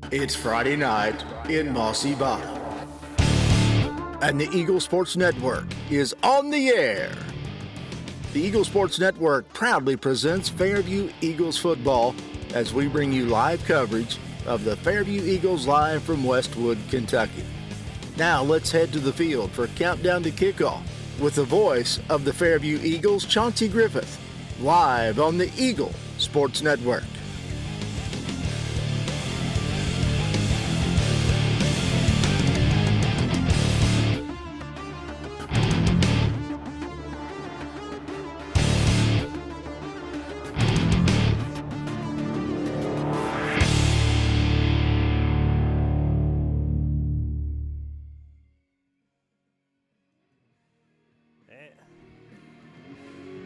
It's Friday night in Mossy Bottom, and the Eagle Sports Network is on the air. The Eagle Sports Network proudly presents Fairview Eagles football as we bring you live coverage of the Fairview Eagles live from Westwood, Kentucky. Now let's head to the field for Countdown to Kickoff with the voice of the Fairview Eagles, Chauncey Griffith, live on the Eagle Sports Network.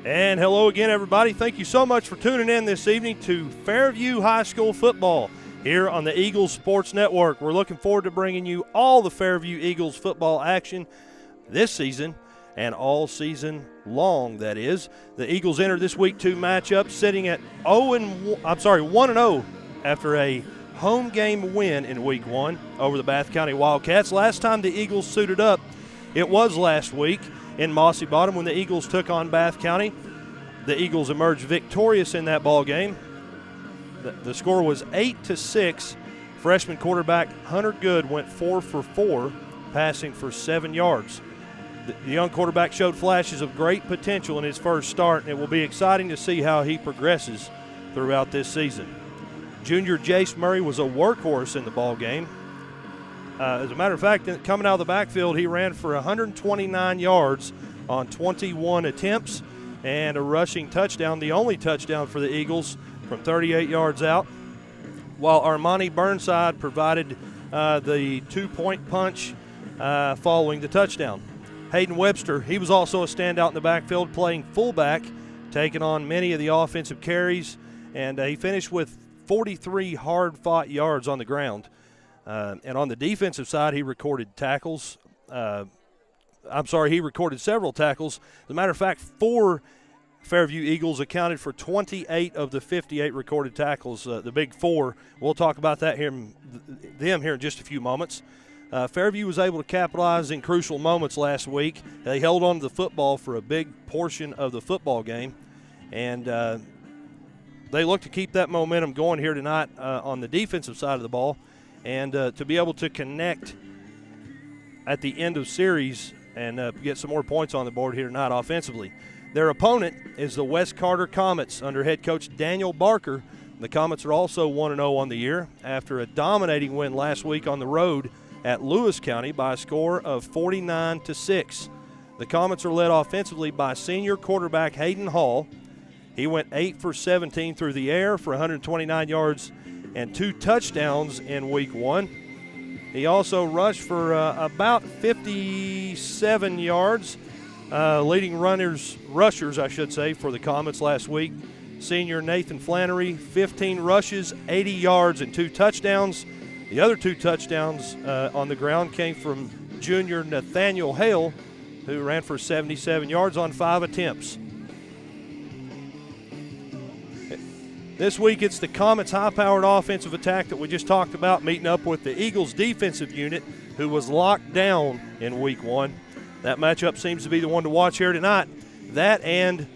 And hello again, everybody. Thank you so much for tuning in this evening to Fairview High School football here on the Eagles Sports Network. We're looking forward to bringing you all the Fairview Eagles football action this season and all season long, that is. The Eagles enter this Week 2 matchup sitting at 1-0 after a home game win in Week 1 over the Bath County Wildcats. Last time the Eagles suited up, it was last week in Mossy Bottom when the Eagles took on Bath County. The Eagles emerged victorious in that ball game. The score was 8-6. Freshman quarterback Hunter Good went 4 for 4, passing for 7 yards. The young quarterback showed flashes of great potential in his first start, and it will be exciting to see how he progresses throughout this season. Junior Jace Murray was a workhorse in the ball game. As a matter of fact, coming out of the backfield, he ran for 129 yards on 21 attempts and a rushing touchdown, the only touchdown for the Eagles from 38 yards out, while Armani Burnside provided the 2-point punch following the touchdown. Hayden Webster, he was also a standout in the backfield, playing fullback, taking on many of the offensive carries, and he finished with 43 hard-fought yards on the ground. And on the defensive side, he recorded tackles. He recorded several tackles. As a matter of fact, 4 Fairview Eagles accounted for 28 of the 58 recorded tackles, the big 4. We'll talk about that here in just a few moments. Fairview was able to capitalize in crucial moments last week. They held on to the football for a big portion of the football game, and they look to keep that momentum going here tonight on the defensive side of the ball, and to be able to connect at the end of series and get some more points on the board here tonight offensively. Their opponent is the West Carter Comets under head coach Daniel Barker. The Comets are also 1-0 on the year after a dominating win last week on the road at Lewis County by a score of 49-6. The Comets are led offensively by senior quarterback Hayden Hall. He went 8 for 17 through the air for 129 yards and 2 touchdowns in Week 1. He also rushed for about 57 yards, leading rushers, for the Comets last week. Senior Nathan Flannery, 15 rushes, 80 yards, and 2 touchdowns. The other 2 touchdowns on the ground came from junior Nathaniel Hale, who ran for 77 yards on 5 attempts. This week, it's the Comets' high-powered offensive attack that we just talked about, meeting up with the Eagles' defensive unit, who was locked down in Week 1. That matchup seems to be the one to watch here tonight. That and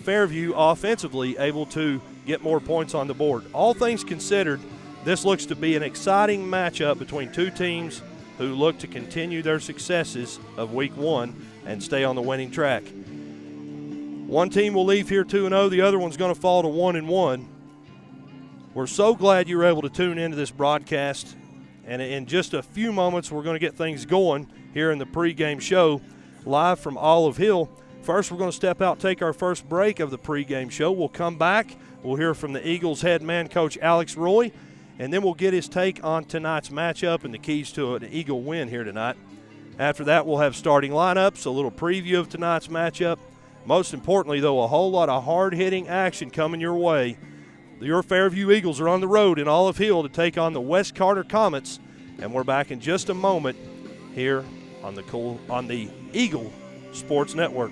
Fairview offensively able to get more points on the board. All things considered, this looks to be an exciting matchup between two teams who look to continue their successes of Week 1 and stay on the winning track. One team will leave here 2-0. The other one's going to fall to 1-1. We're so glad you were able to tune into this broadcast, and in just a few moments we're going to get things going here in the pregame show live from Olive Hill. First, we're going to step out, take our first break of the pregame show. We'll come back. We'll hear from the Eagles head man coach Alex Roy, and then we'll get his take on tonight's matchup and the keys to an Eagle win here tonight. After that, we'll have starting lineups, a little preview of tonight's matchup. Most importantly, though, a whole lot of hard-hitting action coming your way. Your Fairview Eagles are on the road in Olive Hill to take on the West Carter Comets, and we're back in just a moment here on the Eagle Sports Network.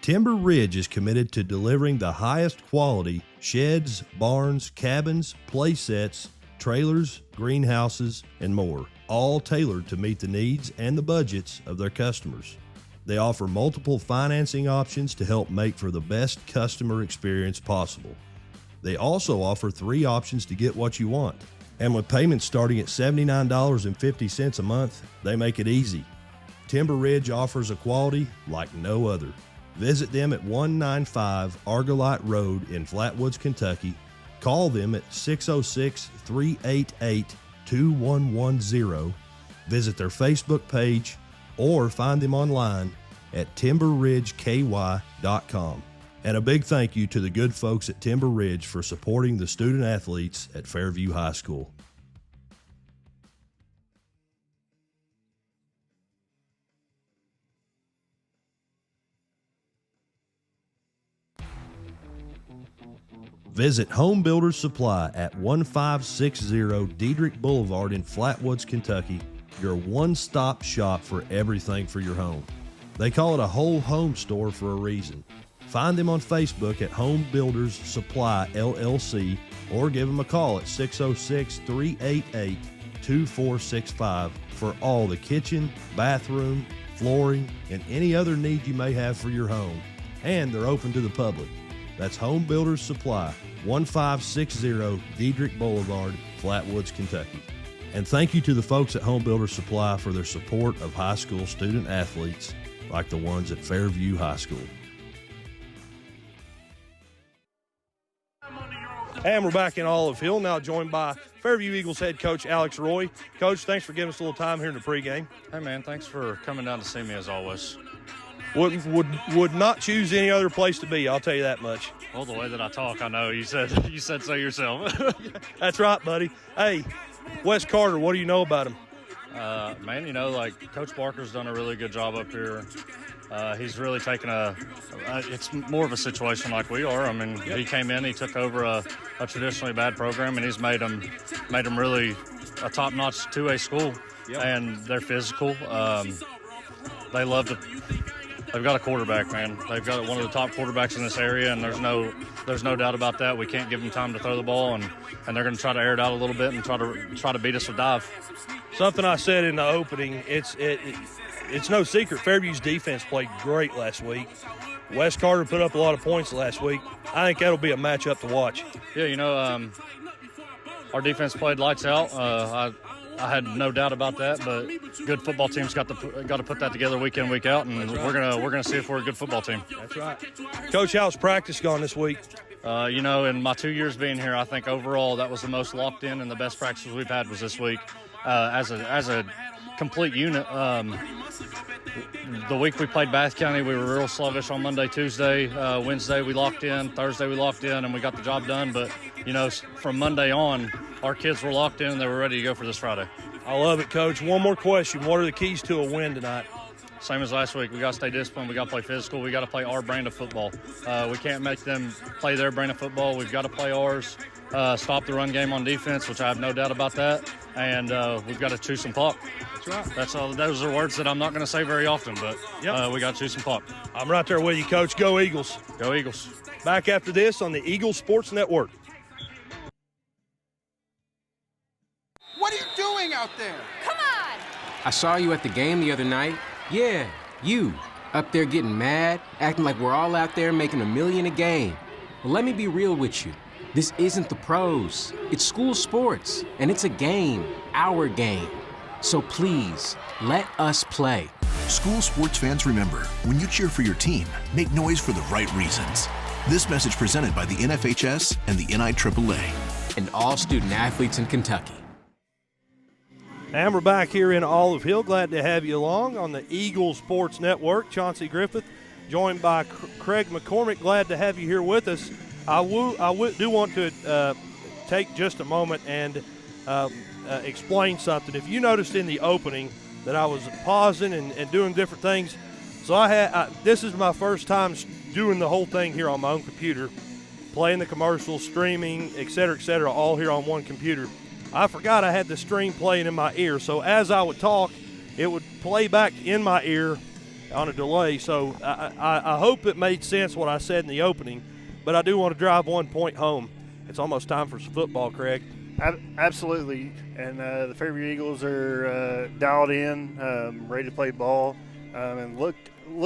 Timber Ridge is committed to delivering the highest quality sheds, barns, cabins, play sets, trailers, greenhouses, and more, all tailored to meet the needs and the budgets of their customers. They offer multiple financing options to help make for the best customer experience possible. They also offer 3 options to get what you want. And with payments starting at $79.50 a month, they make it easy. Timber Ridge offers a quality like no other. Visit them at 195 Argolite Road in Flatwoods, Kentucky. Call them at 606-388-2110. Visit their Facebook page or find them online at timberridgeky.com. And a big thank you to the good folks at Timber Ridge for supporting the student athletes at Fairview High School. Visit Home Builders Supply at 1560 Diedrich Boulevard in Flatwoods, Kentucky, your one-stop shop for everything for your home. They call it a whole home store for a reason. Find them on Facebook at Home Builders Supply LLC or give them a call at 606-388-2465 for all the kitchen, bathroom, flooring, and any other need you may have for your home. And they're open to the public. That's Home Builders Supply, 1560 Diedrich Boulevard, Flatwoods, Kentucky. And thank you to the folks at Home Builders Supply for their support of high school student athletes like the ones at Fairview High School. And we're back in Olive Hill, now joined by Fairview Eagles head coach Alex Roy. Coach, thanks for giving us a little time here in the pregame. Hey, man, thanks for coming down to see me as always. Would not choose any other place to be, I'll tell you that much. Well, the way that I talk, I know. You said so yourself. That's right, buddy. Hey, Wes Carter, what do you know about him? Man, Coach Barker's done a really good job up here. He's really taken it's more of a situation like we are. I mean, Yep. He came in, he took over a traditionally bad program, and he's made them really a top-notch 2A school. Yep. And they're physical. They've got a quarterback, man. They've got one of the top quarterbacks in this area, and there's no doubt about that. We can't give them time to throw the ball, and they're going to try to air it out a little bit and try to beat us with dive. Something I said in the opening, it's no secret Fairview's defense played great last week. Wes Carter put up a lot of points last week. I think that'll be a matchup to watch. Yeah, our defense played lights out. I had no doubt about that, but good football teams got to put that together week in, week out, and we're gonna see if we're a good football team. That's right. Coach, how's practice gone this week? In my 2 years being here, I think overall that was the most locked in and the best practices we've had was this week. As a complete unit. The week we played Bath County, we were real sluggish on Monday, Tuesday. Wednesday we locked in. Thursday we locked in, and we got the job done. But, from Monday on, our kids were locked in and they were ready to go for this Friday. I love it, Coach. One more question. What are the keys to a win tonight? Same as last week. We got to stay disciplined. We got to play physical. We got to play our brand of football. We can't make them play their brand of football. We've got to play ours. Stop the run game on defense, which I have no doubt about that. And we've got to chew some puck. That's right. That's all. Those are words that I'm not going to say very often, but Yep. We got to chew some puck. I'm right there with you, Coach. Go Eagles. Go Eagles. Back after this on the Eagles Sports Network. What are you doing out there? Come on! I saw you at the game the other night. Yeah, you. Up there getting mad, acting like we're all out there making $1 million a game. Well, let me be real with you. This isn't the pros. It's school sports, and it's a game, our game. So please, let us play. School sports fans, remember, when you cheer for your team, make noise for the right reasons. This message presented by the NFHS and the NIAAA. And all student athletes in Kentucky. And we're back here in Olive Hill. Glad to have you along on the Eagles Sports Network. Chauncey Griffith, joined by Craig McCormick. Glad to have you here with us. I do want to take just a moment and explain something. If you noticed in the opening that I was pausing and doing different things, so this is my first time doing the whole thing here on my own computer, playing the commercials, streaming, et cetera, all here on one computer. I forgot I had the stream playing in my ear, so as I would talk, it would play back in my ear on a delay. So I hope it made sense what I said in the opening, but I do want to drive 1 point home. It's almost time for some football, Craig. Absolutely, and the Fairview Eagles are dialed in, ready to play ball, and look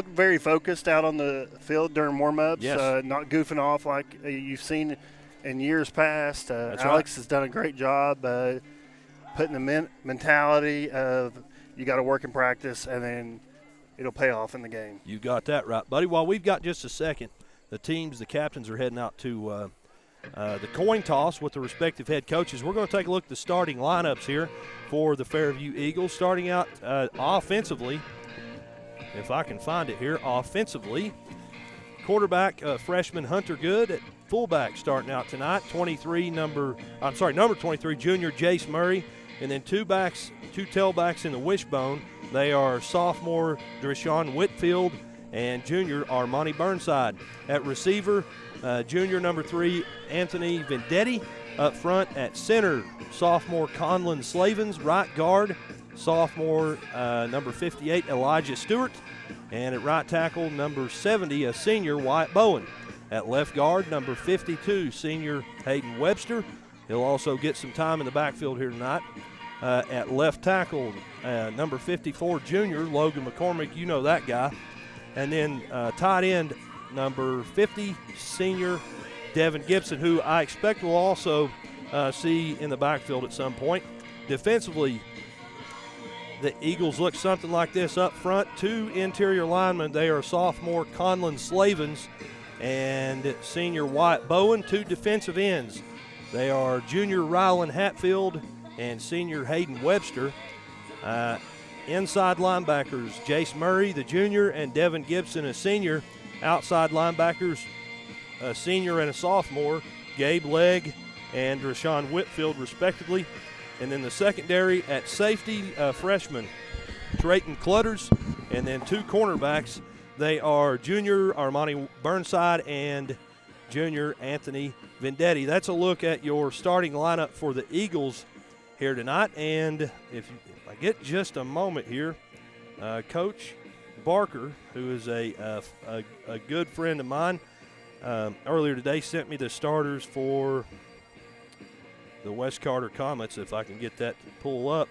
very focused out on the field during warm-ups. Yes. Not goofing off like you've seen in years past. That's Alex right. has done a great job putting the mentality of you got to work in practice, and then it'll pay off in the game. You got that right, buddy. While we've got just a second, the captains are heading out to the coin toss with the respective head coaches. We're going to take a look at the starting lineups here for the Fairview Eagles. Starting out offensively, if I can find it here, offensively, quarterback freshman Hunter Good at fullback starting out tonight. Number 23, junior Jace Murray, and then two tailbacks in the wishbone. They are sophomore Drashawn Whitfield and junior Armani Burnside. At receiver, junior number 3 Anthony Vendetti. Up front at center, sophomore Conlon Slavens. Right guard, sophomore number 58 Elijah Stewart. And at right tackle, number 70, a senior Wyatt Bowen. At left guard, number 52, senior Hayden Webster. He'll also get some time in the backfield here tonight. At left tackle, number 54, junior Logan McCormick. You know that guy. And then tight end, number 50, senior Devin Gibson, who I expect will also see in the backfield at some point. Defensively, the Eagles look something like this up front. 2 interior linemen. They are sophomore Conlon Slavens and senior Wyatt Bowen. 2 defensive ends. They are junior Rylan Hatfield and senior Hayden Webster. Inside linebackers, Jace Murray, the junior, and Devin Gibson, a senior. Outside linebackers, a senior and a sophomore, Gabe Legg and Drashawn Whitfield, respectively. And then the secondary at safety, freshman Trayton Clutters, and then 2 cornerbacks. They are junior Armani Burnside and junior Anthony Vendetti. That's a look at your starting lineup for the Eagles here tonight. And if I get just a moment here, Coach Barker, who is a good friend of mine, earlier today sent me the starters for the West Carter Comets, if I can get that to pull up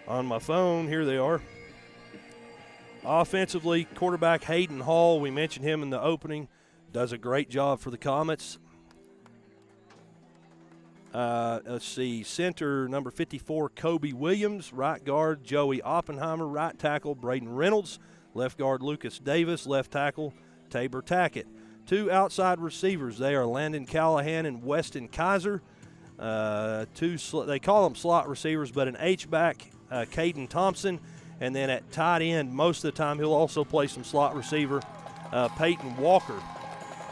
on my phone. Here they are. Offensively, quarterback Hayden Hall, we mentioned him in the opening, does a great job for the Comets. Let's see, center number 54, Kobe Williams. Right guard, Joey Oppenheimer. Right tackle, Braden Reynolds. Left guard, Lucas Davis. Left tackle, Tabor Tackett. 2 outside receivers, they are Landon Callahan and Weston Kaiser. They call them slot receivers, but an H-back, Caden Thompson. And then at tight end, most of the time he'll also play some slot receiver, Peyton Walker.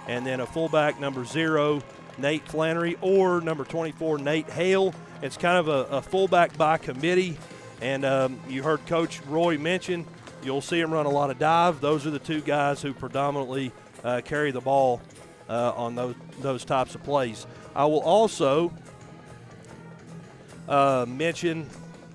And then a fullback, number 0, Nate Flannery, or number 24, Nate Hale. It's kind of a fullback by committee. And you heard Coach Roy mention, you'll see him run a lot of dive. Those are the 2 guys who predominantly carry the ball on those types of plays. I will also mention,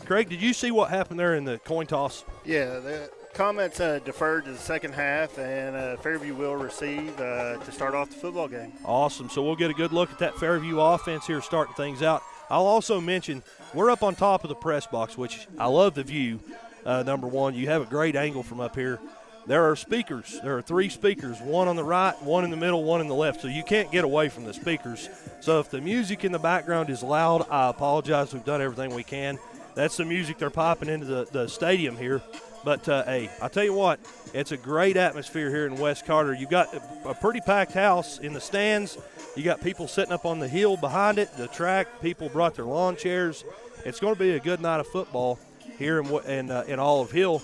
Craig, did you see what happened there in the coin toss? Yeah, the Comets deferred to the second half, and Fairview will receive to start off the football game. Awesome. So we'll get a good look at that Fairview offense here starting things out. I'll also mention we're up on top of the press box, which I love the view. Number one, you have a great angle from up here. There are speakers. There are 3 speakers, one on the right, one in the middle, one in the left. So you can't get away from the speakers. So if the music in the background is loud, I apologize. We've done everything we can. That's the music they're popping into the stadium here. But, hey, I'll tell you what, it's a great atmosphere here in West Carter. You've got a pretty packed house in the stands. You got people sitting up on the hill behind it, the track. People brought their lawn chairs. It's going to be a good night of football here in Olive Hill.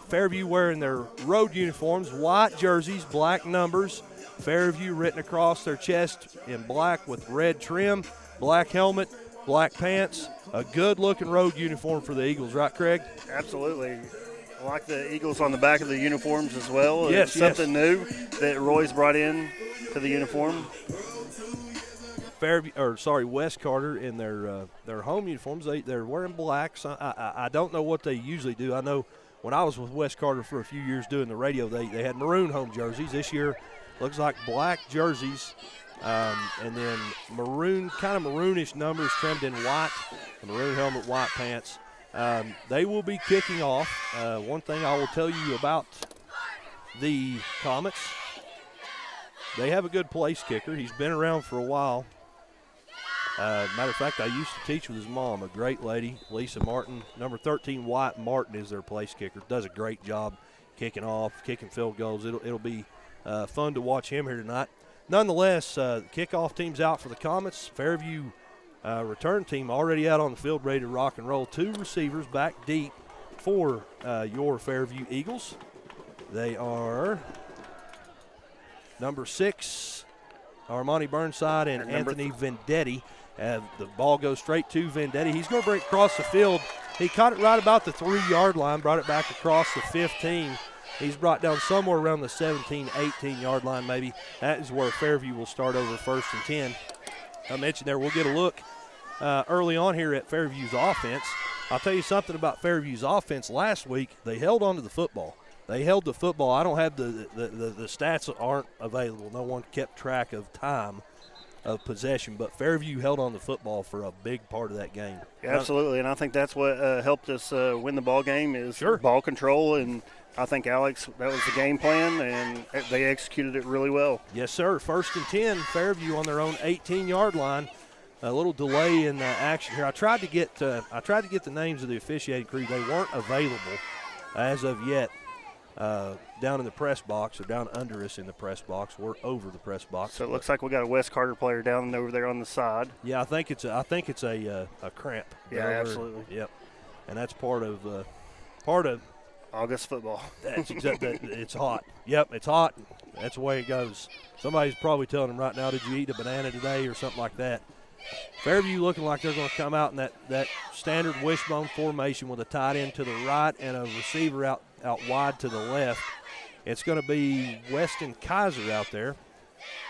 Fairview wearing their road uniforms, white jerseys, black numbers, Fairview written across their chest in black with red trim, black helmet, black pants. A good-looking road uniform for the Eagles, right, Craig? Absolutely. I like the Eagles on the back of the uniforms as well. Yes, it's something new that Roy's brought in to the uniform. West Carter in their home uniforms, they're wearing blacks. I don't know what they usually do. I know when I was with West Carter for a few years doing the radio, they had maroon home jerseys. This year looks like black jerseys, and then maroon, kind of maroonish numbers trimmed in white, the maroon helmet, white pants. They will be kicking off. One thing I will tell you about the Comets, they have a good place kicker. He's been around for a while. Matter of fact, I used to teach with his mom, a great lady, Lisa Martin. Number 13, Wyatt Martin, is their place kicker. Does a great job kicking off, kicking field goals. It'll be fun to watch him here tonight. Nonetheless, the kickoff team's out for the Comets. Fairview return team already out on the field, ready to rock and roll. 2 receivers back deep for your Fairview Eagles. They are number 6, Armani Burnside, and Anthony Vendetti. The ball goes straight to Vendetti. He's going to break across the field. He caught it right about the 3-yard line, brought it back across the 15. He's brought down somewhere around the 17, 18-yard line maybe. That is where Fairview will start over 1st and 10. I mentioned there, we'll get a look early on here at Fairview's offense. I'll tell you something about Fairview's offense. Last week, they held on to the football. They held the football. I don't have the stats aren't available. No one kept track of time of possession, but Fairview held on the football for a big part of that game. Yeah, absolutely, and I think that's what helped us win the ball game is ball control, and I think, Alex, that was the game plan, and they executed it really well. Yes, sir. 1st and 10, Fairview on their own 18-yard line. A little delay in action here. I tried to get the names of the officiating crew. They weren't available as of yet. Down in the press box, or down under us in the press box. We're over the press box. So it looks like we got a West Carter player down over there on the side. Yeah, I think it's a cramp. Yeah, absolutely. Yep, and that's part of August football. That's exactly. It's hot. Yep, it's hot. That's the way it goes. Somebody's probably telling them right now, "Did you eat a banana today?" or something like that. Fairview looking like they're going to come out in that standard wishbone formation with a tight end to the right and a receiver out wide to the left. It's going to be Weston Kaiser out there.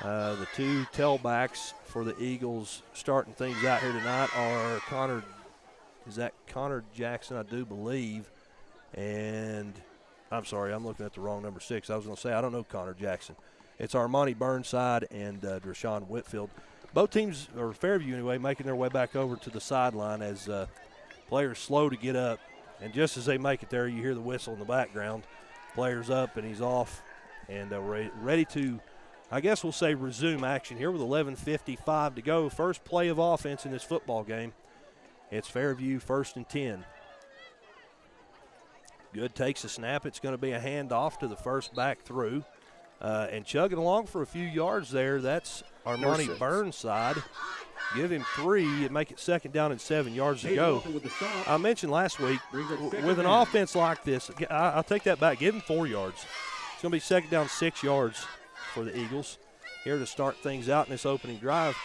The 2 tailbacks for the Eagles starting things out here tonight are Connor Jackson, I do believe. And I'm sorry, I'm looking at the wrong number 6. I was going to say, I don't know Connor Jackson. It's Armani Burnside and Deshaun Whitfield. Both teams, or Fairview anyway, making their way back over to the sideline as players slow to get up. And just as they make it there, you hear the whistle in the background. Player's up and he's off and ready to, I guess we'll say, resume action here with 11:55 to go. First play of offense in this football game. It's Fairview 1st and 10. Good takes a snap. It's going to be a handoff to the first back through. And chugging along for a few yards there, that's Armani Burnside. Give him 3 and make it 2nd down and 7 yards to go. I mentioned last week, with an offense like this, I'll take that back. Give him 4 yards. It's going to be 2nd down 6 yards for the Eagles here to start things out in this opening drive.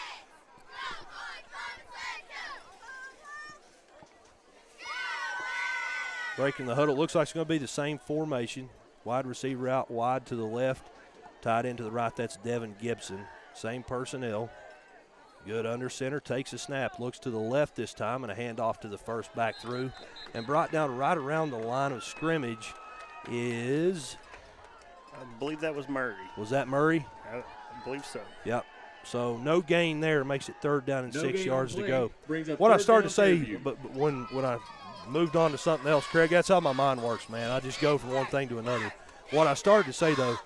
Breaking the huddle. Looks like it's going to be the same formation. Wide receiver out wide to the left. Tight end to the right. That's Devin Gibson. Same personnel. Good under center. Takes a snap. Looks to the left this time and a handoff to the first back through. And brought down right around the line of scrimmage is... I believe that was Murray. Was that Murray? I believe so. Yep. So no gain there. Makes it 3rd down and 6 yards to go. What I started to say, but when I moved on to something else, Craig, that's how my mind works, man. I just go from one thing to another. What I started to say, though,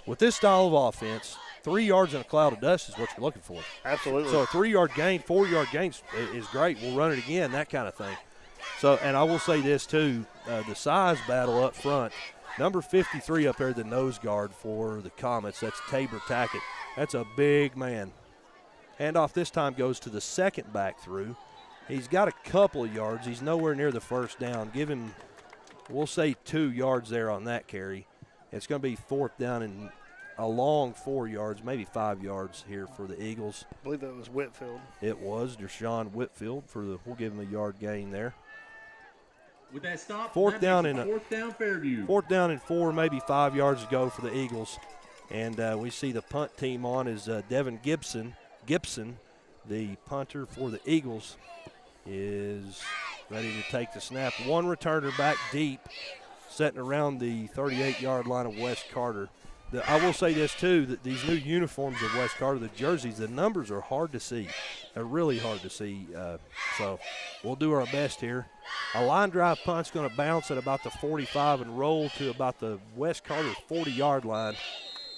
with this style of offense, 3 yards in a cloud of dust is what you're looking for. Absolutely. So a 3-yard gain, 4-yard gain is great. We'll run it again, that kind of thing. So, and I will say this, too, the size battle up front. Number 53 up there, the nose guard for the Comets, that's Tabor Tackett. That's a big man. Handoff this time goes to the second back through. He's got a couple of yards. He's nowhere near the first down. Give him, we'll say, 2 yards there on that carry. It's going to be 4th down and a long 4 yards, maybe 5 yards here for the Eagles. I believe that was Whitfield. It was Deshaun Whitfield we'll give him a yard gain there. With that stop, 4th down Fairview. 4th down and 4, maybe 5 yards to go for the Eagles. And we see the punt team on is Devin Gibson. Gibson, the punter for the Eagles, is ready to take the snap. One returner back deep setting around the 38-yard line of West Carter. I will say this, too, that these new uniforms of West Carter, the jerseys, the numbers are hard to see. They're really hard to see. So we'll do our best here. A line drive punt's going to bounce at about the 45 and roll to about the West Carter 40-yard line,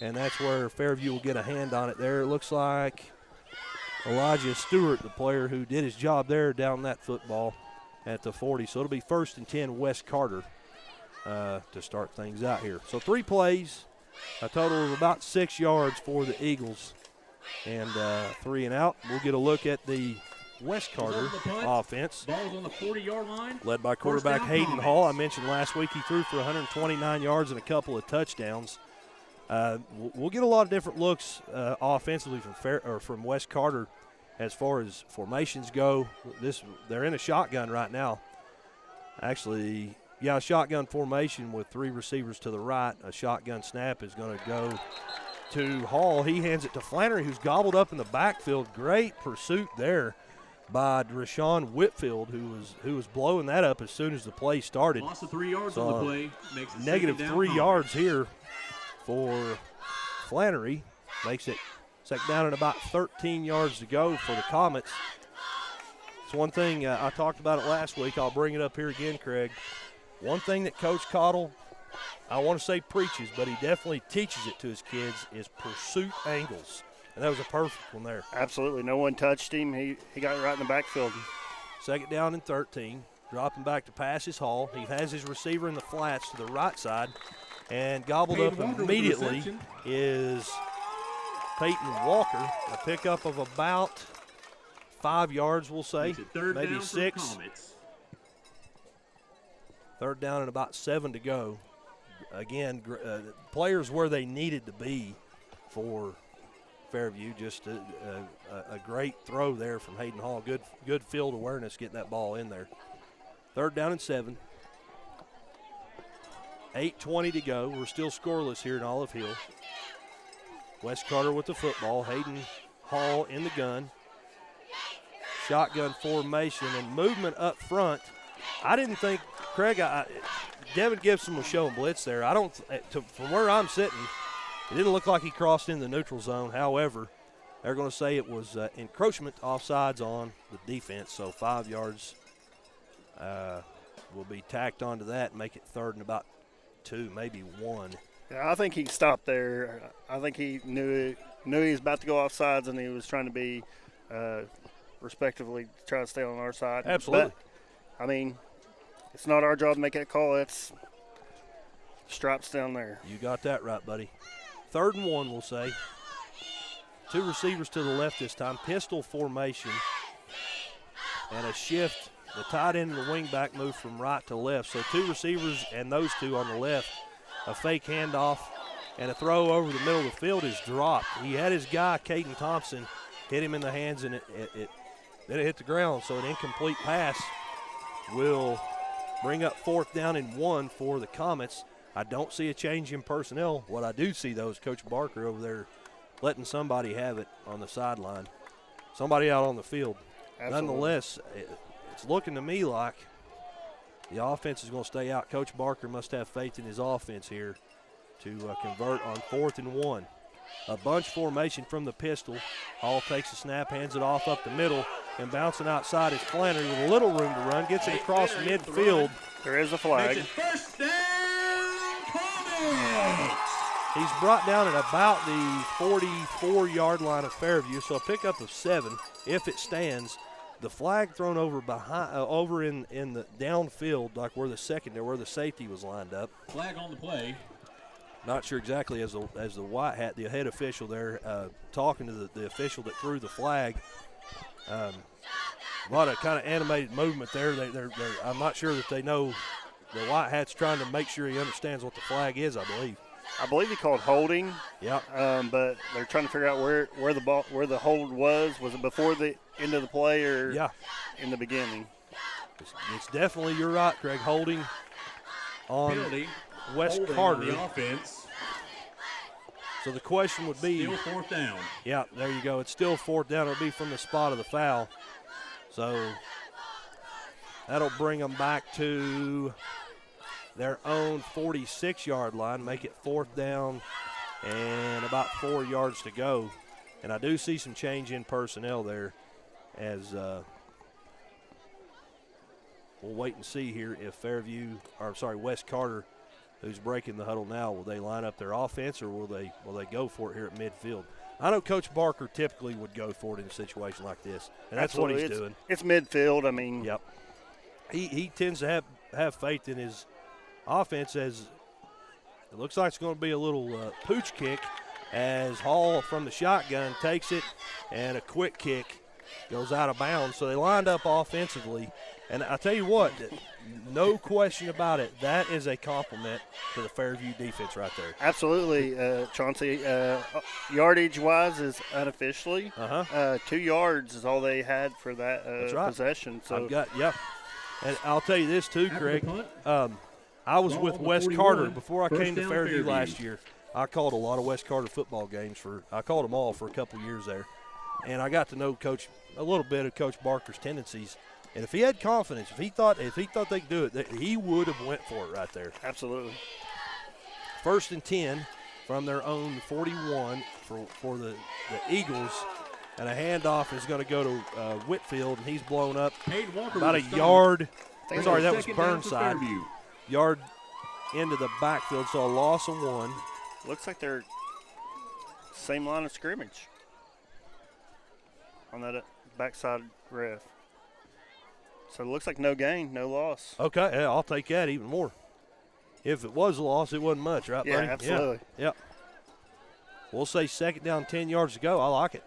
and that's where Fairview will get a hand on it there. It looks like Elijah Stewart, the player who did his job there, down that football at the 40. So it'll be 1st and 10 West Carter to start things out here. So 3 plays. A total of about 6 yards for the Eagles, and 3 and out. We'll get a look at the West Carter offense. Ball's on the 40-yard line. Led by quarterback Hayden Hall. I mentioned last week he threw for 129 yards and a couple of touchdowns. We'll get a lot of different looks offensively from West Carter as far as formations go. They're in a shotgun right now. Actually, yeah, a shotgun formation with 3 receivers to the right. A shotgun snap is going to go to Hall. He hands it to Flannery, who's gobbled up in the backfield. Great pursuit there by Rashawn Whitfield, who was blowing that up as soon as the play started. Loss of 3 yards on the play. Makes it negative 3 yards here for Flannery. Makes it second down and about 13 yards to go for the Comets. It's one thing, I talked about it last week. I'll bring it up here again, Craig. One thing that Coach Cottle, I want to say preaches, but he definitely teaches it to his kids, is pursuit angles. And that was a perfect one there. Absolutely. No one touched him. He got right in the backfield. Second down and 13. Dropping back to pass is Hall. He has his receiver in the flats to the right side. And gobbled up immediately is Peyton Walker. A pickup of about 5 yards, we'll say, maybe 6. Third down and about 7 to go. Again, players where they needed to be for Fairview. Just a great throw there from Hayden Hall. Good field awareness getting that ball in there. Third down and 7. 8:20 to go. We're still scoreless here in Olive Hill. West Carter with the football. Hayden Hall in the gun. Shotgun formation and movement up front. I didn't think, Craig, Devin Gibson was showing blitz there. From where I'm sitting, it didn't look like he crossed in the neutral zone. However, they're going to say it was encroachment offsides on the defense, so 5 yards will be tacked onto that and make it third and about 2, maybe 1. Yeah, I think he stopped there. I think he knew he was about to go offsides, and he was trying to be respectively try to stay on our side. Absolutely. But, I mean, it's not our job to make that call. It's stripes down there. You got that right, buddy. 3rd and 1, we'll say. 2 receivers to the left this time. Pistol formation and a shift. The tight end and the wingback move from right to left. So 2 receivers and those 2 on the left. A fake handoff and a throw over the middle of the field is dropped. He had his guy, Caden Thompson, hit him in the hands, and then it hit the ground. So an incomplete pass will bring up 4th down and 1 for the Comets. I don't see a change in personnel. What I do see, though, is Coach Barker over there letting somebody have it on the sideline. Somebody out on the field. Absolutely. Nonetheless, it's looking to me like the offense is going to stay out. Coach Barker must have faith in his offense here to convert on 4th and 1. A bunch formation from the pistol. Hall takes a snap, hands it off up the middle, and bouncing outside is Flannery with a little room to run. Gets it across midfield. There is a flag. First down, Comets. He's brought down at about the 44-yard line of Fairview, so a pickup of 7 if it stands. The flag thrown over behind, over in the downfield, like where the safety was lined up. Flag on the play. Not sure exactly as the white hat, the head official there, talking to the official that threw the flag. A lot of kind of animated movement there. I'm not sure that they know. The white hat's trying to make sure he understands what the flag is, I believe. I believe he called holding. Yeah. But they're trying to figure out where the hold was. Was it before the end of the play or in the beginning? It's definitely, you're right, Craig, holding on Penalty. West Holding Carter. on the offense. So the question would be. Still 4th down. Yeah, there you go. It's still 4th down. It'll be from the spot of the foul. So that'll bring them back to their own 46-yard line, make it 4th down and about 4 yards to go. And I do see some change in personnel there as we'll wait and see here if West Carter, who's breaking the huddle now, will they line up their offense or will they go for it here at midfield? I know Coach Barker typically would go for it in a situation like this, and that's Absolutely. what he's doing. It's midfield. I mean, yep. He tends to have faith in his offense, as it looks like it's going to be a little pooch kick as Hall from the shotgun takes it, and a quick kick goes out of bounds. So they lined up offensively, and I tell you what, no question about it, that is a compliment to the Fairview defense right there. Absolutely, Chauncey. Yardage-wise is unofficially 2 yards is all they had for that possession. So and I'll tell you this too, Craig. I was with West Carter before I came to Fairview last year. I called a lot of West Carter football games I called them all for a couple years there, and I got to know a little bit of Coach Barker's tendencies. And if he had confidence, if he thought they could do it, he would have went for it right there. Absolutely. 1st and 10 from their own 41 for the Eagles, and a handoff is going to go to Whitfield, and he's blown up about a yard. Sorry, that was Burnside. Yard into the backfield, so a loss of 1. Looks like they're same line of scrimmage on that backside ref. So it looks like no gain, no loss. Okay, yeah, I'll take that even more. If it was a loss, it wasn't much, right, buddy? Yeah, absolutely. Yeah. We'll say 2nd down, 10 yards to go. I like it.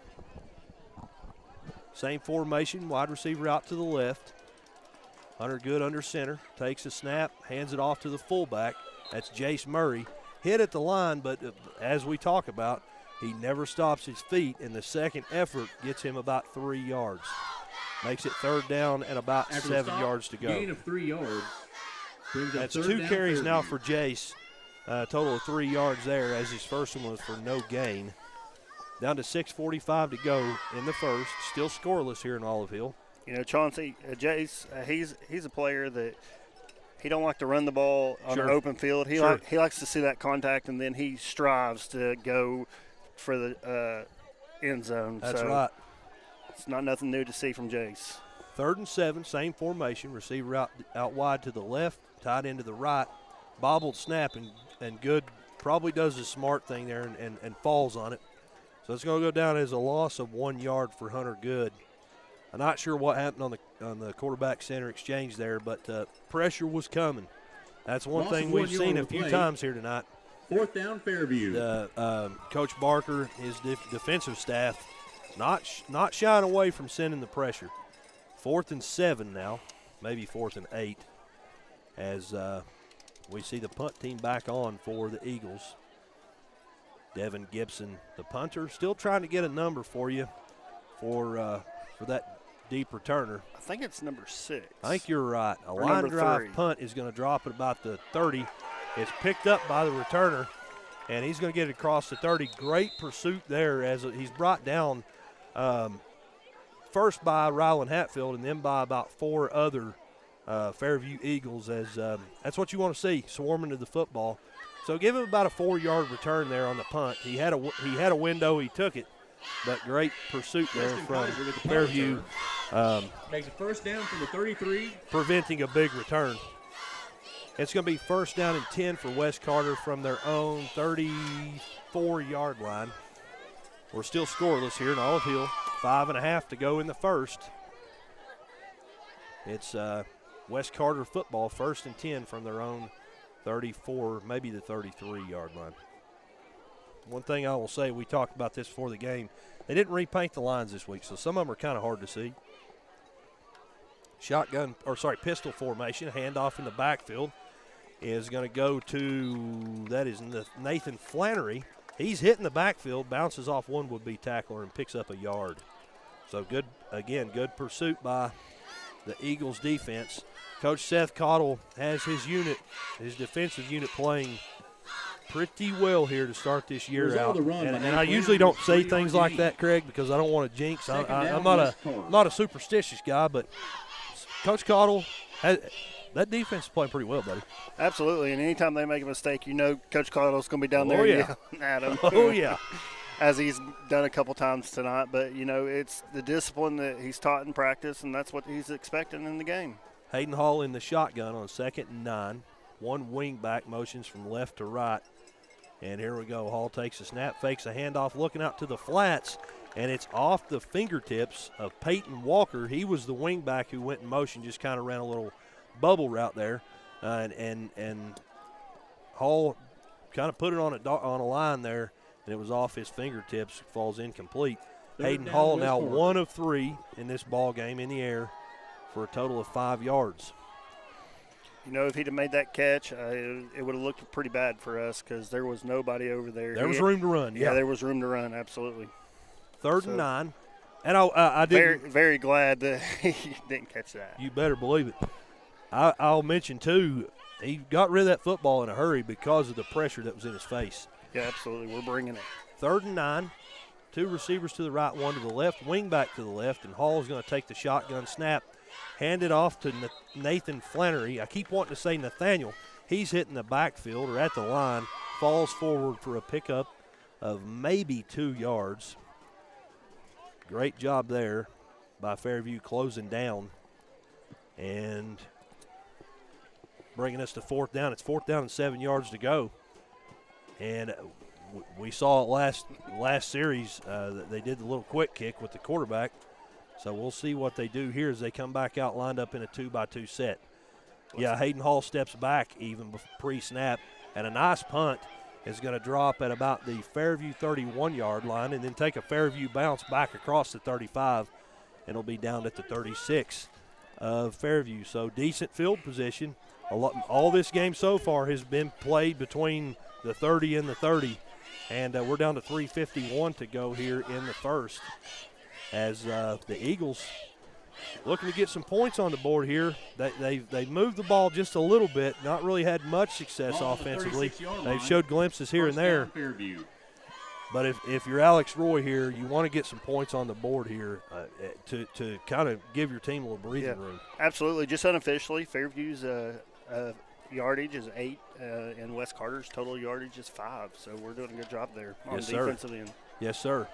Same formation, wide receiver out to the left. Hunter Good under center, takes a snap, hands it off to the fullback. That's Jace Murray. Hit at the line, but as we talk about, he never stops his feet, and the second effort gets him about 3 yards. Makes it 3rd down and about 7 yards to go. Gain of 3 yards. That's 2 carries now for Jace. Total of 3 yards there, as his first one was for no gain. Down to 6:45 to go in the first. Still scoreless here in Olive Hill. You know, Chauncey, Jace, he's a player that he don't like to run the ball on an open field. He likes to see that contact, and then he strives to go for the end zone. That's right. It's not nothing new to see from Jace. 3rd and 7, same formation. Receiver out wide to the left, tight end to the right. Bobbled snap, and Good probably does a smart thing there and falls on it. So it's going to go down as a loss of 1 yard for Hunter Good. I'm not sure what happened on the quarterback center exchange there, but pressure was coming. That's one thing we've seen a few times here tonight. 4th down, Fairview. Coach Barker, his defensive staff, not shying away from sending the pressure. 4th and 7 now, maybe 4th and 8, as we see the punt team back on for the Eagles. Devin Gibson, the punter, still trying to get a number for you for that deep returner. I think it's number 6. I think you're right. A line drive punt is going to drop at about the 30. It's picked up by the returner, and he's going to get it across the 30. Great pursuit there as he's brought down first by Ryland Hatfield and then by about 4 other Fairview Eagles, as that's what you want to see, swarming to the football. So give him about a 4-yard return there on the punt. He had a window, he took it, but great pursuit there from Fairview. Makes a 1st down from the 33. Preventing a big return. It's going to be 1st down and 10 for West Carter from their own 34-yard line. We're still scoreless here in Olive Hill. 5.5 to go in the first. It's West Carter football, 1st and 10 from their own 34, maybe the 33-yard line. One thing I will say, we talked about this before the game, they didn't repaint the lines this week, so some of them are kind of hard to see. Pistol formation, handoff in the backfield is going to go to, that is Nathan Flannery. He's hitting the backfield, bounces off one would-be tackler and picks up a yard. So good pursuit by the Eagles defense. Coach Seth Cottle has his defensive unit playing pretty well here to start this year out. And I usually don't say things like that, Craig, because I don't want to jinx. I'm not a superstitious guy, but Coach Cottle That defense is playing pretty well, buddy. Absolutely, and anytime they make a mistake, you know Coach Caudill's going to be down there yelling at them. Oh, yeah. As he's done a couple times tonight. But, you know, it's the discipline that he's taught in practice, and that's what he's expecting in the game. Hayden Hall in the shotgun on 2nd and 9. One wing back motions from left to right. And here we go. Hall takes a snap, fakes a handoff, looking out to the flats, and it's off the fingertips of Peyton Walker. He was the wing back who went in motion, just kind of ran a little bubble route there. And Hall kind of put it on a line there, and it was off his fingertips, falls incomplete. Hayden Hall now 1 of 3 in this ball game in the air for a total of 5 yards. You know, if he'd have made that catch, it would have looked pretty bad for us because there was nobody over there. There was room to run, yeah. There was room to run, absolutely. 3rd and 9. And I didn't. Very, very glad that he didn't catch that. You better believe it. I'll mention, too, he got rid of that football in a hurry because of the pressure that was in his face. Yeah, absolutely. We're bringing it. 3rd and 9. 2 receivers to the right, 1 to the left, wing back to the left, and Hall's going to take the shotgun snap, hand it off to Nathan Flannery. I keep wanting to say Nathaniel. He's hitting the backfield or at the line, falls forward for a pickup of maybe 2 yards. Great job there by Fairview closing down and bringing us to 4th down. It's 4th down and 7 yards to go. And we saw it last series. They did the little quick kick with the quarterback. So we'll see what they do here as they come back out lined up in a 2-by-2 set. Yeah, Hayden Hall steps back even pre-snap, and a nice punt is going to drop at about the Fairview 31-yard line and then take a Fairview bounce back across the 35, and it'll be down at the 36 of Fairview. So decent field position. All this game so far has been played between the 30 and the 30, and we're down to 3:51 to go here in the first as the Eagles looking to get some points on the board here. They've moved the ball just a little bit, not really had much success offensively. They've showed glimpses here and there. But if you're Alex Roy here, you want to get some points on the board here to kind of give your team a little breathing room. Absolutely. Just unofficially, Fairview's yardage is 8, and West Carter's total yardage is 5. So we're doing a good job there on the defensive end. Yes, sir.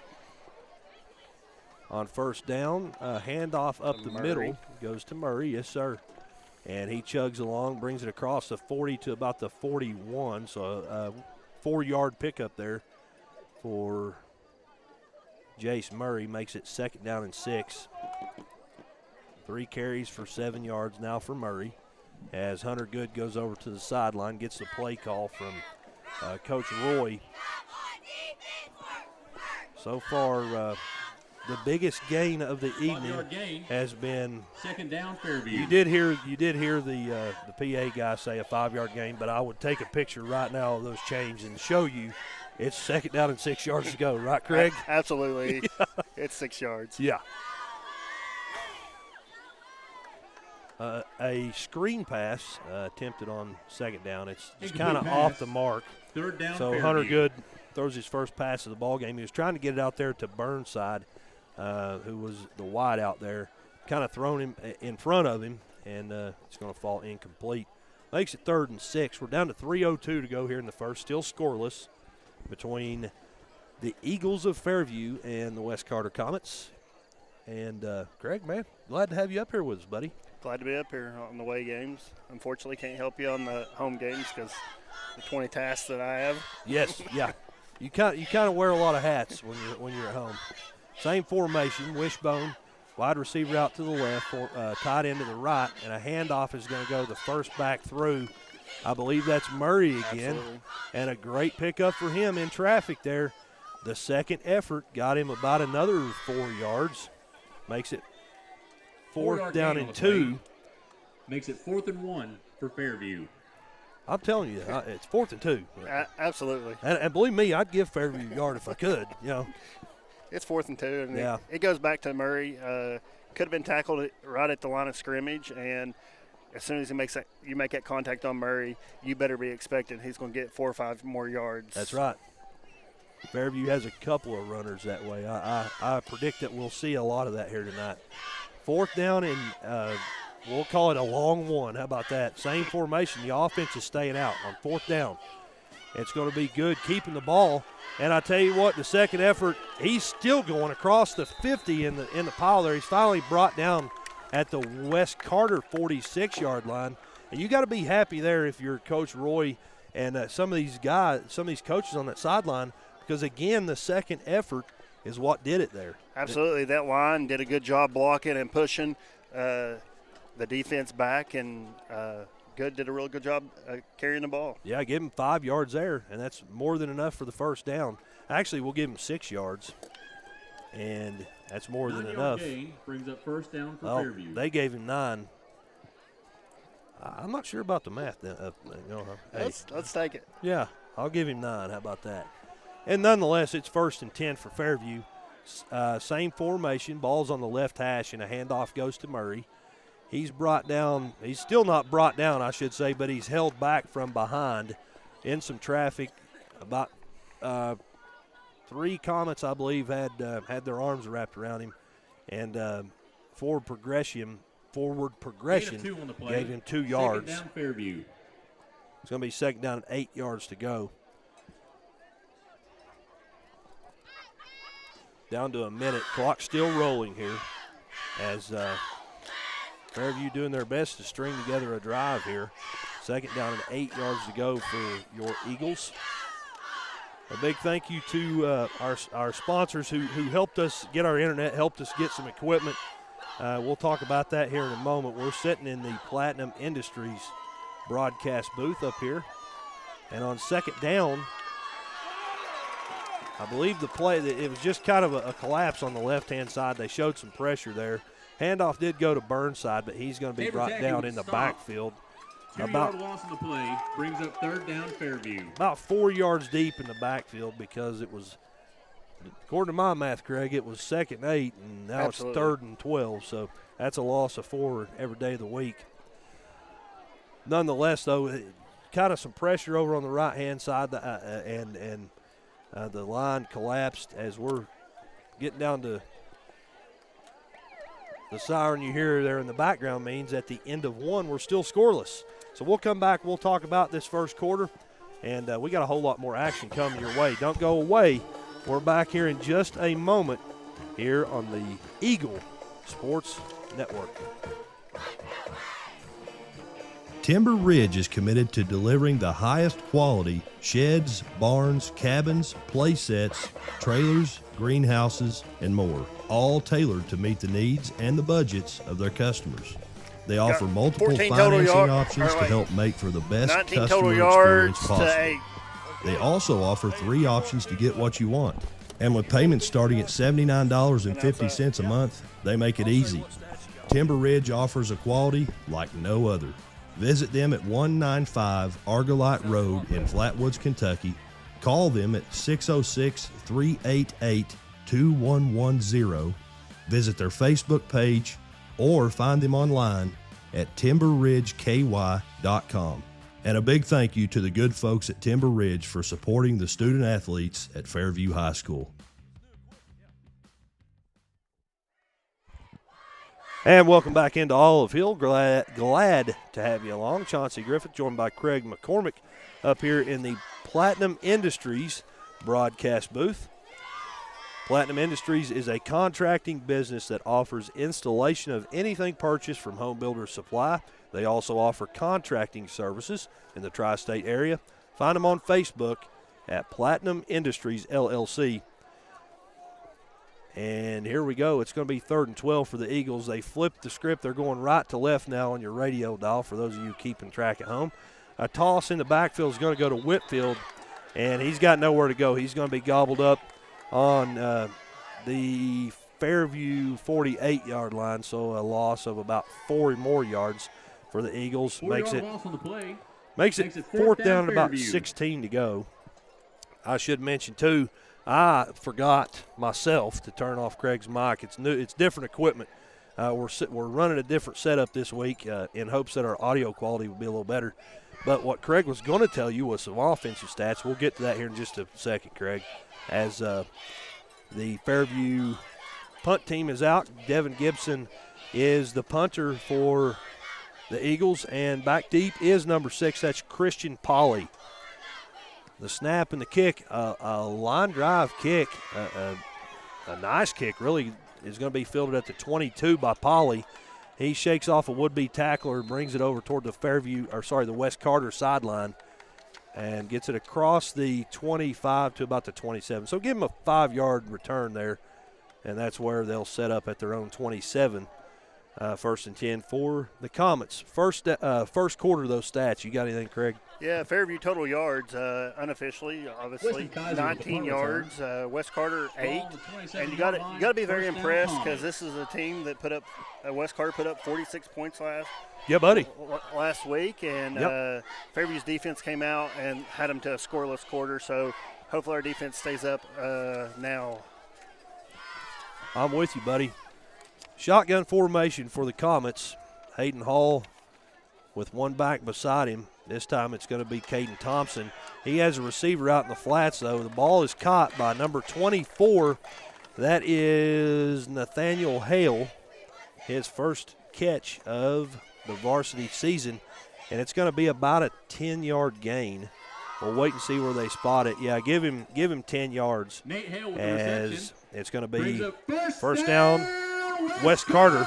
On 1st down, handoff up the middle goes to Murray. Yes, sir. And he chugs along, brings it across the 40 to about the 41. So a 4-yard pickup there for Jace Murray. Makes it 2nd down and 6. 3 carries for 7 yards now for Murray. As Hunter Good goes over to the sideline, gets the play call from Coach Roy. So far, the biggest gain of the evening has been 2nd down Fairview. You did hear the PA guy say a 5-yard gain, but I would take a picture right now of those chains and show you it's 2nd down and 6 yards to go. Right, Craig? Absolutely. Yeah. It's 6 yards. Yeah. A screen pass attempted on 2nd down. It's kind of off the mark. 3rd down So Fairview. Hunter Good throws his first pass of the ball game. He was trying to get it out there to Burnside, who was the wide out there, kind of thrown him in front of him, and it's going to fall incomplete. Makes it 3rd and 6. We're down to 3:02 to go here in the first, still scoreless between the Eagles of Fairview and the West Carter Comets. And, Greg, man, glad to have you up here with us, buddy. Glad to be up here on the away games. Unfortunately, can't help you on the home games because the 20 tasks that I have. Yes, yeah. You kind of wear a lot of hats when you're at home. Same formation, wishbone, wide receiver out to the left, tight end to the right, and a handoff is going to go the first back through. I believe that's Murray again. Absolutely. And a great pickup for him in traffic there. The second effort got him about another 4 yards. Makes it 4th down and 2. Makes it 4th and 1 for Fairview. I'm telling you, it's 4th and 2. Absolutely. And believe me, I'd give Fairview a yard if I could. It's 4th and 2, and yeah. it goes back to Murray. Could have been tackled right at the line of scrimmage, and as soon as you make that contact on Murray, you better be expecting he's going to get 4 or 5 more yards. That's right. Fairview has a couple of runners that way. I predict that we'll see a lot of that here tonight. 4th down and we'll call it a long one. How about that? Same formation. The offense is staying out on 4th down. It's going to be good keeping the ball. And I tell you what, the second effort, he's still going across the 50 in the pile there. He's finally brought down at the West Carter 46-yard line. And you got to be happy there if you're Coach Roy and some of these coaches on that sideline, because, again, the second effort is what did it there. Absolutely. That line did a good job blocking and pushing the defense back, and Good did a real good job carrying the ball. Yeah, give him 5 yards there, and that's more than enough for the first down. Actually, we'll give him 6 yards, and that's more than enough. Gain brings up first down for Fairview. They gave him 9. I'm not sure about the math. Let's take it. Yeah, I'll give him 9. How about that? And nonetheless, it's 1st and 10 for Fairview. Same formation, ball's on the left hash, and a handoff goes to Murray. He's brought down, he's still not brought down, I should say, but he's held back from behind in some traffic. About 3 Comets, I believe, had their arms wrapped around him. And forward progression gave him 2 yards. Second down, Fairview. It's going to be second down and 8 yards to go. Down to a minute. Clock still rolling here as Fairview doing their best to string together a drive here. Second down and 8 yards to go for your Eagles. A big thank you to our sponsors who helped us get our internet, helped us get some equipment. We'll talk about that here in a moment. We're sitting in the Platinum Industries broadcast booth up here. And on second down, I believe the play, it was just kind of a collapse on the left-hand side. They showed some pressure there. Handoff did go to Burnside, but he's going to be brought down in the backfield. 2-yard loss in the play brings up third down Fairview. About 4 yards deep in the backfield because it was, according to my math, Craig, it was 2nd and 8, and now it's 3rd and 12. So that's a loss of 4 every day of the week. Nonetheless, though, kind of some pressure over on the right-hand side, and the line collapsed as we're getting down to the siren you hear there in the background means at the end of 1, we're still scoreless. So we'll come back. We'll talk about this first quarter, and we got a whole lot more action coming your way. Don't go away. We're back here in just a moment here on the Eagle Sports Network. Timber Ridge is committed to delivering the highest quality sheds, barns, cabins, play sets, trailers, greenhouses, and more, all tailored to meet the needs and the budgets of their customers. They offer multiple financing options to help make for the best customer experience possible. They also offer 3 options to get what you want. And with payments starting at $79.50 a month, they make it easy. Timber Ridge offers a quality like no other. Visit them at 195 Argolite Road in Flatwoods, Kentucky. Call them at 606-388-2110. Visit their Facebook page or find them online at timberridgeky.com. And a big thank you to the good folks at Timber Ridge for supporting the student athletes at Fairview High School. And welcome back into Olive Hill. Glad to have you along. Chauncey Griffith joined by Craig McCormick up here in the Platinum Industries broadcast booth. Platinum Industries is a contracting business that offers installation of anything purchased from Home Builder Supply. They also offer contracting services in the tri-state area. Find them on Facebook at Platinum Industries LLC. And here we go. It's going to be 3rd and 12 for the Eagles. They flipped the script. They're going right to left now on your radio dial for those of you keeping track at home. A toss in the backfield is going to go to Whitfield, and he's got nowhere to go. He's going to be gobbled up on the Fairview 48-yard line, so a loss of about 4 more yards for the Eagles. Makes it 4th down and about 16 to go. I should mention, too, I forgot myself to turn off Craig's mic. It's new. It's different equipment. We're running a different setup this week in hopes that our audio quality will be a little better. But what Craig was going to tell you was some offensive stats. We'll get to that here in just a second, Craig. As the Fairview punt team is out, Devin Gibson is the punter for the Eagles, and back deep is number 6. That's Christian Polly. The snap and the kick, a line drive kick, a nice kick, really is going to be fielded at the 22 by Polly. He shakes off a would-be tackler, brings it over toward the West Carter sideline, and gets it across the 25 to about the 27. So give him a 5-yard return there, and that's where they'll set up at their own 27. First and 10 for the Comets. First quarter of those stats. You got anything, Craig? Yeah, Fairview total yards, unofficially, obviously, 19 yards. West Carter 8, and you got to be very impressed because this is a team that West Carter put up 46 points last week, and Fairview's defense came out and had them to a scoreless quarter. So hopefully our defense stays up now. I'm with you, buddy. Shotgun formation for the Comets. Hayden Hall with one back beside him. This time it's going to be Caden Thompson. He has a receiver out in the flats, though. The ball is caught by number 24. That is Nathaniel Hale, his first catch of the varsity season, and it's going to be about a 10-yard gain. We'll wait and see where they spot it. Yeah, give him 10 yards as it's going to be first down, West Carter.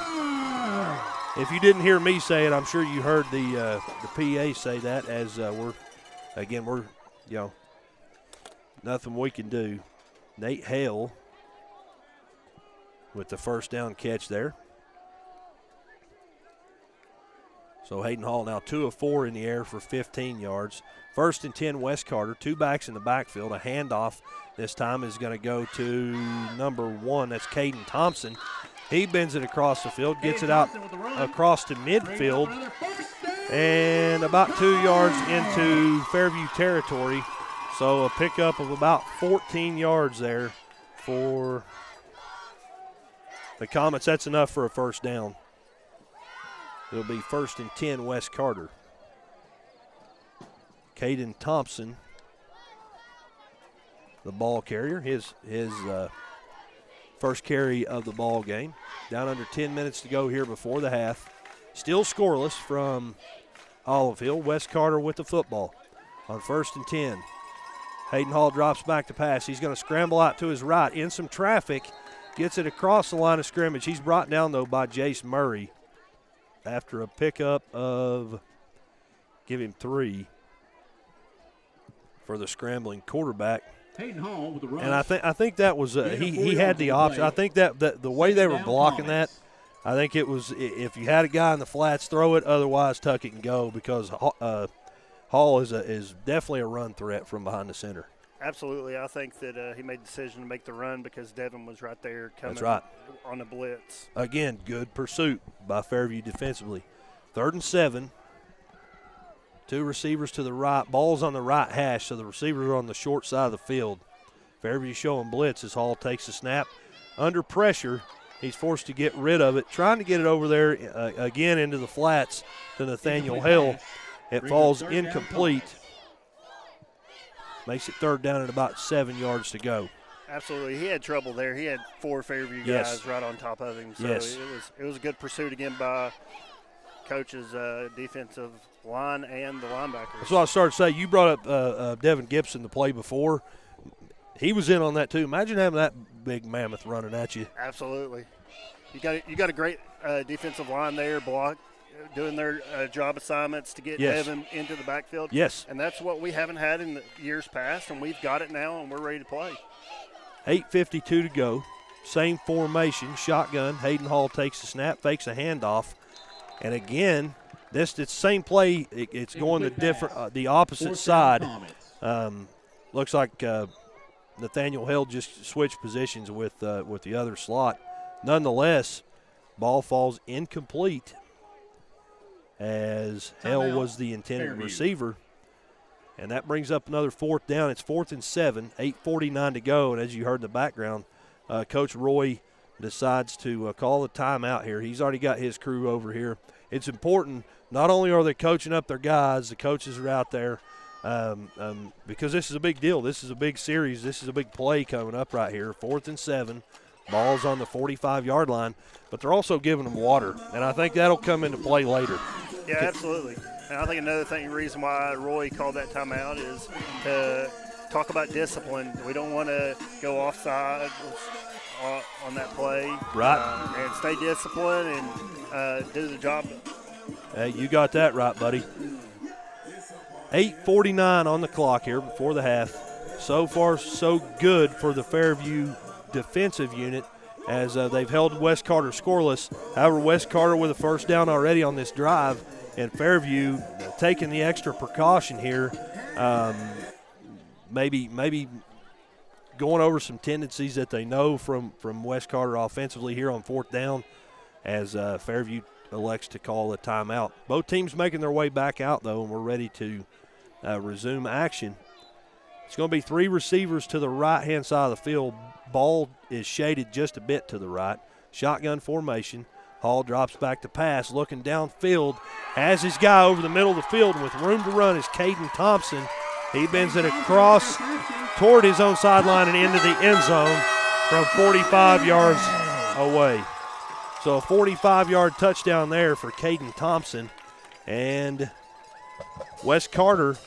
If you didn't hear me say it, I'm sure you heard the PA say that as we're nothing we can do. Nate Hale with the first down catch there. So Hayden Hall now 2 of 4 in the air for 15 yards. First and 10, West Carter. 2 backs in the backfield. A handoff this time is going to go to number 1. That's Caden Thompson. He bends it across the field, gets it out across to midfield, and about 2 yards into Fairview territory. So a pickup of about 14 yards there for the Comets. That's enough for a first down. It'll be first and 10, West Carter. Caden Thompson, the ball carrier, his first carry of the ball game. Down under 10 minutes to go here before the half. Still scoreless from Olive Hill. West Carter with the football on first and 10. Hayden Hall drops back to pass. He's going to scramble out to his right in some traffic. Gets it across the line of scrimmage. He's brought down, though, by Jace Murray after a pickup of, give him 3 for the scrambling quarterback. Hayden Hall with the rush. And I think that was he had the option. I think that the way they were blocking that, I think it was if you had a guy in the flats, throw it. Otherwise, tuck it and go because Hall is definitely a run threat from behind the center. Absolutely. I think that he made the decision to make the run because Devin was right there coming on the blitz. Again, good pursuit by Fairview defensively. 3rd and 7. 2 receivers to the right. Ball's on the right hash, so the receivers are on the short side of the field. Fairview showing blitz as Hall takes the snap. Under pressure, he's forced to get rid of it. Trying to get it over there again into the flats to Nathaniel Hale. It falls incomplete. Makes it 3rd down at about 7 yards to go. Absolutely. He had trouble there. He had 4 Fairview guys right on top of him. So it was a good pursuit again by Coach's defensive line and the linebackers. That's what I started to say. You brought up Devin Gibson to play before. He was in on that too. Imagine having that big mammoth running at you. Absolutely. You got a great defensive line there, doing their job assignments to get Devin into the backfield. Yes. And that's what we haven't had in the years past, and we've got it now, and we're ready to play. 8:52 to go. Same formation, shotgun. Hayden Hall takes the snap, fakes a handoff. And again, it's the same play. It's going the opposite side. Looks like Nathaniel Hale just switched positions with the other slot. Nonetheless, ball falls incomplete as Hale was the intended receiver. And that brings up another 4th down. It's 4th and 7, 8:49 to go. And as you heard in the background, Coach Roy decides to call the timeout here. He's already got his crew over here. It's important. Not only are they coaching up their guys, the coaches are out there because this is a big deal. This is a big series. This is a big play coming up right here. 4th and 7. Ball's on the 45-yard line, but they're also giving them water, and I think that'll come into play later. Yeah, absolutely. And I think another reason why Roy called that timeout is to talk about discipline. We don't want to go offside on that play. Right. And stay disciplined and do the job. Hey, you got that right, buddy. 8:49 on the clock here before the half. So far, so good for the Fairview defensive unit as they've held West Carter scoreless. However, West Carter with a first down already on this drive, and Fairview taking the extra precaution here, maybe going over some tendencies that they know from West Carter offensively here on fourth down as Fairview elects to call a timeout. Both teams making their way back out, though, and we're ready to resume action. It's going to be 3 receivers to the right-hand side of the field. Ball is shaded just a bit to the right. Shotgun formation. Hall drops back to pass, looking downfield. Has his guy over the middle of the field, and with room to run is Caden Thompson. He bends it across toward his own sideline and into the end zone from 45 yards away. So a 45-yard touchdown there for Caden Thompson. And West Carter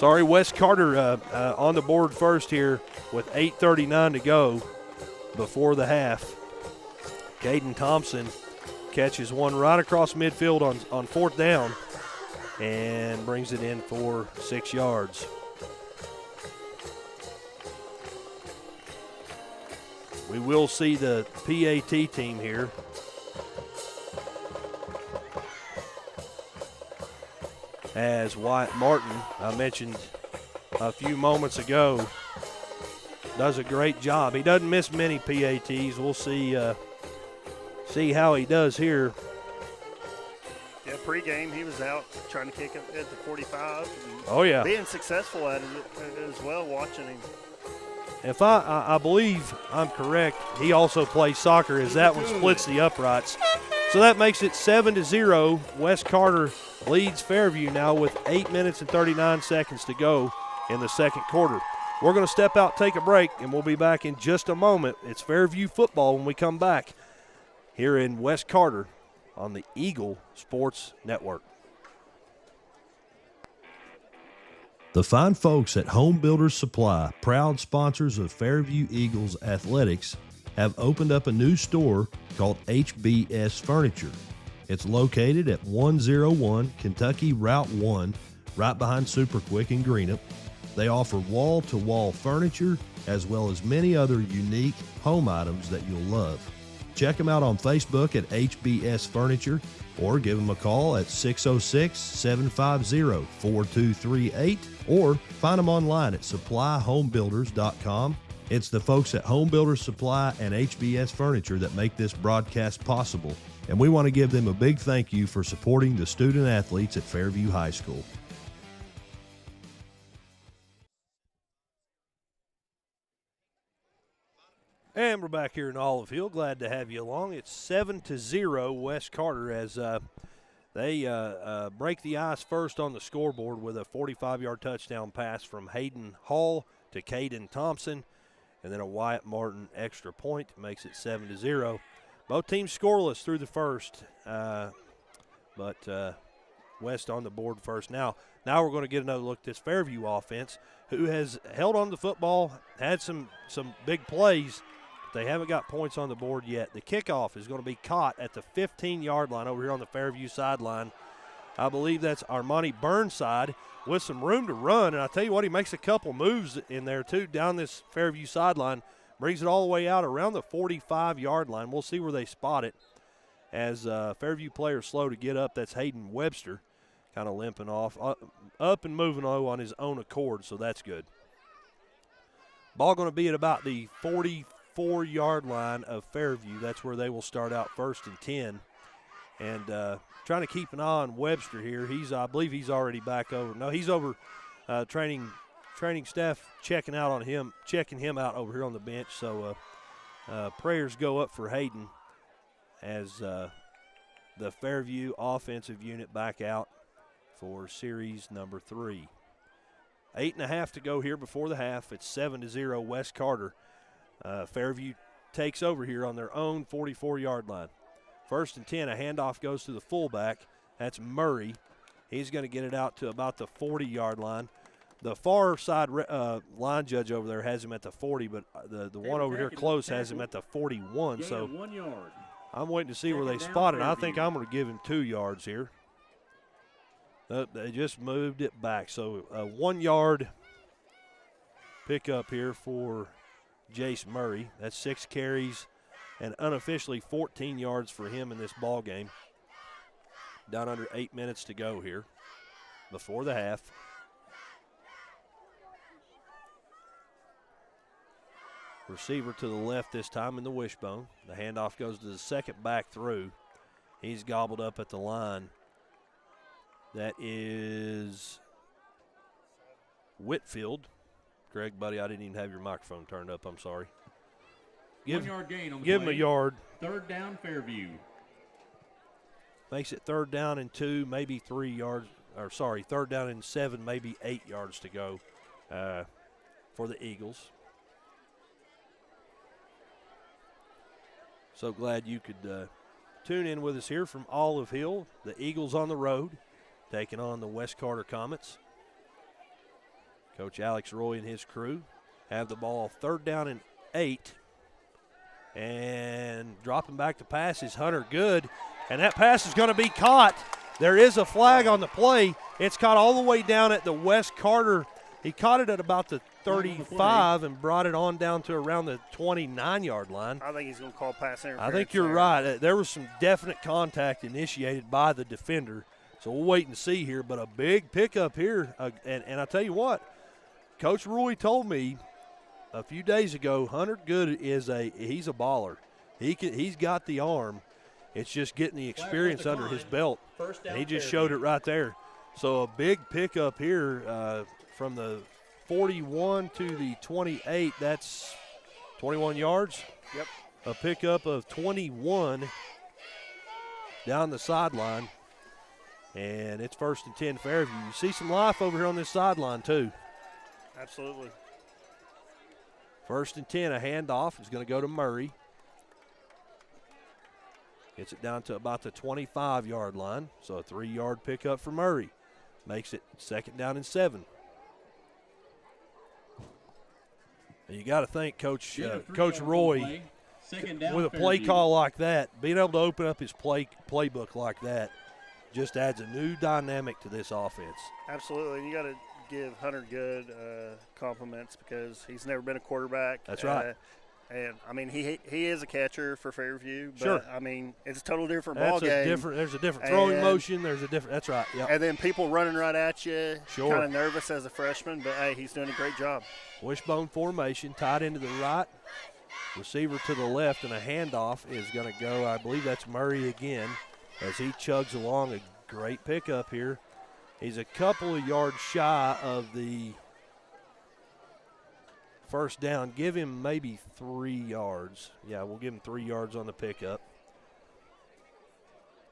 on the board first here with 8:39 to go before the half. Caden Thompson catches one right across midfield on fourth down and brings it in for 6 yards. We will see the PAT team here. As Wyatt Martin, I mentioned a few moments ago, does a great job. He doesn't miss many PATs. We'll see how he does here. Yeah, pregame he was out trying to kick it at the 45. Oh, yeah. Being successful at it as well, watching him. If I believe I'm correct, he also plays soccer as that one splits the uprights. So that makes it 7-0. West Carter leads Fairview now with 8 minutes and 39 seconds to go in the second quarter. We're going to step out, take a break, and we'll be back in just a moment. It's Fairview football when we come back here in West Carter on the Eagle Sports Network. The fine folks at Home Builders Supply, proud sponsors of Fairview Eagles athletics, have opened up a new store called HBS Furniture. It's located at 101 Kentucky Route 1, right behind Super Quick in Greenup. They offer wall-to-wall furniture as well as many other unique home items that you'll love. Check them out on Facebook at HBS Furniture or give them a call at 606-750-4238 or find them online at supplyhomebuilders.com. It's the folks at Home Builders Supply and HBS Furniture that make this broadcast possible, and we want to give them a big thank you for supporting the student athletes at Fairview High School. And we're back here in Olive Hill. Glad to have you along. It's 7-0 West Carter as they break the ice first on the scoreboard with a 45-yard touchdown pass from Hayden Hall to Caden Thompson, and then a Wyatt Martin extra point makes it 7-0. Both teams scoreless through the first, but West on the board first. Now we're going to get another look at this Fairview offense, who has held on to the football, had some big plays. They haven't got points on the board yet. The kickoff is going to be caught at the 15-yard line over here on the Fairview sideline. I believe that's Armani Burnside with some room to run. And I tell you what, he makes a couple moves in there, too, down this Fairview sideline. Brings it all the way out around the 45-yard line. We'll see where they spot it. As Fairview players slow to get up, that's Hayden Webster kind of limping off. Up and moving on his own accord, so that's good. Ball going to be at about the 44-yard line of Fairview. That's where they will start out 1st and 10. And trying to keep an eye on Webster here. I believe he's already back over. No, he's over training staff checking him out over here on the bench. So prayers go up for Hayden as the Fairview offensive unit back out for series number 3. 8.5 to go here before the half. It's 7-0 West Carter. Fairview takes over here on their own 44-yard line. 1st and 10, a handoff goes to the fullback. That's Murray. He's going to get it out to about the 40-yard line. The far side line judge over there has him at the 40, but the one over here close has him at the 41. So 1 yard. I'm waiting to see where they spot it. I think I'm going to give him 2 yards here. They just moved it back. So a 1 yard pickup here for Jace Murray. That's 6 carries and unofficially 14 yards for him in this ball game. Down under 8 minutes to go here before the half. Receiver to the left this time in the wishbone. The handoff goes to the second back through. He's gobbled up at the line. That is Whitfield. Greg, buddy, I didn't even have your microphone turned up. I'm sorry. 1 yard gain on the Give play. him a yard. 3rd down, Fairview. Makes it 3rd down and 2, maybe 3 yards. Or sorry, 3rd down and 7, maybe 8 yards to go for the Eagles. So glad you could tune in with us here from Olive Hill. The Eagles on the road, taking on the West Carter Comets. Coach Alex Roy and his crew have the ball 3rd down and 8. And dropping back to pass is Hunter Good. And that pass is going to be caught. There is a flag on the play. It's caught all the way down at the West Carter. He caught it at about the 35 and brought it on down to around the 29-yard line. I think he's going to call pass interference. I think you're right. There was some definite contact initiated by the defender. So we'll wait and see here. But a big pickup here. And I tell you what, Coach Roy told me a few days ago, Hunter Good he's a baller. He's got the arm. It's just getting the experience under his belt. And he just showed it right there. So a big pickup here from the 41 to the 28. That's 21 yards. Yep. A pickup of 21 down the sideline. And it's 1st and 10 Fairview. You see some life over here on this sideline too. Absolutely. 1st and 10, a handoff is going to go to Murray. Gets it down to about the 25-yard line. So a 3-yard pickup for Murray. Makes it 2nd down and 7. And you got to thank Coach Roy with a play call like that, being able to open up his playbook like that just adds a new dynamic to this offense. Absolutely. And you got to give Hunter Good compliments because he's never been a quarterback. That's right. And, I mean, he is a catcher for Fairview. But, sure. I mean, it's a total different ball game. There's a different throwing motion. That's right. Yep. And then people running right at you. Sure. Kind of nervous as a freshman, but, hey, he's doing a great job. Wishbone formation, tied into the right. Receiver to the left, and a handoff is going to go, I believe that's Murray again, as he chugs along. A great pickup here. He's a couple of yards shy of the 1st down. Give him maybe 3 yards. Yeah, we'll give him 3 yards on the pickup.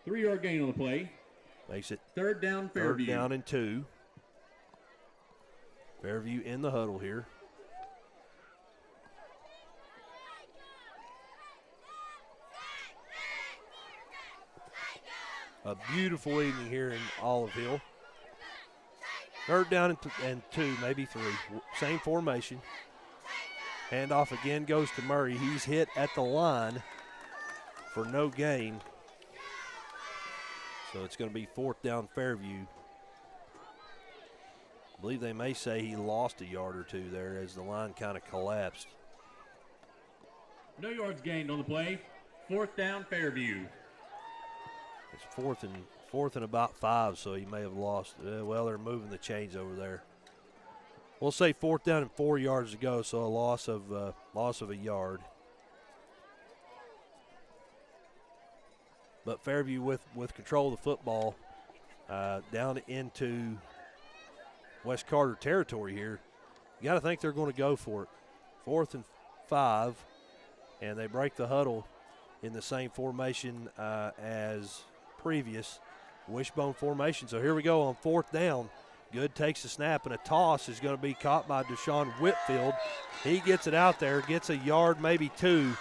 3-yard gain on the play. Makes it 3rd down, Fairview. 3rd down and 2. Fairview in the huddle here. A beautiful evening here in Olive Hill. 3rd down and 2, maybe 3. Same formation. Handoff again goes to Murray. He's hit at the line for no gain. So it's going to be 4th down Fairview. I believe they may say he lost a yard or 2 there as the line kind of collapsed. No yards gained on the play. 4th down Fairview. It's fourth and about 5, so he may have lost. Well, they're moving the chains over there. We'll say 4th down and 4 yards to go, so a loss of a yard. But Fairview with control of the football down into West Carter territory here. You got to think they're going to go for it. 4th and 5, and they break the huddle in the same formation as previous, wishbone formation. So here we go on 4th down. Good takes the snap, and a toss is going to be caught by Deshaun Whitfield. He gets it out there, gets a yard, maybe 2,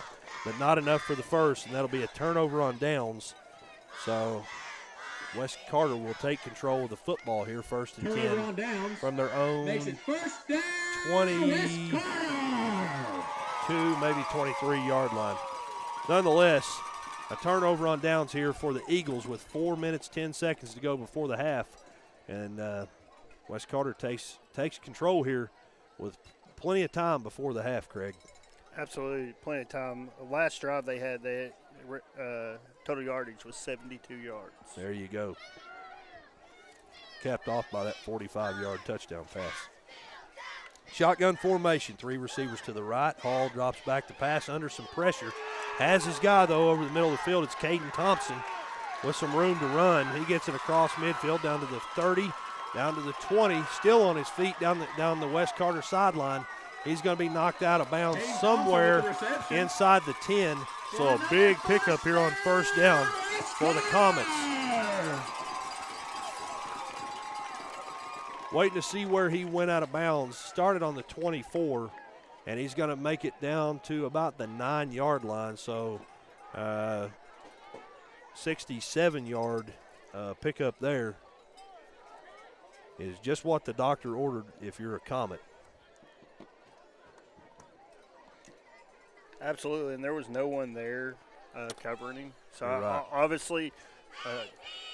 but not enough for the first, and that'll be a turnover on downs. So West Carter will take control of the football here, 1st and 10 from their own 22, maybe 23-yard line. Nonetheless, a turnover on downs here for the Eagles with 4 minutes, 10 seconds to go before the half. And West Carter takes control here with plenty of time before the half, Craig. Absolutely, plenty of time. Last drive they had total yardage was 72 yards. There you go. Capped off by that 45-yard touchdown pass. Shotgun formation, 3 receivers to the right. Hall drops back to pass under some pressure. Has his guy, though, over the middle of the field. It's Caden Thompson with some room to run. He gets it across midfield down to the 30, down to the 20, still on his feet down the West Carter sideline. He's going to be knocked out of bounds somewhere inside the 10. So a big pickup here on 1st down for the Comets. Waiting to see where he went out of bounds. Started on the 24, and he's going to make it down to about the 9-yard line. So 67-yard pickup there is just what the doctor ordered if you're a Comet. Absolutely, and there was no one there covering him. So right. Obviously,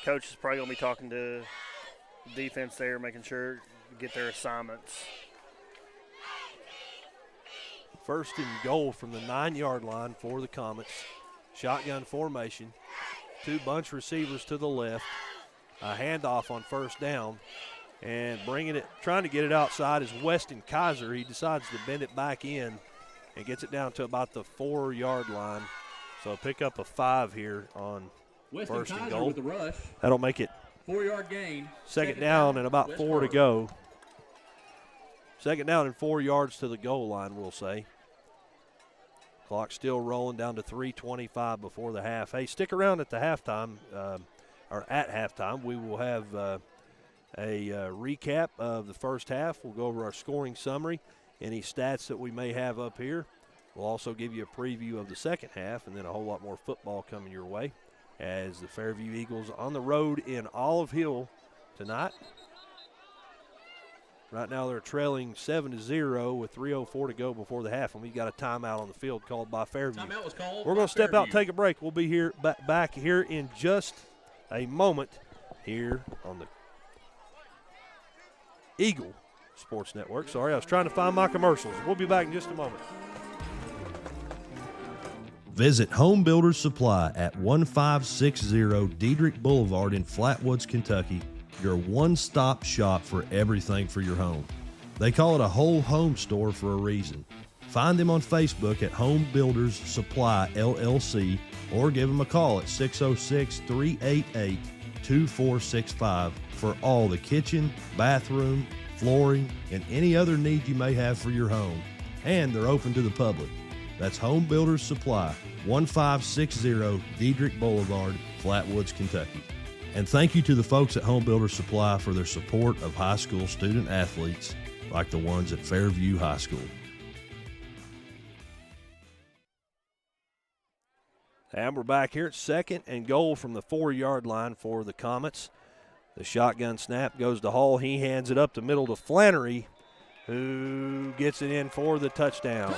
coach is probably going to be talking to defense there, making sure to get their assignments. 1st and goal from the 9-yard line for the Comets. Shotgun formation. 2 bunch receivers to the left. A handoff on 1st down. And trying to get it outside is Weston Kaiser. He decides to bend it back in and gets it down to about the 4-yard line. So pick up a 5 here on Weston 1st and Kaiser goal. with the rush. That'll make it 4-yard gain. second down and about West 4 Carter. to go. 2nd down and 4 yards to the goal line, we'll say. Clock still rolling down to 3:25 before the half. Hey, stick around at the halftime, or at halftime. We will have a recap of the first half. We'll go over our scoring summary, any stats that we may have up here. We'll also give you a preview of the second half, and then a whole lot more football coming your way as the Fairview Eagles on the road in Olive Hill tonight. Right now they're trailing 7-0 with 3:04 to go before the half, and we've got a timeout on the field called by Fairview. Timeout was called. We're going to step out, take a break. We'll be here back here in just a moment here on the Eagle Sports Network. Sorry, I was trying to find my commercials. We'll be back in just a moment. Visit Home Builders Supply at 1560 Diedrich Boulevard in Flatwoods, Kentucky, your one-stop shop for everything for your home. They call it a whole home store for a reason. Find them on Facebook at Home Builders Supply LLC or give them a call at 606-388-2465 for all the kitchen, bathroom, flooring, and any other need you may have for your home. And they're open to the public. That's Home Builders Supply, 1560 Diedrich Boulevard, Flatwoods, Kentucky. And thank you to the folks at Home Builders Supply for their support of high school student athletes like the ones at Fairview High School. And we're back here at 2nd and goal from the 4-yard line for the Comets. The shotgun snap goes to Hall. He hands it up the middle to Flannery, who gets it in for the touchdown.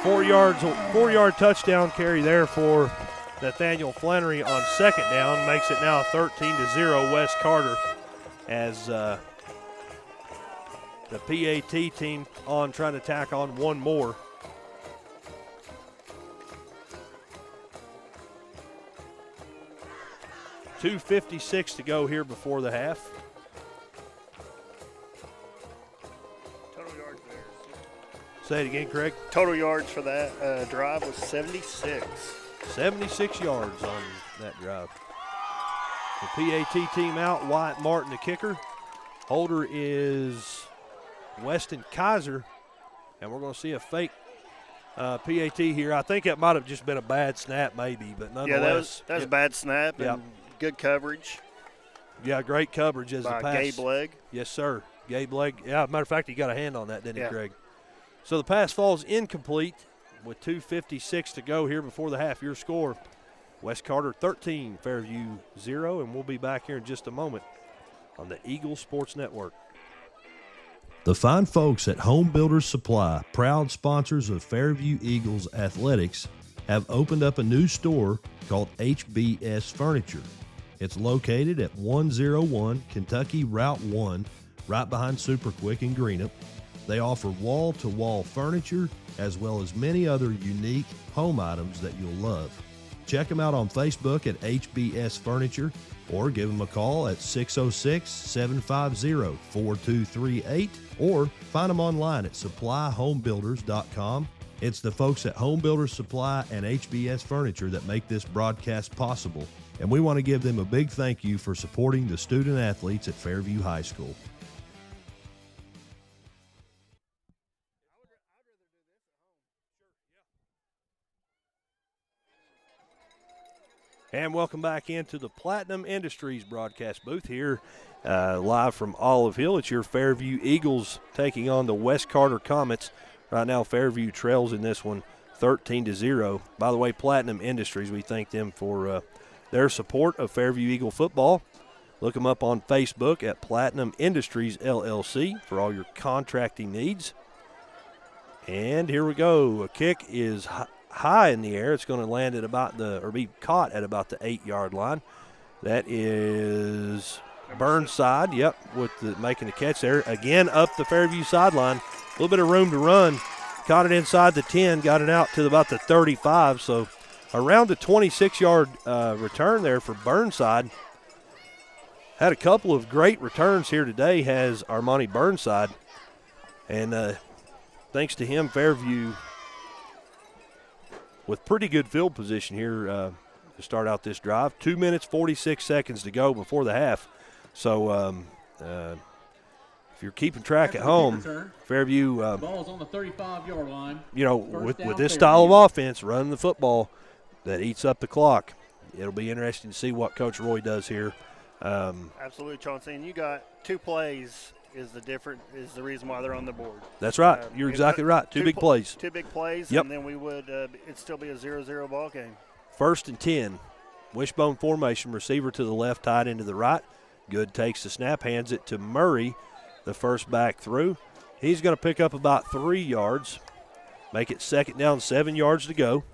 4-yard touchdown carry there for Nathaniel Flannery on 2nd down. Makes it now 13-0 West Carter as the PAT team on trying to tack on one more. .256 to go here before the half. Total yards there. Say it again, Craig. Total yards for that drive was 76. 76 yards on that drive. The PAT team out, Wyatt Martin the kicker. Holder is Weston Kaiser, and we're going to see a fake PAT here. I think it might have just been a bad snap maybe, but nonetheless. Yeah, that was a bad snap and good coverage. Yeah, great coverage as the by pass. Gabe Legg. Yes, sir. Gabe Legg. Yeah, matter of fact, he got a hand on that, didn't Yeah. he, Greg? So the pass falls incomplete with 2:56 to go here before the half. Your score, West Carter 13, Fairview 0, and we'll be back here in just a moment on the Eagles Sports Network. The fine folks at Home Builders Supply, proud sponsors of Fairview Eagles Athletics, have opened up a new store called HBS Furniture. It's located at 101 Kentucky Route 1, right behind Super Quick in Greenup. They offer wall-to-wall furniture as well as many other unique home items that you'll love. Check them out on Facebook at HBS Furniture or give them a call at 606-750-4238 or find them online at supplyhomebuilders.com. It's the folks at Home Builders Supply and HBS Furniture that make this broadcast possible, and we want to give them a big thank you for supporting the student athletes at Fairview High School. And welcome back into the Platinum Industries broadcast booth here, live from Olive Hill. It's your Fairview Eagles taking on the West Carter Comets. Right now, Fairview trails in this one 13-0. By the way, Platinum Industries, we thank them for their support of Fairview Eagle football. Look them up on Facebook at Platinum Industries LLC for all your contracting needs. And here we go. A kick is high in the air. It's going to land at about be caught at about the 8-yard line. That is Burnside, making the catch there. Again, up the Fairview sideline. A little bit of room to run. Caught it inside the 10, got it out to about the 35. So around the 26-yard return there for Burnside. Had a couple of great returns here today, has Armani Burnside. And thanks to him, Fairview with pretty good field position here to start out this drive. 2 minutes, 46 seconds to go before the half. So if you're keeping track at home, Fairview, ball's on the 35-yard line. With this style of offense, running the football that eats up the clock, it'll be interesting to see what Coach Roy does here. Absolutely, Chauncey. And you got 2 plays is the reason why they're on the board. That's right. You're exactly right. Two big plays. 2 big plays, yep. And then we would it'd still be a 0-0 ball game. 1st and 10. Wishbone formation, receiver to the left, tight end to the right. Good takes the snap, hands it to Murray, the first back through. He's going to pick up about 3 yards, make it 2nd down, 7 yards to go.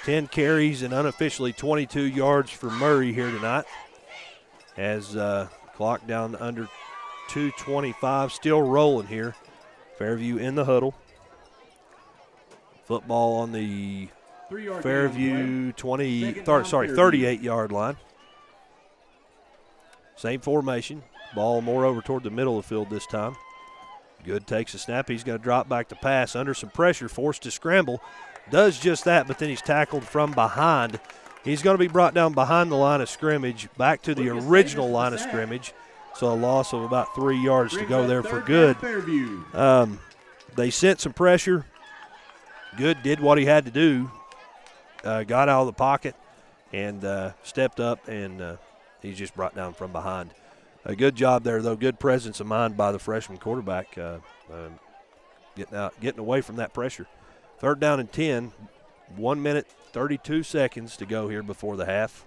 10 carries and unofficially 22 yards for Murray here tonight. As clock down under 2:25, still rolling here. Fairview in the huddle. Football on the Fairview 38-yard line. Same formation. Ball more over toward the middle of the field this time. Good takes a snap. He's going to drop back to pass under some pressure, forced to scramble. Does just that, but then he's tackled from behind. He's going to be brought down behind the line of scrimmage, back to the original line of scrimmage. So a loss of about 3 yards to go there for Good. They sent some pressure. Good did what he had to do, got out of the pocket and stepped up, and he's just brought down from behind. A good job there, though. Good presence of mind by the freshman quarterback, getting away from that pressure. 3rd down and 10, 1 minute, 32 seconds to go here before the half.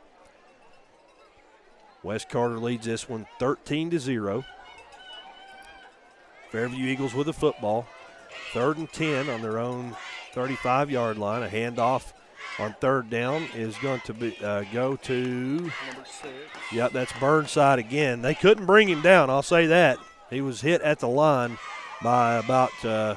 West Carter leads this one 13-0. Fairview Eagles with the football. 3rd and 10 on their own 35-yard line. A handoff on 3rd down is going to be go to number 6. Yep, that's Burnside again. They couldn't bring him down, I'll say that. He was hit at the line by about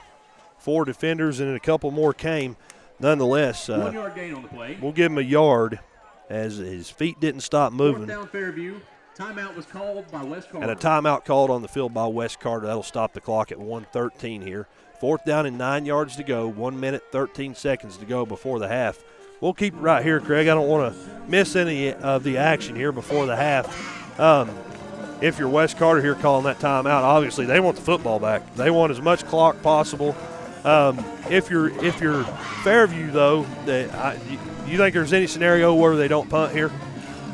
4 defenders, and a couple more came. Nonetheless, 1 yard gain on the play. We'll give him a yard as his feet didn't stop moving. 4th down Fairview. Timeout was called by West Carter. And a timeout called on the field by West Carter. That'll stop the clock at 1:13 here. 4th down and 9 yards to go. 1 minute, 13 seconds to go before the half. We'll keep it right here, Craig. I don't want to miss any of the action here before the half. If you're West Carter here calling that timeout, obviously they want the football back. They want as much clock possible. If you're Fairview, though, you think there's any scenario where they don't punt here?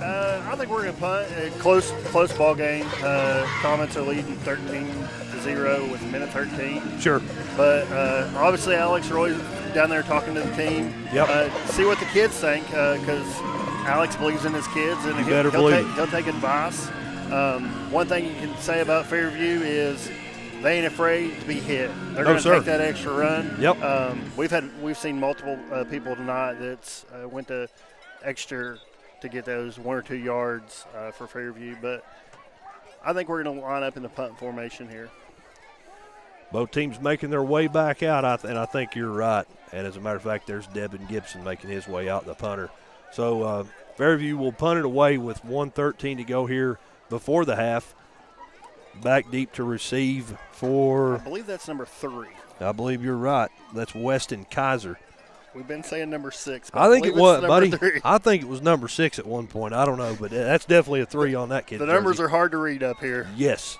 I think we're going to punt. Close ball game. Comets are leading 13-0 with a minute 13. Sure. But obviously Alex Roy's down there talking to the team. Yep. See what the kids think, because Alex believes in his kids, and he'll take advice. One thing you can say about Fairview is they ain't afraid to be hit. They're going to take that extra run. Yep. We've seen multiple people tonight that's went to extra to get those 1 or 2 yards for Fairview, but I think we're going to line up in the punt formation here. Both teams making their way back out, and I think you're right. And as a matter of fact, there's Devin Gibson making his way out, the punter. So Fairview will punt it away with 1:13 to go here before the half. Back deep to receive for, I believe that's number 3. I believe you're right. That's Weston Kaiser. We've been saying number 6. I think it was, buddy. 3. I think it was number 6 at one point. I don't know, but that's definitely a 3 on that kid. The numbers are hard to read up here. Yes.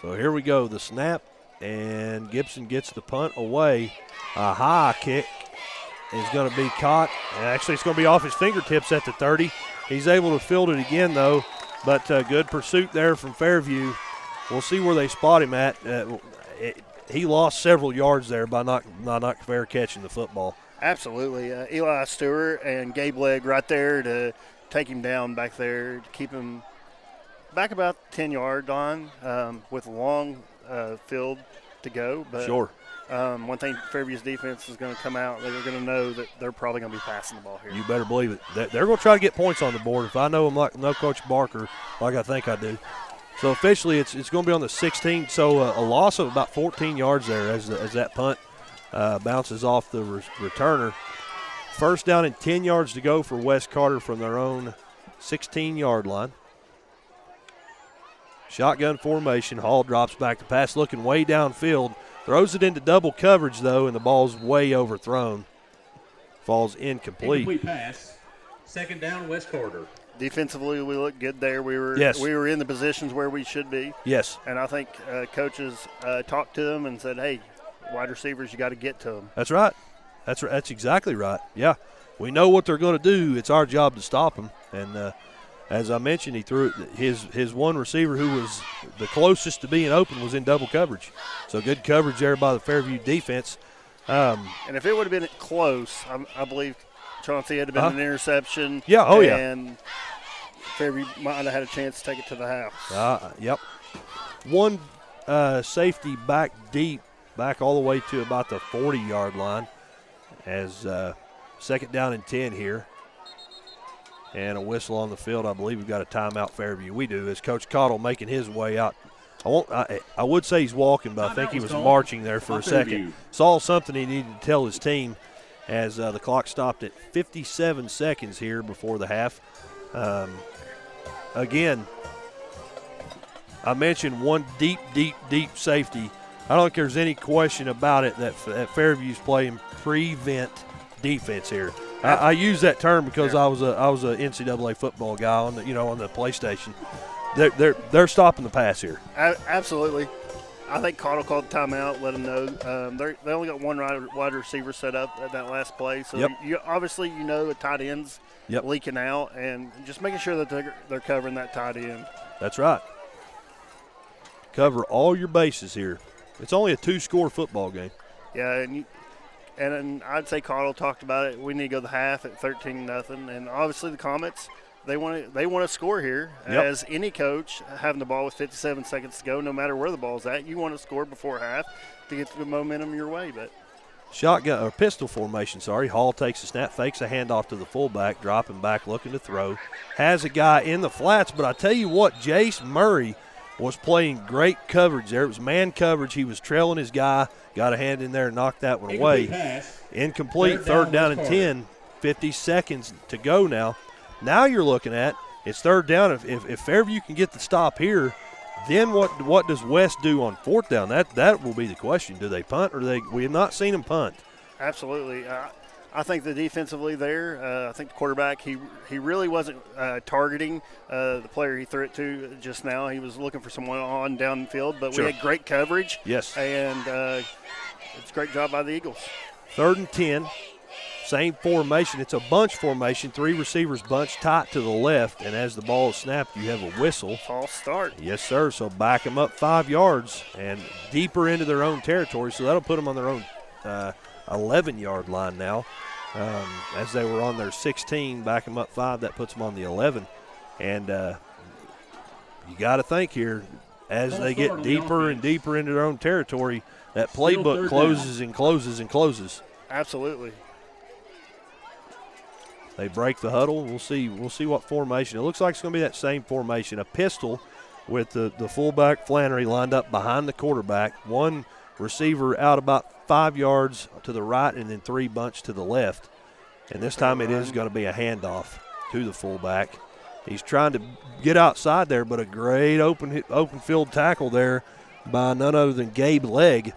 So here we go. The snap, and Gibson gets the punt away. A high kick is going to be caught. Actually, it's going to be off his fingertips at the 30. He's able to field it again, though, but good pursuit there from Fairview. We'll see where they spot him at. He lost several yards there by not fair catching the football. Absolutely. Eli Stewart and Gabe Legg right there to take him down back there, to keep him back about 10-yard line with a long field to go. But sure. One thing Fairview's defense is going to come out, they're going to know that they're probably going to be passing the ball here. You better believe it. They're going to try to get points on the board. If I know them like no Coach Barker, like I think I do. So officially it's going to be on the 16. So a loss of about 14 yards there as that punt bounces off the returner. First down and 10 yards to go for West Carter from their own 16-yard line. Shotgun formation. Hall drops back to pass, looking way downfield. Throws it into double coverage, though, and the ball's way overthrown. Falls incomplete. Incomplete pass. Second down, West Carter. Defensively, we looked good there. We were in the positions where we should be. Yes. And I think coaches talked to them and said, hey, wide receivers, you got to get to them. That's right. That's exactly right. Yeah. We know what they're going to do. It's our job to stop them. And as I mentioned, he threw his one receiver who was the closest to being open was in double coverage. So good coverage there by the Fairview defense. And if it would have been close, I believe Chauncey had been an interception. Yeah, and Fairview might have had a chance to take it to the house. Yep. One safety back deep, back all the way to about the 40-yard line as second down and 10 here. And a whistle on the field. I believe we've got a timeout, Fairview. We do, as Coach Cottle making his way out. I would say he's walking, but I think he was marching there for a second. Saw something he needed to tell his team as the clock stopped at 57 seconds here before the half. Again, I mentioned one deep safety. I don't think there's any question about it that Fairview's playing prevent defense here. I use that term because I was a NCAA football guy on the PlayStation. They're stopping the pass here. Absolutely. I think Cottle called timeout, let them know. They only got one wide receiver set up at that last play. So you obviously the tight end's leaking out, and just making sure that they're covering that tight end. That's right. Cover all your bases here. It's only a 2-score football game. Yeah, and I'd say Cottle talked about it. We need to go the half at 13-0, and obviously the Comets, they want to score here. As any coach, having the ball with 57 seconds to go, no matter where the ball's at, you want to score before half to get the momentum your way. But shotgun or pistol formation. Hall takes the snap, fakes a handoff to the fullback, dropping back, looking to throw. Has a guy in the flats, but I tell you what, Jace Murray was playing great coverage there. It was man coverage. He was trailing his guy, got a hand in there and knocked that one away. Incomplete, third down and 10, 50 seconds to go now. Now you're looking at it's third down. If Fairview can get the stop here, then what does West do on fourth down? That will be the question. Do they punt or we have not seen them punt. Absolutely. I think the defensively there, I think the quarterback, he really wasn't targeting the player he threw it to just now. He was looking for someone on downfield, but we had great coverage. Yes. And it's a great job by the Eagles. 3rd and 10. Same formation. It's a bunch formation. 3 receivers bunched tight to the left, and as the ball is snapped, you have a whistle. False start. Yes, sir. So back them up 5 yards and deeper into their own territory. So that'll put them on their own 11-yard line now. As they were on their 16, back them up 5. That puts them on the 11. And you got to think here, as they get deeper and deeper into their own territory, that playbook closes and closes and closes. Absolutely. They break the huddle. We'll see what formation. It looks like it's going to be that same formation. A pistol with the fullback Flannery lined up behind the quarterback. 1 receiver out about 5 yards to the right and then 3 bunched to the left. And this time it is going to be a handoff to the fullback. He's trying to get outside there, but a great open field tackle there by none other than Gabe Legg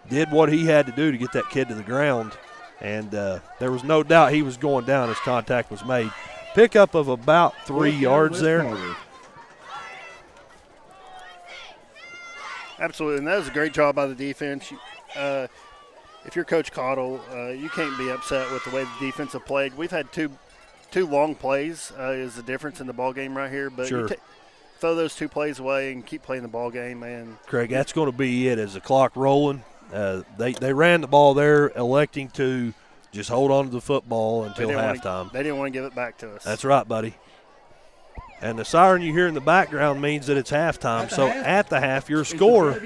did what he had to do to get that kid to the ground. And there was no doubt he was going down as contact was made. Pickup of about 3 yards there. Absolutely, and that was a great job by the defense. If you're Coach Cottle, you can't be upset with the way the defense have played. We've had two long plays is the difference in the ball game right here. But sure. Throw those 2 plays away and keep playing the ball game, man. Craig, that's going to be it as the clock rolling. They ran the ball there, electing to just hold on to the football until halftime. They didn't want to give it back to us. That's right, buddy. And the siren you hear in the background means that it's halftime. So at the half, your score,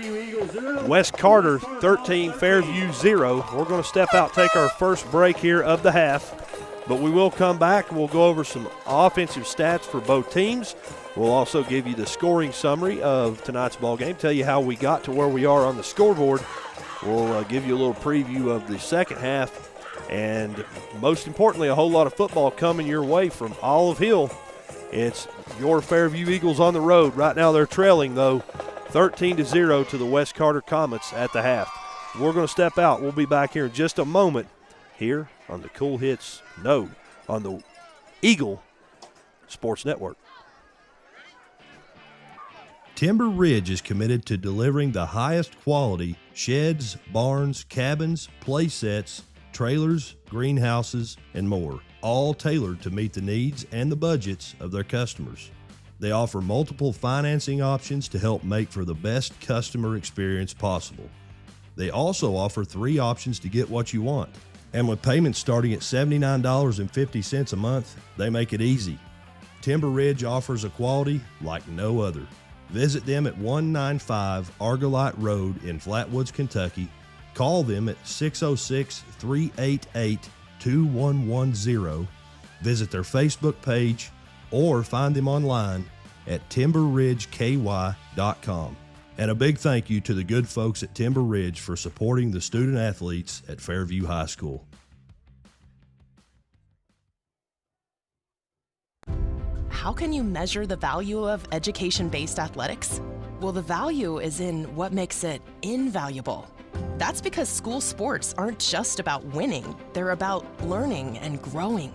West Carter 13, Fairview 0. We're going to step out, take our first break here of the half. But we will come back and we'll go over some offensive stats for both teams. We'll also give you the scoring summary of tonight's ball game, tell you how we got to where we are on the scoreboard. We'll give you a little preview of the second half, and most importantly, a whole lot of football coming your way from Olive Hill. It's your Fairview Eagles on the road. Right now they're trailing, though, 13-0 to the West Carter Comets at the half. We're going to step out. We'll be back here in just a moment here on the Cool Hits, on the Eagle Sports Network. Timber Ridge is committed to delivering the highest quality sheds, barns, cabins, play sets, trailers, greenhouses, and more, all tailored to meet the needs and the budgets of their customers. They offer multiple financing options to help make for the best customer experience possible. They also offer 3 options to get what you want. And with payments starting at $79.50 a month, they make it easy. Timber Ridge offers a quality like no other. Visit them at 195 Argolite Road in Flatwoods, Kentucky. Call them at 606-388-2110. Visit their Facebook page or find them online at timberridgeky.com. And a big thank you to the good folks at Timber Ridge for supporting the student athletes at Fairview High School. How can you measure the value of education-based athletics? Well, the value is in what makes it invaluable. That's because school sports aren't just about winning, they're about learning and growing.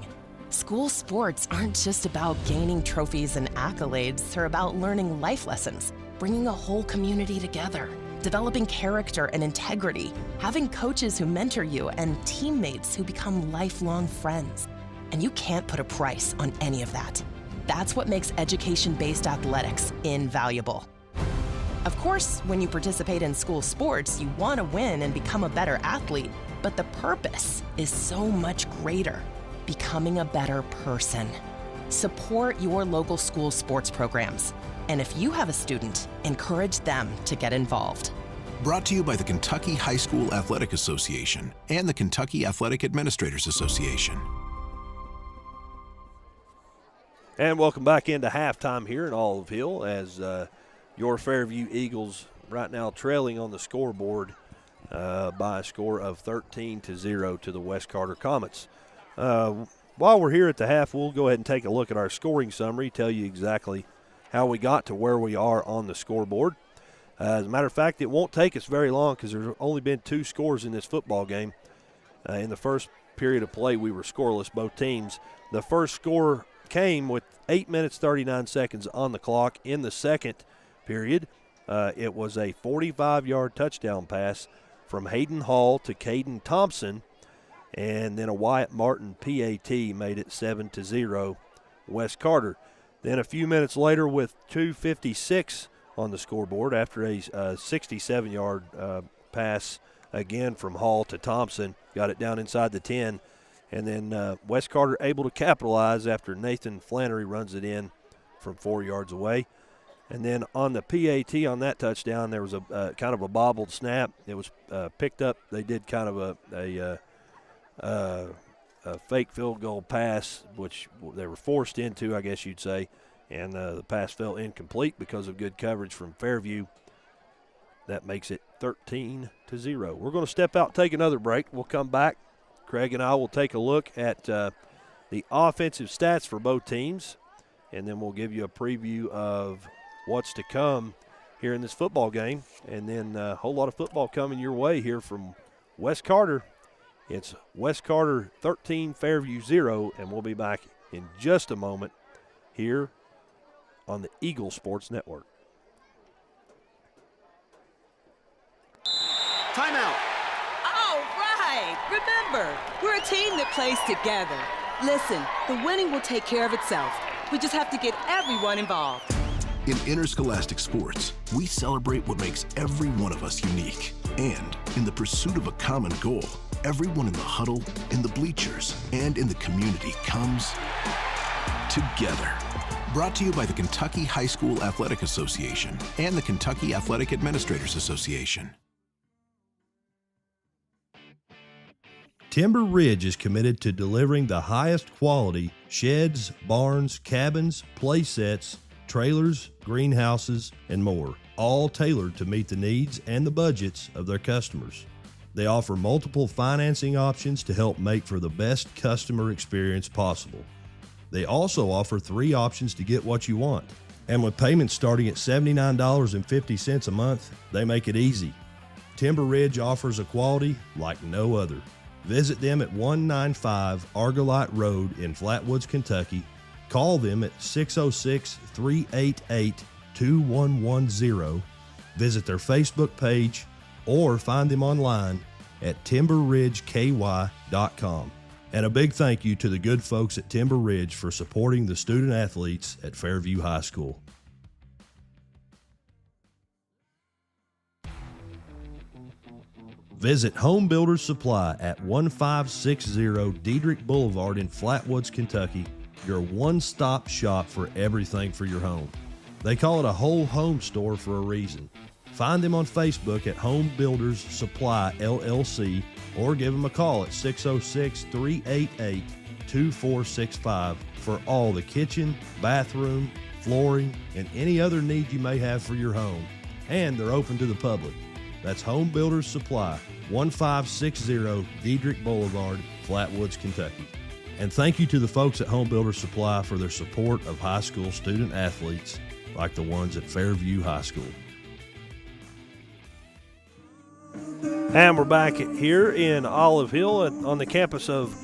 School sports aren't just about gaining trophies and accolades, they're about learning life lessons, bringing a whole community together, developing character and integrity, having coaches who mentor you, and teammates who become lifelong friends. And you can't put a price on any of that. That's what makes education-based athletics invaluable. Of course, when you participate in school sports, you want to win and become a better athlete, but the purpose is so much greater, becoming a better person. Support your local school sports programs. And if you have a student, encourage them to get involved. Brought to you by the Kentucky High School Athletic Association and the Kentucky Athletic Administrators Association. And welcome back into halftime here in Olive Hill as your Fairview Eagles right now trailing on the scoreboard by a score of 13-0 to the West Carter Comets. While we're here at the half, we'll go ahead and take a look at our scoring summary, tell you exactly how we got to where we are on the scoreboard. As a matter of fact, it won't take us very long because there's only been 2 scores in this football game. In the first period of play, we were scoreless, both teams. The first score came with 8 minutes, 39 seconds on the clock. In the second period, it was a 45-yard touchdown pass from Hayden Hall to Caden Thompson, and then a Wyatt Martin PAT made it 7-0 West Carter. Then a few minutes later, with 2:56 on the scoreboard after a 67-yard pass again from Hall to Thompson, got it down inside the 10, and then West Carter able to capitalize after Nathan Flannery runs it in from 4 yards away. And then on the PAT on that touchdown, there was a kind of a bobbled snap. It was picked up. They did kind of a fake field goal pass, which they were forced into, I guess you'd say, and the pass fell incomplete because of good coverage from Fairview. That makes it 13-0. We're going to step out, take another break. We'll come back. Craig and I will take a look at the offensive stats for both teams, and then we'll give you a preview of what's to come here in this football game, and then a whole lot of football coming your way here from West Carter. It's West Carter 13, Fairview 0, and we'll be back in just a moment here on the Eagle Sports Network. Timeout. All right. Remember, we're a team that plays together. Listen, the winning will take care of itself. We just have to get everyone involved. In interscholastic sports, we celebrate what makes every one of us unique. And in the pursuit of a common goal, everyone in the huddle, in the bleachers, and in the community comes together. Brought to you by the Kentucky High School Athletic Association and the Kentucky Athletic Administrators Association. Timber Ridge is committed to delivering the highest quality sheds, barns, cabins, play sets, trailers, greenhouses, and more, all tailored to meet the needs and the budgets of their customers. They offer multiple financing options to help make for the best customer experience possible. They also offer 3 options to get what you want. And with payments starting at $79.50 a month, they make it easy. Timber Ridge offers a quality like no other. Visit them at 195 Argolite Road in Flatwoods, Kentucky. Call them at 606-388-2110. Visit their Facebook page or find them online at timberridgeky.com. And a big thank you to the good folks at Timber Ridge for supporting the student athletes at Fairview High School. Visit Home Builders Supply at 1560 Diedrich Boulevard in Flatwoods, Kentucky, your one-stop shop for everything for your home. They call it a whole home store for a reason. Find them on Facebook at Home Builders Supply LLC or give them a call at 606-388-2465 for all the kitchen, bathroom, flooring, and any other need you may have for your home. And they're open to the public. That's Home Builders Supply, 1560 Diedrich Boulevard, Flatwoods, Kentucky. And thank you to the folks at Home Builders Supply for their support of high school student athletes like the ones at Fairview High School. And we're back here in Olive Hill on the campus of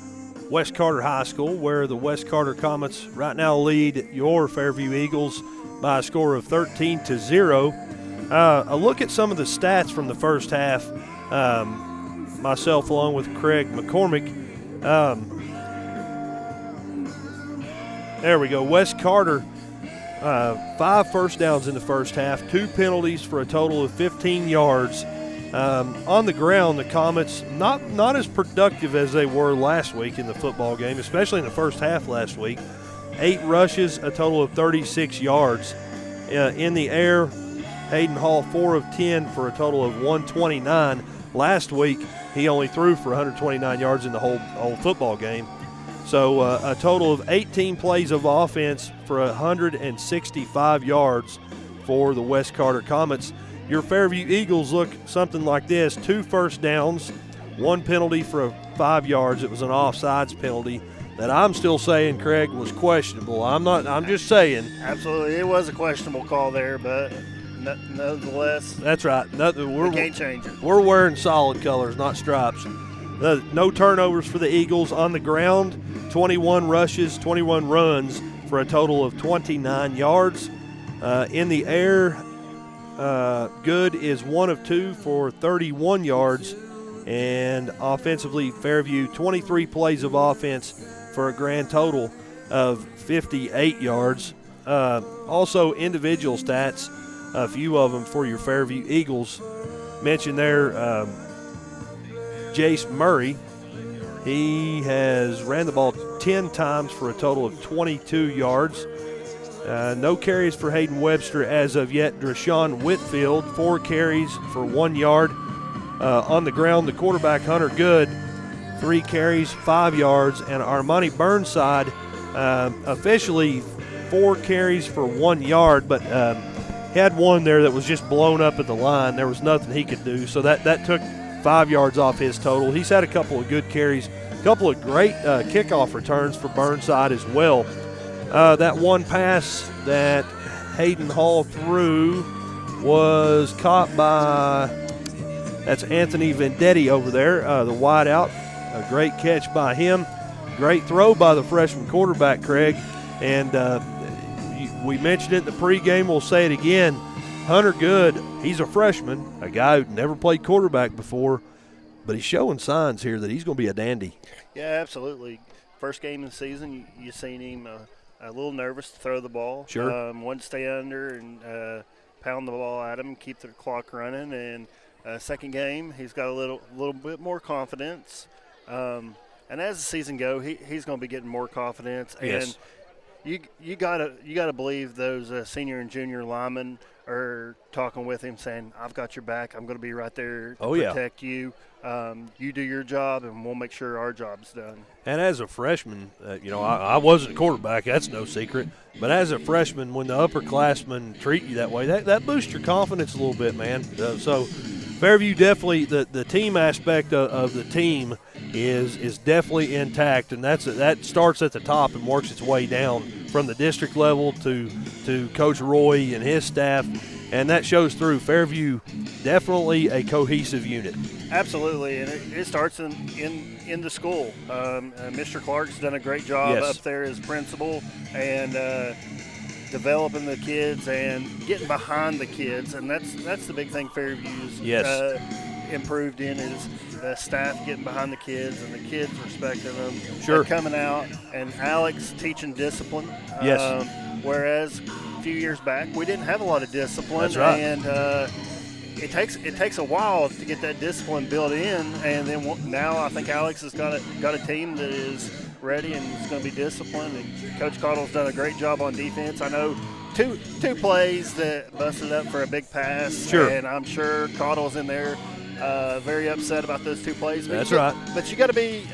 West Carter High School, where the West Carter Comets right now lead your Fairview Eagles by a score of 13-0. A look at some of the stats from the first half, myself along with Craig McCormick. There we go. West Carter, 5 first downs in the first half, 2 penalties for a total of 15 yards. On the ground, the Comets not as productive as they were last week in the football game, especially in the first half last week. 8 rushes, a total of 36 yards. In the air, Hayden Hall 4 of 10 for a total of 129. Last week, he only threw for 129 yards in the whole football game. So a total of 18 plays of offense for 165 yards for the West Carter Comets. Your Fairview Eagles look something like this: 2 first downs, 1 penalty for 5 yards. It was an offsides penalty that I'm still saying, Craig, was questionable. I'm just saying. Absolutely, it was a questionable call there, but nonetheless. That's right. We can't change it. We're wearing solid colors, not stripes. No turnovers for the Eagles. On the ground, 21 rushes, 21 runs for a total of 29 yards. In the air, Good is 1 of 2 for 31 yards. And offensively, Fairview, 23 plays of offense for a grand total of 58 yards. Also, individual stats, a few of them for your Fairview Eagles. Mentioned there, Jace Murray. He has ran the ball 10 times for a total of 22 yards. No carries for Hayden Webster as of yet. Drashawn Whitfield, 4 carries for 1 yard. On the ground, the quarterback, Hunter Good, 3 carries, 5 yards. And Armani Burnside, officially 4 carries for 1 yard, but had one there that was just blown up at the line. There was nothing he could do, so that took 5 yards off his total. He's had a couple of good carries, a couple of great kickoff returns for Burnside as well. That one pass that Hayden Hall threw was caught by, that's Anthony Vendetti over there, the wideout. A great catch by him. Great throw by the freshman quarterback, Craig. And we mentioned it in the pregame. We'll say it again. Hunter Good, he's a freshman, a guy who never played quarterback before, but he's showing signs here that he's going to be a dandy. Yeah, absolutely. First game of the season, you seen him a little nervous to throw the ball. Sure. Wanted to stay under and pound the ball at him, keep the clock running. And second game, he's got a little bit more confidence. And as the season goes, he's going to be getting more confidence. Yes. And you gotta believe those senior and junior linemen are talking with him, saying, "I've got your back. I'm going to be right there to protect you. You do your job, and we'll make sure our job's done." And as a freshman, I wasn't a quarterback. That's no secret. But as a freshman, when the upperclassmen treat you that way, that boosts your confidence a little bit, man. So Fairview definitely, the team aspect of the team is definitely intact, and that starts at the top and works its way down from the district level to Coach Roy and his staff, and that shows through. Fairview, definitely a cohesive unit. Absolutely, and it starts in the school. Mr. Clark's done a great job up there as principal, and developing the kids and getting behind the kids, and that's the big thing Fairview's improved in, is the staff getting behind the kids and the kids respecting them. Sure. Coming out, and Alex teaching discipline. Yes. Whereas a few years back we didn't have a lot of discipline. That's right. And it takes a while to get that discipline built in, and then now I think Alex has got a team that is ready and is going to be disciplined. And Coach Caudle's done a great job on defense. I know two plays that busted up for a big pass. Sure. And I'm sure Caudle's in there very upset about those 2 plays. That's right. But you got to be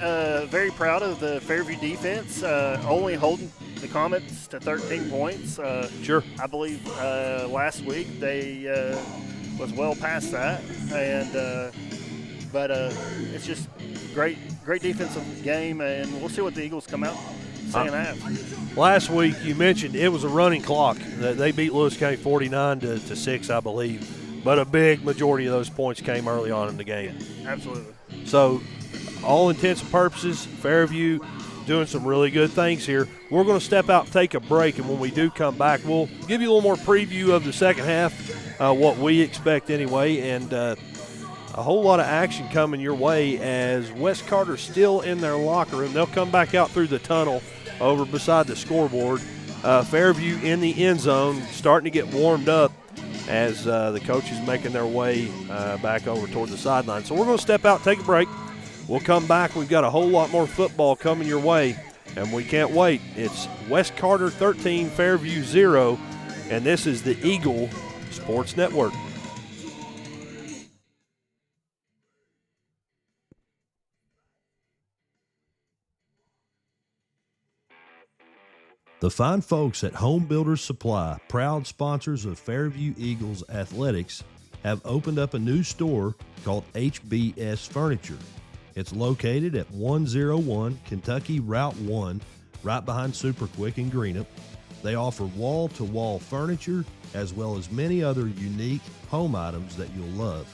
very proud of the Fairview defense, only holding the Comets to 13 points. Sure. I believe last week they was well past that, and but it's just great defensive game, and we'll see what the Eagles come out second half. Last week you mentioned it was a running clock. They beat Lewis County 49-6, I believe, but a big majority of those points came early on in the game. Absolutely. So, all intents and purposes, Fairview doing some really good things here. We're going to step out and take a break, and when we do come back, we'll give you a little more preview of the second half, what we expect anyway, and a whole lot of action coming your way as West Carter's still in their locker room. They'll come back out through the tunnel over beside the scoreboard. Fairview in the end zone, starting to get warmed up as the coaches making their way back over toward the sideline. So we're going to step out, take a break. We'll come back. We've got a whole lot more football coming your way, and we can't wait. It's West Carter 13, Fairview 0, and this is the Eagle Sports Network. The fine folks at Home Builders Supply, proud sponsors of Fairview Eagles Athletics, have opened up a new store called HBS Furniture. It's located at 101 Kentucky Route 1, right behind Super Quick in Greenup. They offer wall-to-wall furniture as well as many other unique home items that you'll love.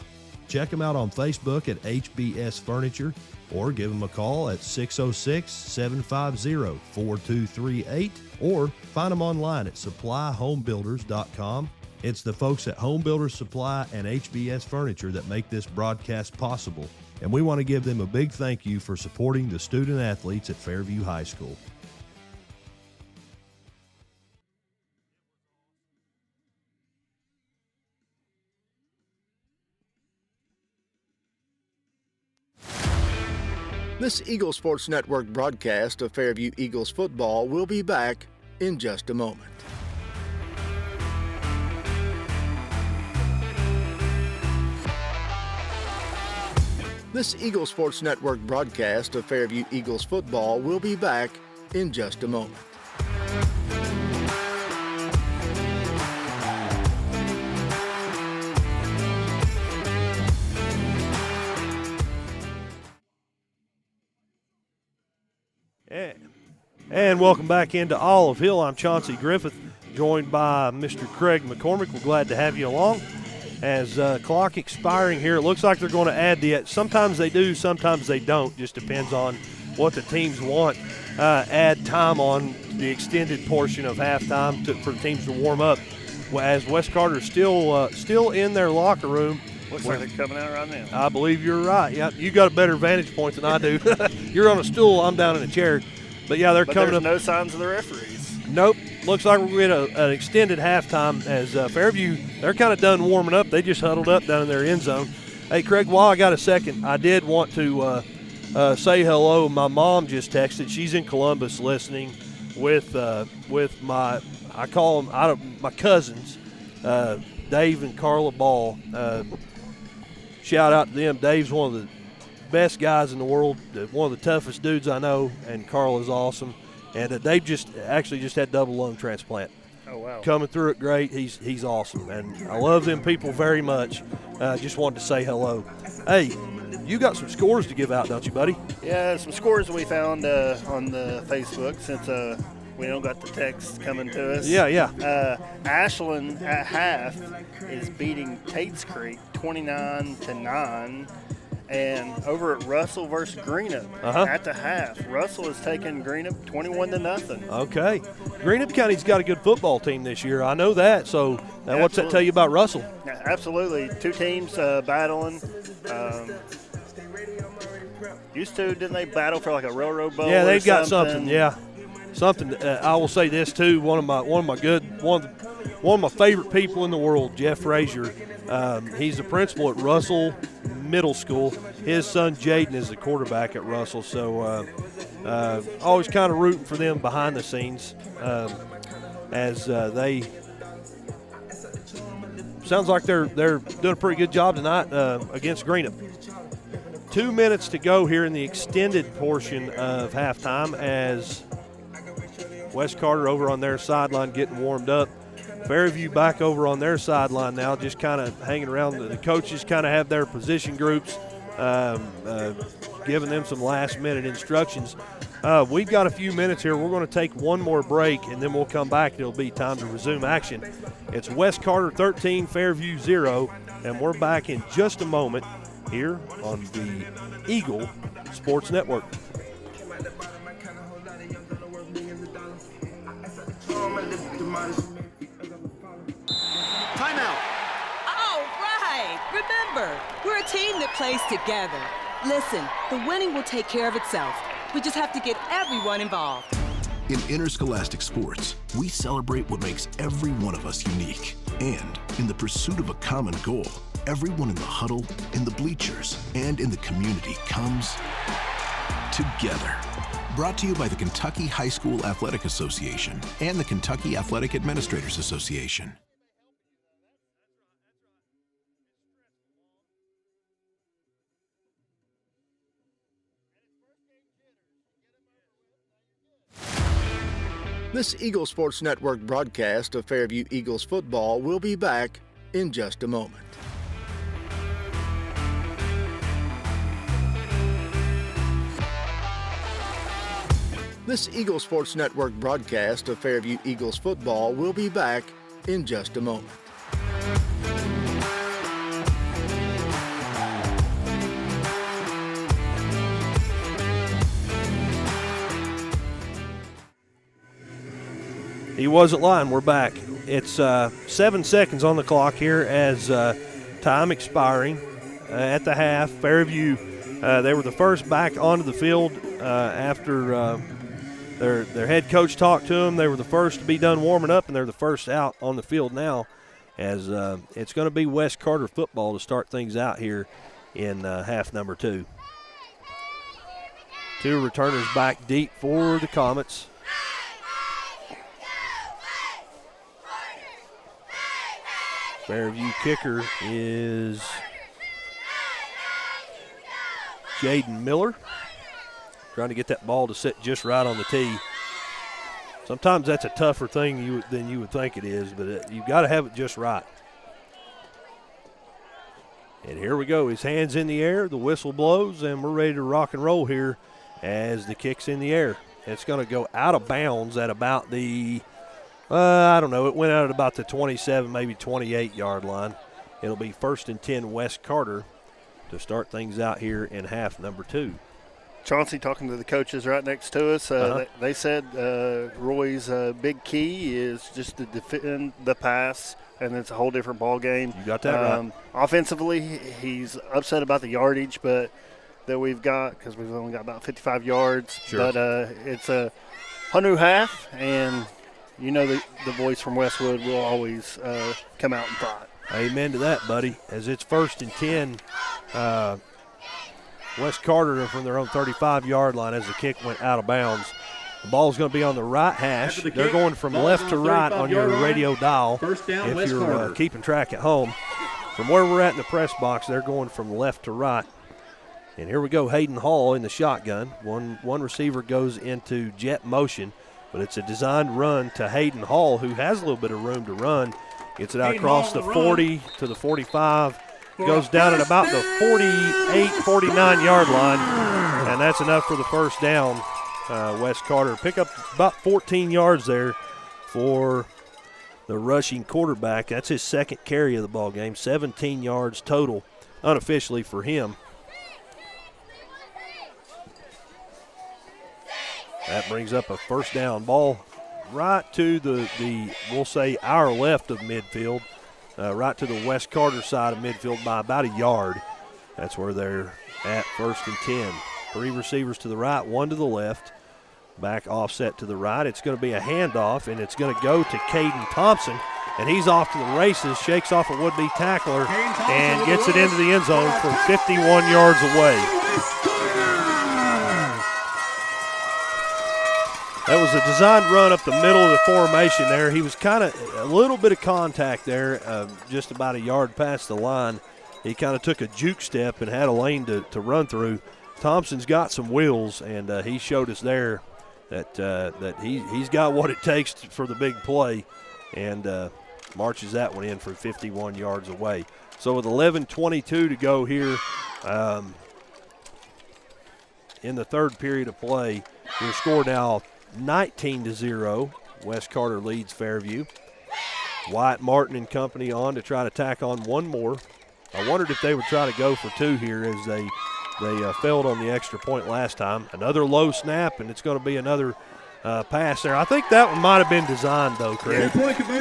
Check them out on Facebook at HBS Furniture or give them a call at 606-750-4238 or find them online at supplyhomebuilders.com It's the folks at Home Builders Supply and HBS Furniture that make this broadcast possible, and we want to give them a big thank you for supporting the student athletes at Fairview High School. This Eagles Sports Network broadcast of Fairview Eagles football will be back in just a moment. This Eagles Sports Network broadcast of Fairview Eagles football will be back in just a moment. And welcome back into Olive Hill. I'm Chauncey Griffith, joined by Mr. Craig McCormick. We're glad to have you along. As clock expiring here, it looks like they're going to add the – sometimes they do, sometimes they don't. Just depends on what the teams want. Add time on the extended portion of halftime for the teams to warm up. As Wes Carter's still in their locker room. Looks like they're coming out right now. I believe you're right. Yeah, you got a better vantage point than I do. You're on a stool. I'm down in a chair. But, yeah, they're coming up. No signs of the referees. Nope. Looks like we're going to get an extended halftime as Fairview, they're kind of done warming up. They just huddled up down in their end zone. Hey, Craig, while I got a second, I did want to say hello. My mom just texted. She's in Columbus listening with my, I call them, my cousins, Dave and Carla Ball. Shout out to them. Dave's one of the best guys in the world, one of the toughest dudes I know, and Carla's awesome. And they've just had double lung transplant. Oh, wow. Coming through it great. He's awesome. And I love them people very much. Just wanted to say hello. Hey, you got some scores to give out, don't you, buddy? Yeah, some scores we found on the Facebook since we don't got the text coming to us. Yeah. Ashland at half is beating Tate's Creek 29-9. And over at Russell versus Greenup at the half, Russell is taking Greenup 21-0. Okay. Greenup County's got a good football team this year. I know that. So what's that tell you about Russell? Absolutely. Two teams battling. Didn't they battle for like a railroad bowl? Yeah, they've got something. Yeah, something. I will say this too. One of my favorite people in the world, Jeff Frazier. He's the principal at Russell Middle School. His son Jaden is the quarterback at Russell. So always kind of rooting for them behind the scenes as they. Sounds like they're doing a pretty good job tonight against Greenup. 2 minutes to go here in the extended portion of halftime as Wes Carter over on their sideline getting warmed up. Fairview back over on their sideline now, just kind of hanging around. The coaches kind of have their position groups, giving them some last-minute instructions. We've got a few minutes here. We're going to take one more break, and then we'll come back, and it'll be time to resume action. It's Wes Carter 13, Fairview 0, and we're back in just a moment here on the Eagle Sports Network. Timeout. All right. Remember, we're a team that plays together. Listen, the winning will take care of itself. We just have to get everyone involved. In interscholastic sports, we celebrate what makes every one of us unique. And in the pursuit of a common goal, everyone in the huddle, in the bleachers, and in the community comes together. Brought to you by the Kentucky High School Athletic Association and the Kentucky Athletic Administrators Association. This Eagle Sports Network broadcast of Fairview Eagles football will be back in just a moment. This Eagle Sports Network broadcast of Fairview Eagles football will be back in just a moment. He wasn't lying. We're back. It's 7 seconds on the clock here as time expiring at the half. Fairview, they were the first back onto the field after their head coach talked to them. They were the first to be done warming up, and they're the first out on the field now as it's going to be West Carter football to start things out here in half number 2. 2 returners back deep for the Comets. Fairview kicker is Jaden Miller, trying to get that ball to sit just right on the tee. Sometimes that's a tougher thing than you would think it is, but you've got to have it just right. And here we go. His hand's in the air, the whistle blows, and we're ready to rock and roll here as the kick's in the air. It's going to go out of bounds at about the I don't know. It went out at about the 27, maybe 28-yard line. It'll be 1st and 10 West Carter to start things out here in half number 2. Chauncey talking to the coaches right next to us. They said Roy's big key is just to defend the pass, and it's a whole different ball game. You got that right. Offensively, he's upset about the yardage, but that we've got because we've only got about 55 yards. Sure. But it's a 100.5, and you know the voice from Westwood will always come out and fight. Amen to that, buddy. As it's 1st and 10, West Carter from their own 35-yard line as the kick went out of bounds. The ball's going to be on the right hash. They're going from left to right on your radio dial if you're keeping track at home. From where we're at in the press box, they're going from left to right. And here we go, Hayden Hall in the shotgun. One receiver goes into jet motion, but it's a designed run to Hayden Hall, who has a little bit of room to run. Gets it out across the 40 to the 45. Goes down at about the 48, 49-yard line, and that's enough for the first down. West Carter pick up about 14 yards there for the rushing quarterback. That's his second carry of the ball game, 17 yards total unofficially for him. That brings up a first down ball right to the we'll say our left of midfield, right to the West Carter side of midfield by about a yard. That's where they're at 1st and 10. 3 receivers to the right, 1 to the left. Back offset to the right. It's going to be a handoff, and it's going to go to Caden Thompson, and he's off to the races, shakes off a would-be tackler, and gets it into the end zone from 51 yards away. That was a designed run up the middle of the formation there. He was kind of a little bit of contact there, just about a yard past the line. He kind of took a juke step and had a lane to run through. Thompson's got some wheels, and he showed us there that he's got what it takes for the big play, and marches that one in from 51 yards away. So with 11:22 to go here in the third period of play, your score now 19-0. West Carter leads Fairview. Wyatt Martin and company on to try to tack on one more. I wondered if they would try to go for 2 here as they failed on the extra point last time. Another low snap, and it's going to be another pass there. I think that one might have been designed, though, Craig.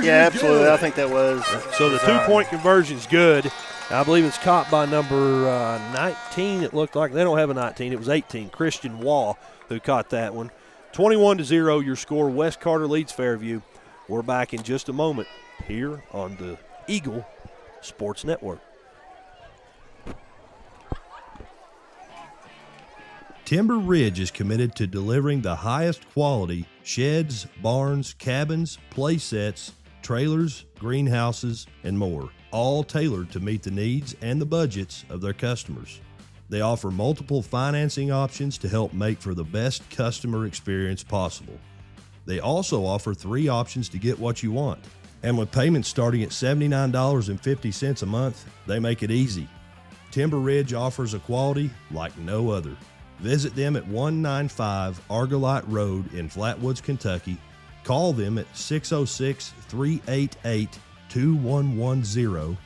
Yeah, absolutely. I think that was. So the 2-point conversion's good. I believe it's caught by number 19. It looked like. They don't have a 19. It was 18. Christian Waugh who caught that one. 21-0 your score. West Carter leads Fairview. We're back in just a moment here on the Eagle Sports Network. Timber Ridge is committed to delivering the highest quality sheds, barns, cabins, play sets, trailers, greenhouses, and more, all tailored to meet the needs and the budgets of their customers. They offer multiple financing options to help make for the best customer experience possible. They also offer 3 options to get what you want. And with payments starting at $79.50 a month, they make it easy. Timber Ridge offers a quality like no other. Visit them at 195 Argolite Road in Flatwoods, Kentucky. Call them at 606-388-2110.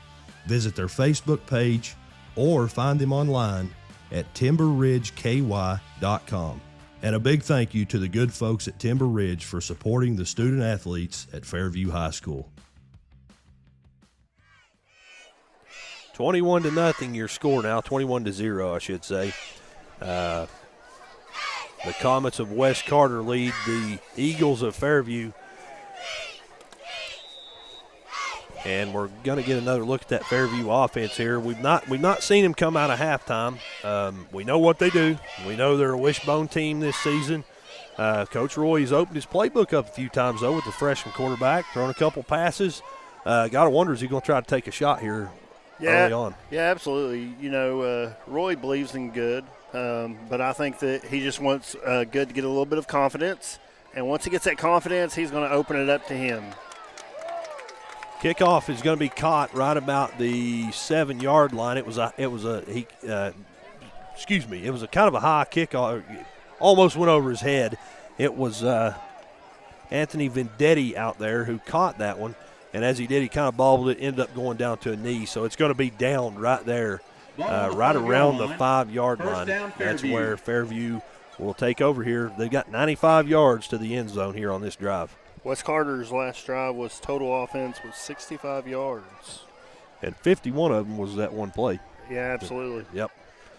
Visit their Facebook page or find them online at timberridgeky.com. And a big thank you to the good folks at Timber Ridge for supporting the student athletes at Fairview High School. 21-0 your score now, 21-0 I should say. The Comets of West Carter lead the Eagles of Fairview. And we're going to get another look at that Fairview offense here. We've not seen them come out of halftime. We know what they do. We know they're a wishbone team this season. Coach Roy's opened his playbook up a few times, though, with the freshman quarterback, throwing a couple passes. Got to wonder, is he going to try to take a shot here early on? Yeah, absolutely. You know, Roy believes in Good, but I think that he just wants Good to get a little bit of confidence. And once he gets that confidence, he's going to open it up to him. Kickoff is going to be caught right about the 7-yard line. It was a kind of a high kickoff. Almost went over his head. It was Anthony Vendetti out there who caught that one, and as he did, he kind of bobbled it, ended up going down to a knee. So it's going to be down right there, right around the 5-yard line. That's where Fairview will take over here. They've got 95 yards to the end zone here on this drive. West Carter's last drive was total offense was 65 yards. And 51 of them was that one play. Yeah, absolutely. Yep.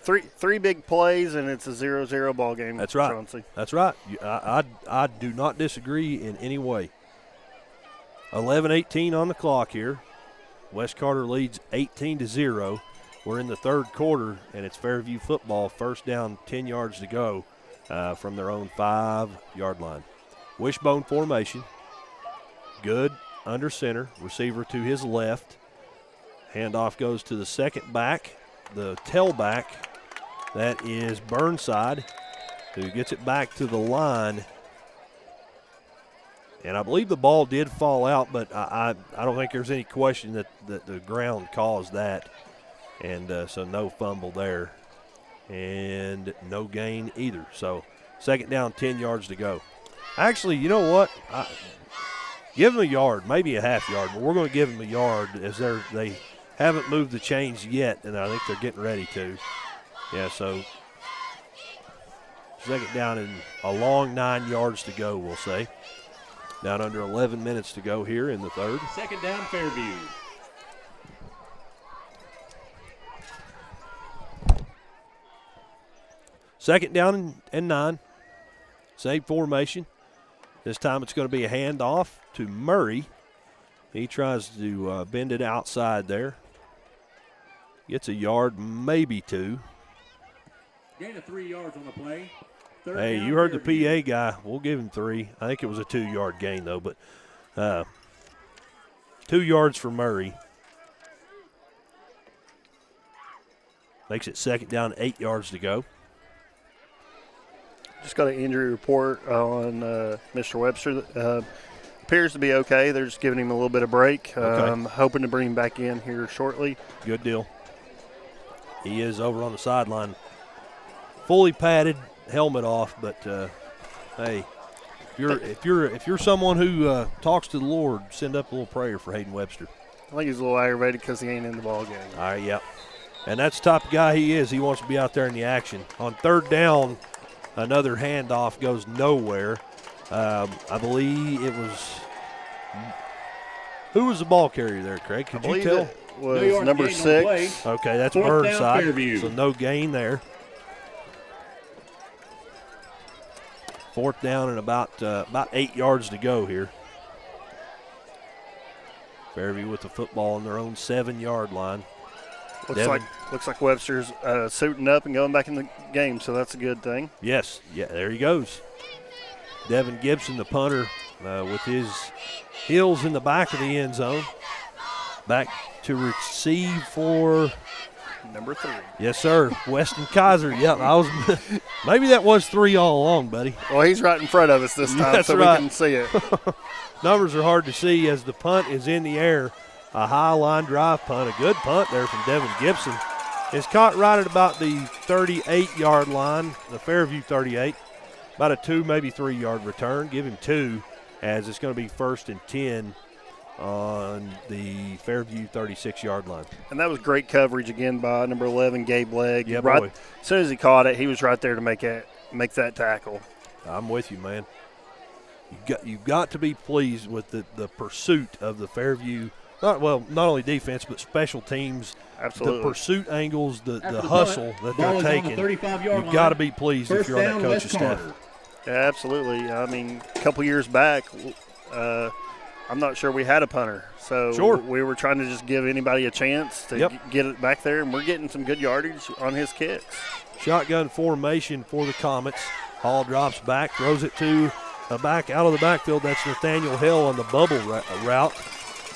Three big plays, and it's a 0-0 ball game. That's right. Chauncey. That's right. I do not disagree in any way. 11:18 on the clock here. West Carter leads 18-0. We're in the third quarter, and it's Fairview football. First down, 10 yards to go from their own 5-yard line. Wishbone formation. Good under center. Receiver to his left. Handoff goes to the second back, the tailback. That is Burnside, who gets it back to the line. And I believe the ball did fall out, but I don't think there's any question that the ground caused that. And so no fumble there. And no gain either. So second down, 10 yards to go. Actually, you know what? Give them a yard, maybe a half yard, but we're going to give them a yard as they haven't moved the chains yet, and I think they're getting ready to. Yeah, so second down and a long 9 yards to go, we'll say. Down under 11 minutes to go here in the third. Second down, Fairview. Second down and 9. Same formation. This time it's going to be a handoff to Murray. He tries to bend it outside there. Gets a yard, maybe 2. Gain of 3 yards on the play. Hey, you heard the PA guy. We'll give him 3. I think it was a 2-yard gain, though, but 2 yards for Murray. Makes it second down, 8 yards to go. Just got an injury report on Mr. Webster. Appears to be okay. They're just giving him a little bit of break. Okay. Hoping to bring him back in here shortly. Good deal. He is over on the sideline, fully padded, helmet off. But hey, if you're someone who talks to the Lord, send up a little prayer for Hayden Webster. I think he's a little aggravated because he ain't in the ball game. All right, yep. And that's the type of guy he is. He wants to be out there in the action. On third down, another handoff goes nowhere. I believe it was – who was the ball carrier there, Craig? Could you tell? It was number 6. Okay, that's Fourth Burnside. down, So no gain there. Fourth down and about 8 yards to go here. Fairview with the football on their own 7-yard line. Looks like Webster's suiting up and going back in the game, so that's a good thing. Yes, yeah, there he goes. Devin Gibson, the punter, with his heels in the back of the end zone. Back to receive for number 3. Yes, sir. Weston Kaiser. Yep, maybe that was 3 all along, buddy. Well, he's right in front of us this time, That's so right. we can see it. Numbers are hard to see as the punt is in the air. A high line drive punt, a good punt there from Devin Gibson. It's caught right at about the 38-yard line, the Fairview 38. About a 2, maybe 3-yard return. Give him 2 as it's going to be 1st and 10 on the Fairview 36-yard line. And that was great coverage again by number 11, Gabe Legg. Yeah, right, boy. As soon as he caught it, he was right there to make make that tackle. I'm with you, man. You've got to be pleased with the pursuit of the Fairview, not only defense, but special teams. Absolutely. The pursuit angles, the hustle that they're taking. You've got to be pleased if you're on that coach's staff. Yeah, absolutely. I mean, a couple years back, I'm not sure we had a punter. So we were trying to just give anybody a chance to get it back there, and we're getting some good yardage on his kicks. Shotgun formation for the Comets. Hall drops back, throws it to back out of the backfield. That's Nathaniel Hill on the bubble route.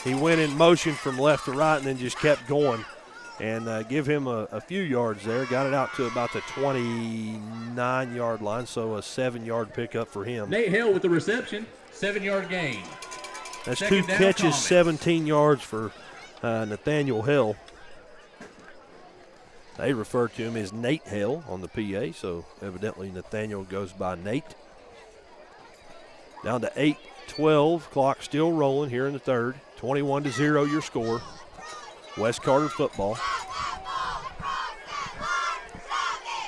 He went in motion from left to right and then just kept going. And give him a few yards there. Got it out to about the 29-yard line, so a 7-yard pickup for him. Nate Hill with the reception, 7-yard gain. That's 2 catches, Comets. 17 yards for Nathaniel Hill. They refer to him as Nate Hill on the PA, so evidently Nathaniel goes by Nate. Down to 8-12, clock still rolling here in the third. 21-0 your score. West Carter football.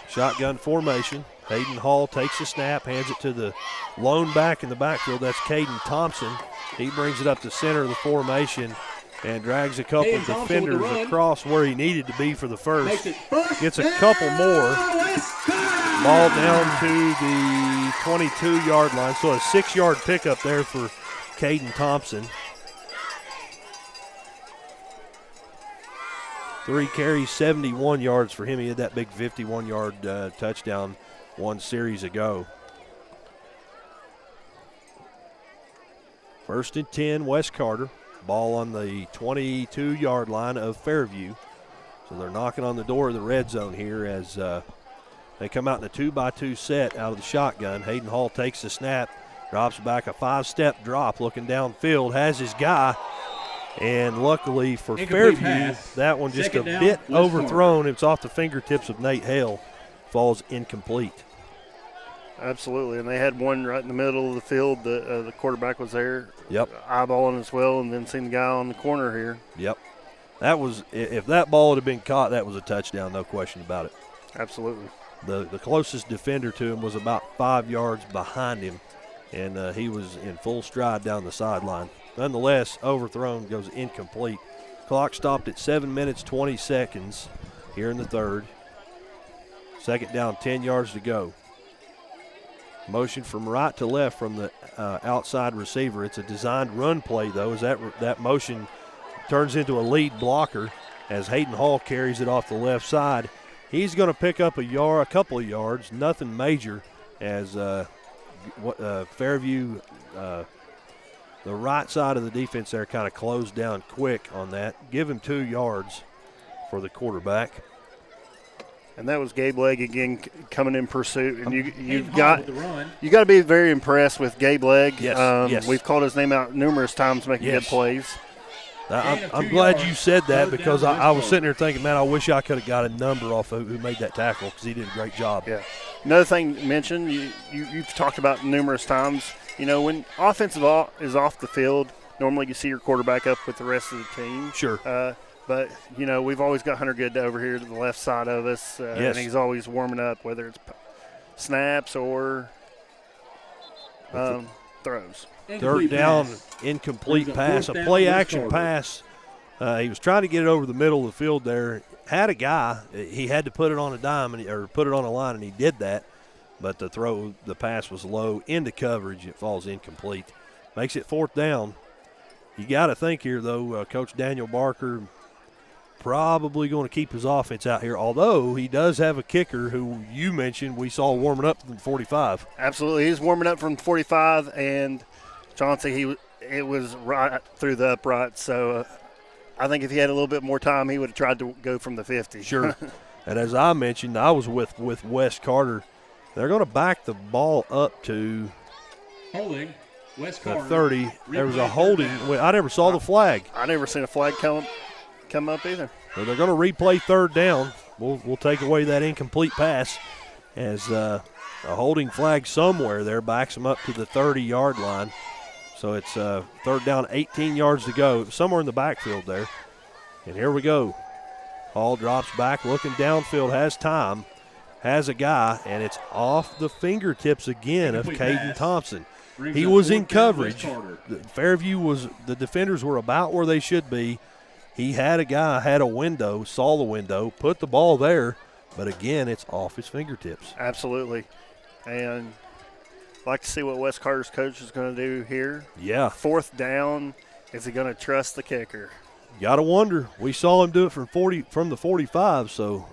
Shotgun formation. Hayden Hall takes the snap, hands it to the lone back in the backfield. That's Caden Thompson. He brings it up the center of the formation and drags a couple of defenders across where he needed to be for the first. Gets a couple more. Ball down to the 22-yard line. So a 6-yard pickup there for Caden Thompson. 3 carries, 71 yards for him. He had that big 51-yard touchdown one series ago. 1st and 10, West Carter. Ball on the 22-yard line of Fairview. So they're knocking on the door of the red zone here as they come out in a 2-by-2 set out of the shotgun. Hayden Hall takes the snap, drops back a 5-step drop, looking downfield, has his guy. And luckily for Fairview, that one just a bit overthrown. It's off the fingertips of Nate Hale. Falls incomplete. Absolutely, and they had one right in the middle of the field. The quarterback was there, eyeballing as well, and then seen the guy on the corner here. Yep. That was, if that ball had been caught, that was a touchdown, no question about it. Absolutely. The closest defender to him was about 5 yards behind him, and he was in full stride down the sideline. Nonetheless, overthrown, goes incomplete. Clock stopped at 7 minutes, 20 seconds here in the third. Second down, 10 yards to go. Motion from right to left from the outside receiver. It's a designed run play, though, as that motion turns into a lead blocker as Hayden Hall carries it off the left side. He's going to pick up a couple of yards, nothing major, as Fairview, the right side of the defense there kind of closed down quick on that. Give him 2 yards for the quarterback. And that was Gabe Legg again coming in pursuit. And you've got to be very impressed with Gabe Legg. Yes. We've called his name out numerous times making good plays. I'm glad you said that because I was sitting there thinking, man, I wish I could have got a number off of who made that tackle because he did a great job. Yeah. Another thing to mention, you've talked about numerous times, when offensive is off the field, normally you see your quarterback up with the rest of the team. Sure. But, we've always got Hunter Good over here to the left side of us, and he's always warming up, whether it's snaps or throws. Third down, incomplete pass, a play-action pass. He was trying to get it over the middle of the field there. Had a guy. He had to put it on a dime or put it on a line, and he did that. But the pass was low into coverage. It falls incomplete. Makes it 4th down. You got to think here, though, Coach Daniel Barker probably going to keep his offense out here, although he does have a kicker who you mentioned we saw warming up from 45. Absolutely. He's warming up from 45, and Chauncey, it was right through the upright, so I think if he had a little bit more time, he would have tried to go from the 50. Sure. And as I mentioned, I was with West Carter. They're going to back the ball up to holding West Carter. The 30. There was a holding. I never saw the flag. I never seen a flag come up either. So they're going to replay 3rd down. We'll take away that incomplete pass as a holding flag somewhere there backs them up to the 30-yard line. So it's 3rd down, 18 yards to go, somewhere in the backfield there. And here we go. Hall drops back, looking downfield, has time. has a guy, and it's off the fingertips again of Caden Thompson. He was in coverage. Fairview the defenders were about where they should be. He had a guy, had a window, saw the window, put the ball there, but again, it's off his fingertips. Absolutely. And I'd like to see what Wes Carter's coach is going to do here. Yeah. 4th down, is he going to trust the kicker? Got to wonder. We saw him do it from the 45, so.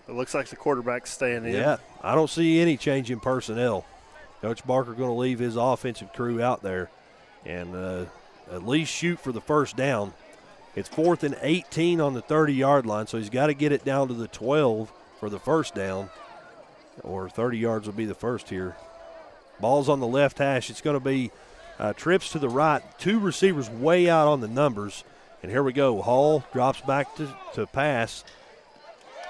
It looks like the quarterback's staying in. Yeah, I don't see any change in personnel. Coach Barker going to leave his offensive crew out there and at least shoot for the first down. It's 4th and 18 on the 30-yard line, so he's got to get it down to the 12 for the first down, or 30 yards will be the first here. Ball's on the left hash. It's going to be trips to the right. 2 receivers way out on the numbers. And here we go. Hall drops back to pass.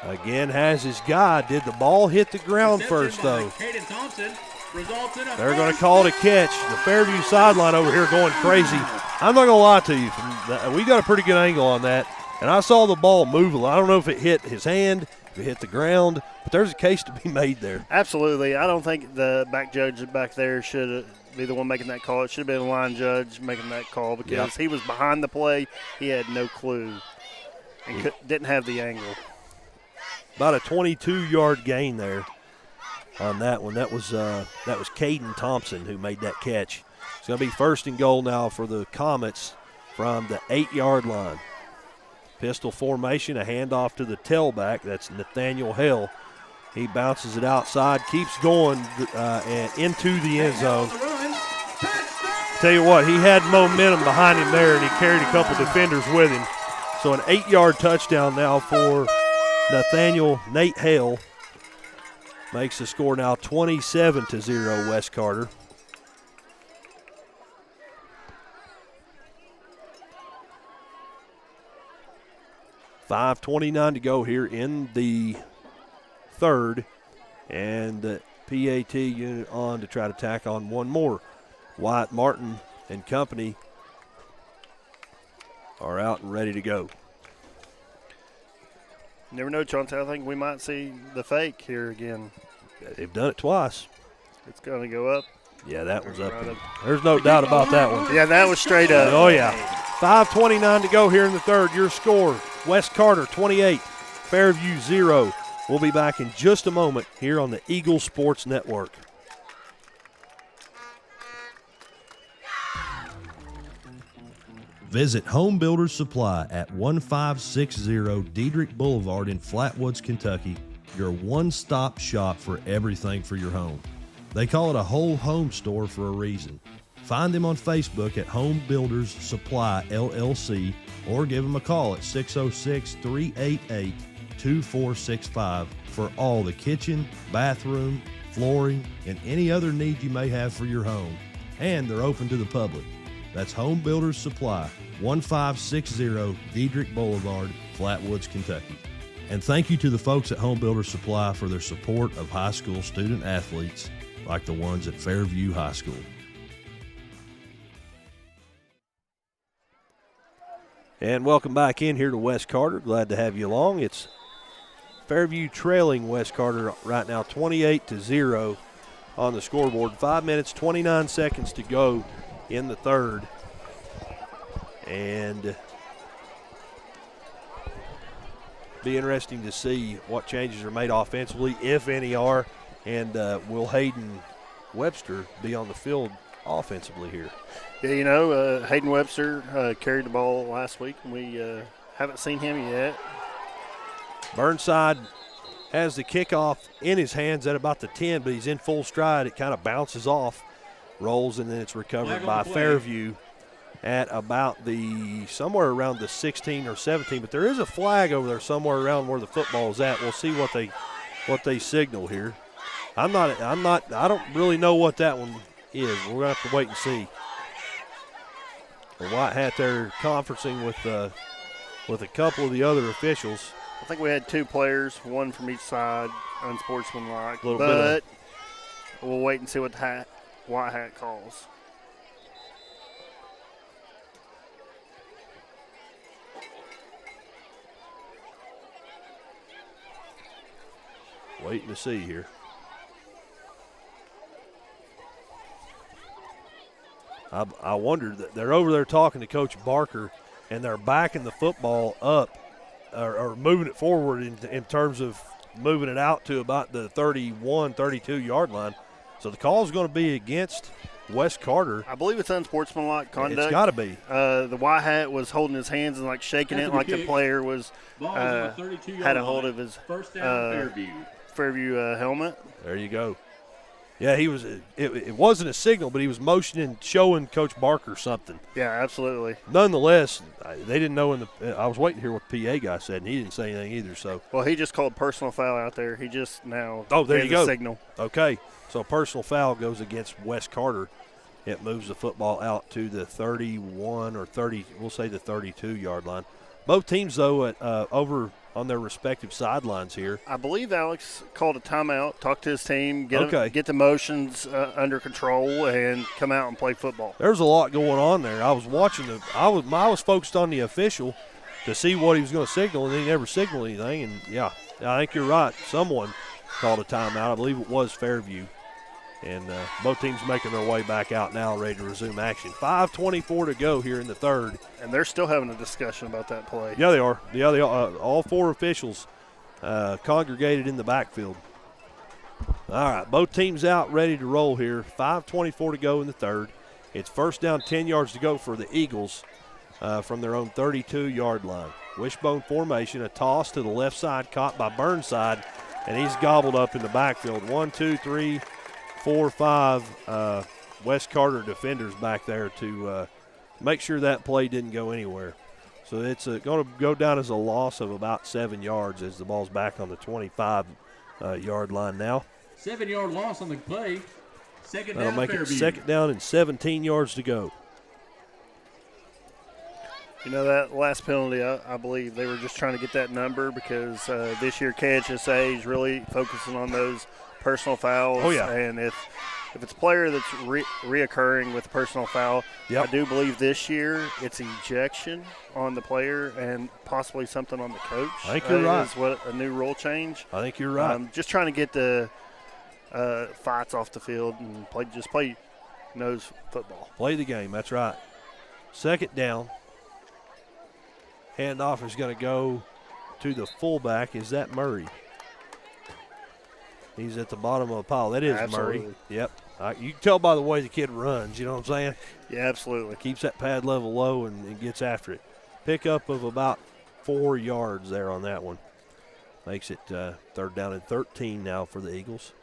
Again has his guy. Did the ball hit the ground first, though? They're going to call it a catch. The Fairview sideline over here going crazy. I'm not going to lie to you. We got a pretty good angle on that. And I saw the ball move a lot. I don't know if it hit his hand, if it hit the ground, but there's a case to be made there. Absolutely. I don't think the back judge back there should be the one making that call. It should have been a line judge making that call because he was behind the play. He had no clue and didn't have the angle. About a 22-yard gain there on that one. That was Caden Thompson who made that catch. It's going to be 1st and goal now for the Comets from the 8-yard line. Pistol formation, a handoff to the tailback. That's Nathaniel Hale. He bounces it outside, keeps going and into the end zone. Tell you what, he had momentum behind him there, and he carried a couple defenders with him. So an 8-yard touchdown now for Nate Hale. Makes the score now 27-0 West Carter. .5:29 to go here in the third, and the PAT unit on to try to tack on one more. Wyatt Martin and company are out and ready to go. Never know, Chauncey. I think we might see the fake here again. They've done it twice. It's going to go up. Yeah, that one's up. There's no doubt about that one. Yeah, that was straight up. Oh, yeah. 5:29 to go here in the third. Your score, West Carter 28, Fairview 0. We'll be back in just a moment here on the Eagles Sports Network. Visit Home Builders Supply at 1560 Diedrich Boulevard in Flatwoods, Kentucky, your one-stop shop for everything for your home. They call it a whole home store for a reason. Find them on Facebook at Home Builders Supply LLC or give them a call at 606-388-2465 for all the kitchen, bathroom, flooring, and any other need you may have for your home. And they're open to the public. That's Home Builders Supply, 1560 Diedrich Boulevard, Flatwoods, Kentucky. And thank you to the folks at Home Builders Supply for their support of high school student athletes like the ones at Fairview High School. And welcome back in here to West Carter. Glad to have you along. It's Fairview trailing West Carter right now 28-0 on the scoreboard. 5 minutes, 29 seconds to go in the third. And be interesting to see what changes are made offensively, if any are, and will Hayden Webster be on the field offensively here? Yeah, you know, Hayden Webster carried the ball last week, and we haven't seen him yet. Burnside has the kickoff in his hands at about the 10, but he's in full stride. It kind of bounces off, rolls, and then it's recovered by Fairview at about somewhere around the 16 or 17. But there is a flag over there somewhere around where the football is at. We'll see what they signal here. I don't really know what that one is. We're gonna have to wait and see. The white hat there conferencing with a couple of the other officials. I think we had two players, one from each side, unsportsmanlike. But we'll wait and see what the white hat calls. Waiting to see here. I wondered that they're over there talking to Coach Barker, and they're backing the football up or moving it forward in terms of moving it out to about the 31, 32-yard line. So the call is going to be against Wes Carter. I believe it's unsportsmanlike conduct. It's got to be. The white hat was holding his hands and like shaking it like the player was had a hold of his Fairview helmet. There you go. Yeah, he was. It wasn't a signal, but he was motioning, showing Coach Barker something. Yeah, absolutely. Nonetheless, they didn't know. I was waiting to hear what the PA guy said, and he didn't say anything either. So. Well, he just called personal foul out there. He just now. Oh, there you go. Signal. Okay, so personal foul goes against Wes Carter. It moves the football out to the 31 or 30. We'll say the 32-yard line. Both teams, though, over on their respective sidelines here. I believe Alex called a timeout, talked to his team, get the motions under control, and come out and play football. There's a lot going on there. I was watching I was focused on the official to see what he was going to signal, and he never signaled anything. And yeah, I think you're right. Someone called a timeout. I believe it was Fairview. And both teams making their way back out now, ready to resume action. 5:24 to go here in the third. And they're still having a discussion about that play. Yeah, they are. Yeah, they are. All four officials congregated in the backfield. All right, both teams out, ready to roll here. 5:24 to go in the third. It's first down, 10 yards to go for the Eagles from their own 32-yard line. Wishbone formation, a toss to the left side, caught by Burnside, and he's gobbled up in the backfield. 1, 2, 3, 4, 5 Wes Carter defenders back there to make sure that play didn't go anywhere. So it's going to go down as a loss of about 7 yards as the ball's back on the 25-yard line now. 7-yard loss on the play. Second down, That'll make Fairview. it second down and 17 yards to go. You know, that last penalty, I believe they were just trying to get that number because this year KHSA is really focusing on those personal fouls. Oh, yeah. And if it's a player that's reoccurring with a personal foul, I do believe this year it's ejection on the player and possibly something on the coach. I think you're right. Is what a new rule change. I think you're right. Just trying to get the fights off the field and play nose football. Play the game, that's right. Second down. Handoff is going to go to the fullback. Is that Murray? He's at the bottom of the pile. That is Absolutely. Murray. Yep. You can tell by the way the kid runs, you know what I'm saying? Yeah, absolutely. Keeps that pad level low and gets after it. Pickup of about 4 yards there on that one. Makes it third down and 13 now for the Eagles.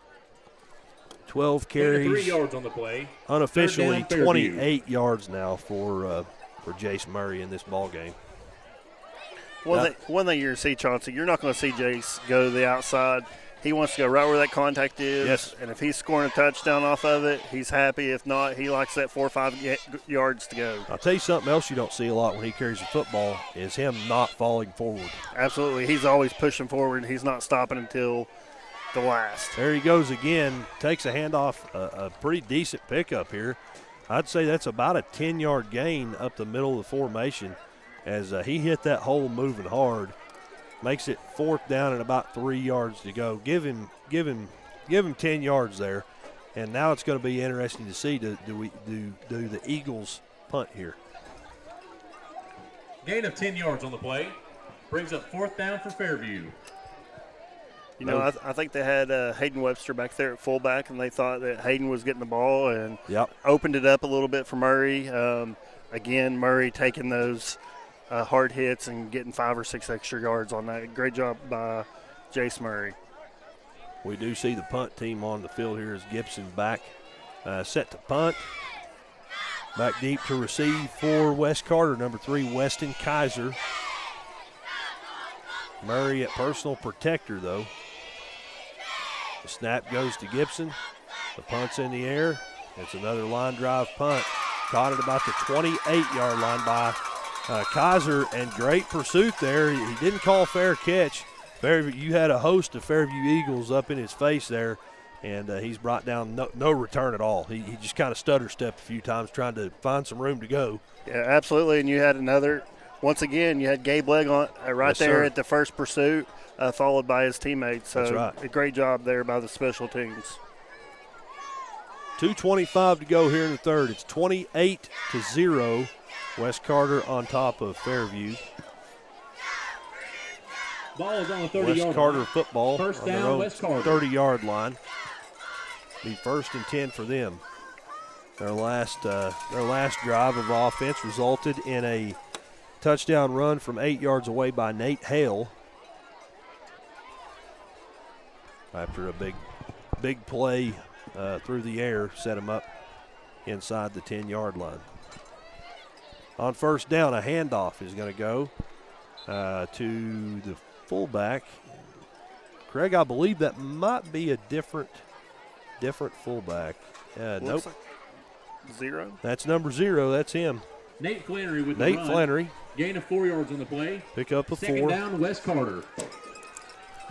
12 carries. 3 yards on the play. Unofficially, Third down, 28 yards now for Jace Murray in this ball game. One thing you're going to see, Chauncey, you're not going to see Jace go to the outside. He wants to go right where that contact is. Yes. And if he's scoring a touchdown off of it, he's happy. If not, he likes that 4 or 5 yards to go. I'll tell you something else you don't see a lot when he carries the football is him not falling forward. Absolutely. He's always pushing forward. He's not stopping until the last. There he goes again. Takes a handoff, a pretty decent pickup here. I'd say that's about a 10-yard gain up the middle of the formation as he hit that hole moving hard. Makes it fourth down and about 3 yards to go. Give him 10 yards there, and now it's going to be interesting to see do the Eagles punt here. Gain of 10 yards on the play brings up fourth down for Fairview. You know, I think they had Hayden Webster back there at fullback, and they thought that Hayden was getting the ball and opened it up a little bit for Murray. Again, Murray taking those hard hits and getting 5 or 6 extra yards on that. Great job by Jace Murray. We do see the punt team on the field here as Gibson back set to punt. Back deep to receive for Wes Carter, number 3, Weston Kaiser. Murray at personal protector, though. The snap goes to Gibson. The punt's in the air. It's another line drive punt. Caught at about the 28-yard line by Kaiser, and great pursuit there. He didn't call fair catch. You had a host of Fairview Eagles up in his face there, and he's brought down no return at all. He just kind of stutter stepped a few times trying to find some room to go. Yeah, absolutely, and you had another once again, you had Gabe Legg on, right Yes, there sir. at the first pursuit, followed by his teammates. So That's right. a great job there by the special teams. 2:25 to go here in the third. It's 28-0. West Carter on top of Fairview. Ball is on the 30-yard West line. Carter football First on their down, own West Carter. 30-yard line. Be 1st and 10 for them. Their last drive of offense resulted in a touchdown run from 8 yards away by Nate Hale. After a big play through the air, set him up inside the 10-yard line. On first down, a handoff is going to go to the fullback. Craig, I believe that might be a different fullback. Nope. Like 0. That's number 0. That's him. Nate Flannery with Nate the run. Flannery. Gain of 4 yards on the play. Pick up a 4. Second down, West Carter.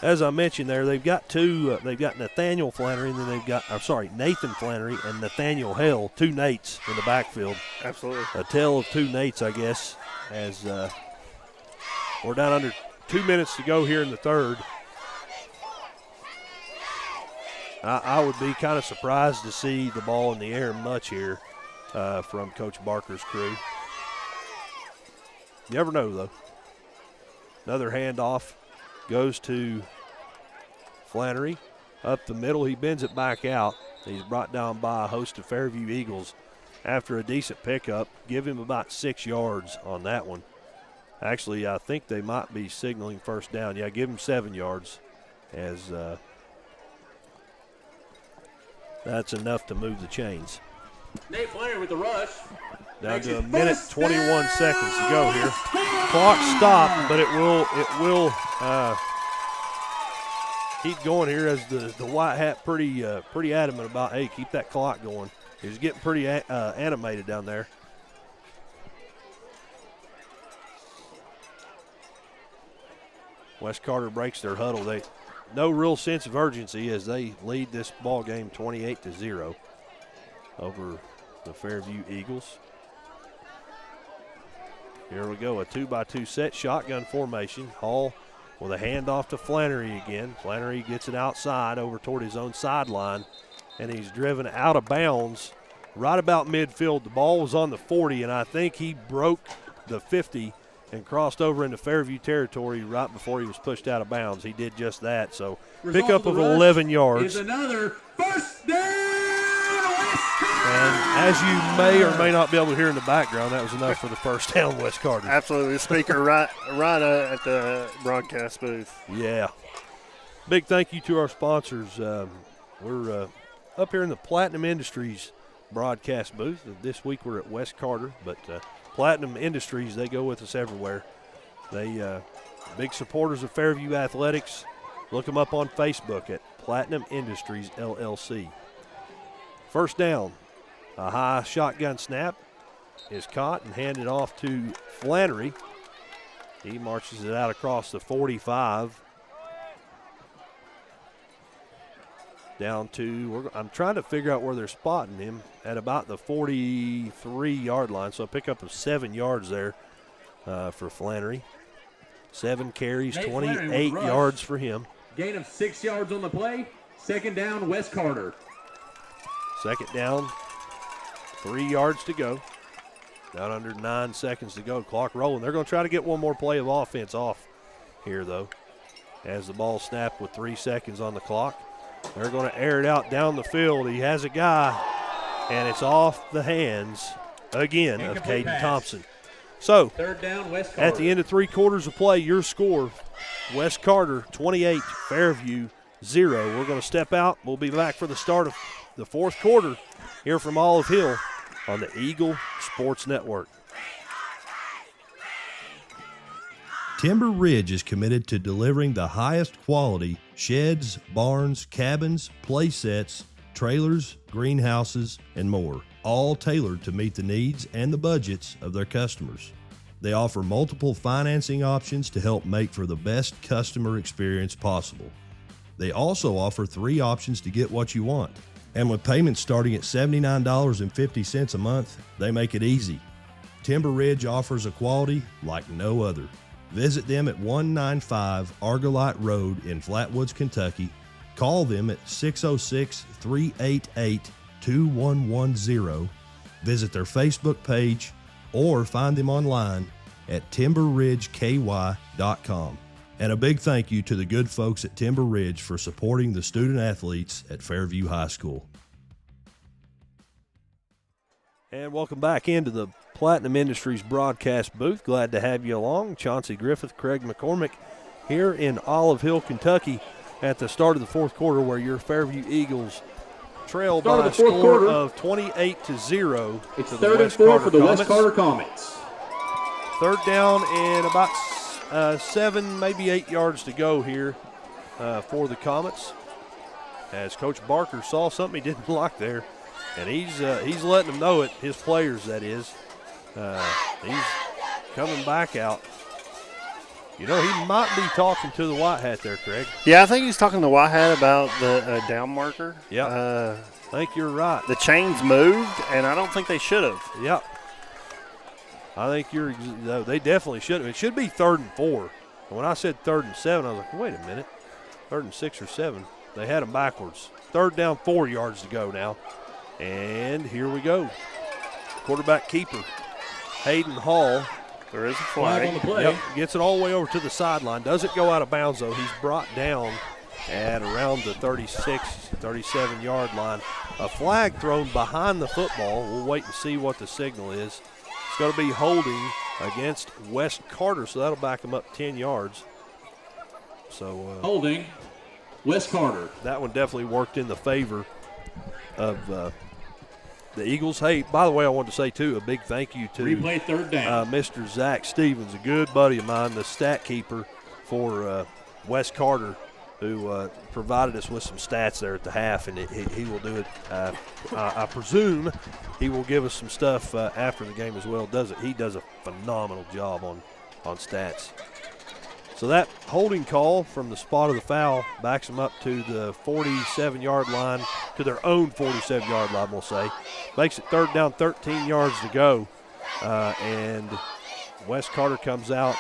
As I mentioned there, they've got two. They've got Nathaniel Flannery, and then Nathan Flannery and Nathaniel Hale, 2 Nates in the backfield. Absolutely. A tale of 2 Nates, I guess, as we're down under 2 minutes to go here in the third. I would be kind of surprised to see the ball in the air much here from Coach Barker's crew. You never know, though. Another handoff goes to Flannery. Up the middle, he bends it back out. He's brought down by a host of Fairview Eagles after a decent pickup. Give him about 6 yards on that one. Actually, I think they might be signaling first down. Yeah, give him 7 yards, as that's enough to move the chains. Nate Flannery with the rush. Down to a minute 21 seconds to go here. Clock stopped, but it will keep going here as the white hat pretty adamant about, hey, keep that clock going. He's getting pretty animated down there. West Carter breaks their huddle. No real sense of urgency as they lead this ball game 28-0 over the Fairview Eagles. Here we go, a 2-by-2 set, shotgun formation. Hall with a handoff to Flannery again. Flannery gets it outside over toward his own sideline, and he's driven out of bounds right about midfield. The ball was on the 40, and I think he broke the 50 and crossed over into Fairview territory right before he was pushed out of bounds. He did just that, so pickup of 11 yards. Is another first down, West Carter! And as you may or may not be able to hear in the background, that was enough for the first down, West Carter. Absolutely. The speaker right at the broadcast booth. Yeah. Big thank you to our sponsors. We're up here in the Platinum Industries broadcast booth. This week we're at West Carter, but Platinum Industries, they go with us everywhere. They big supporters of Fairview Athletics. Look them up on Facebook at Platinum Industries LLC. First down, a high shotgun snap is caught and handed off to Flannery. He marches it out across the 45. Down to, I'm trying to figure out where they're spotting him, at about the 43-yard line. So a pickup of 7 yards there for Flannery. 7 carries, 28 yards for him. Gain of 6 yards on the play. Second down, West Carter. Second down, 3 yards to go. Down under 9 seconds to go. Clock rolling. They're going to try to get one more play of offense off here, though, as the ball snapped with 3 seconds on the clock. They're going to air it out down the field. He has a guy, and it's off the hands again of Caden Thompson. So, third down, West Carter. At the end of 3 quarters of play, your score, West Carter 28, Fairview 0. We're going to step out. We'll be back for the start of the 4th quarter here from Olive Hill on the Eagle Sports Network. Timber Ridge is committed to delivering the highest quality sheds, barns, cabins, play sets, trailers, greenhouses, and more, all tailored to meet the needs and the budgets of their customers. They offer multiple financing options to help make for the best customer experience possible. They also offer 3 options to get what you want. And with payments starting at $79.50 a month, they make it easy. Timber Ridge offers a quality like no other. Visit them at 195 Argolite Road in Flatwoods, Kentucky. Call them at 606-388-2110. Visit their Facebook page or find them online at timberridgeky.com. And a big thank you to the good folks at Timber Ridge for supporting the student athletes at Fairview High School. And welcome back into the Platinum Industries broadcast booth. Glad to have you along. Chauncey Griffith, Craig McCormick here in Olive Hill, Kentucky at the start of the fourth quarter, where your Fairview Eagles trail by a score of 28-0. It's third and 4 for the West Carter Comets. Third down and about 7, maybe 8 yards to go here for the Comets, as Coach Barker saw something he didn't like there, and he's letting them know it, his players that is. He's coming back out. You know, he might be talking to the White Hat there, Craig. Yeah, I think he's talking to White Hat about the down marker. Yep. I think you're right. The chains moved, and I don't think they should have. Yep. I think they definitely should have. It should be 3rd and 4. And when I said 3rd and 7, I was like, wait a minute. 3rd and 6 or 7. They had them backwards. 3rd down, 4 yards to go now. And here we go. Quarterback keeper, Hayden Hall. There is a flag on the play. Yep, gets it all the way over to the sideline. Doesn't go out of bounds, though. He's brought down at around the 36, 37-yard line. A flag thrown behind the football. We'll wait and see what the signal is. It's going to be holding against West Carter, so that'll back him up 10 yards. So holding West Carter. That one definitely worked in the favor of the Eagles. Hey, by the way, I wanted to say, too, a big thank you to replay 3rd down. Mr. Zach Stevens, a good buddy of mine, the stat keeper for West Carter, who provided us with some stats there at the half, and he will do it. I presume he will give us some stuff after the game as well. He does a phenomenal job on stats. So that holding call from the spot of the foul backs them up to the 47-yard line, to their own 47-yard line, we'll say. Makes it 3rd down, 13 yards to go. And West Carter comes out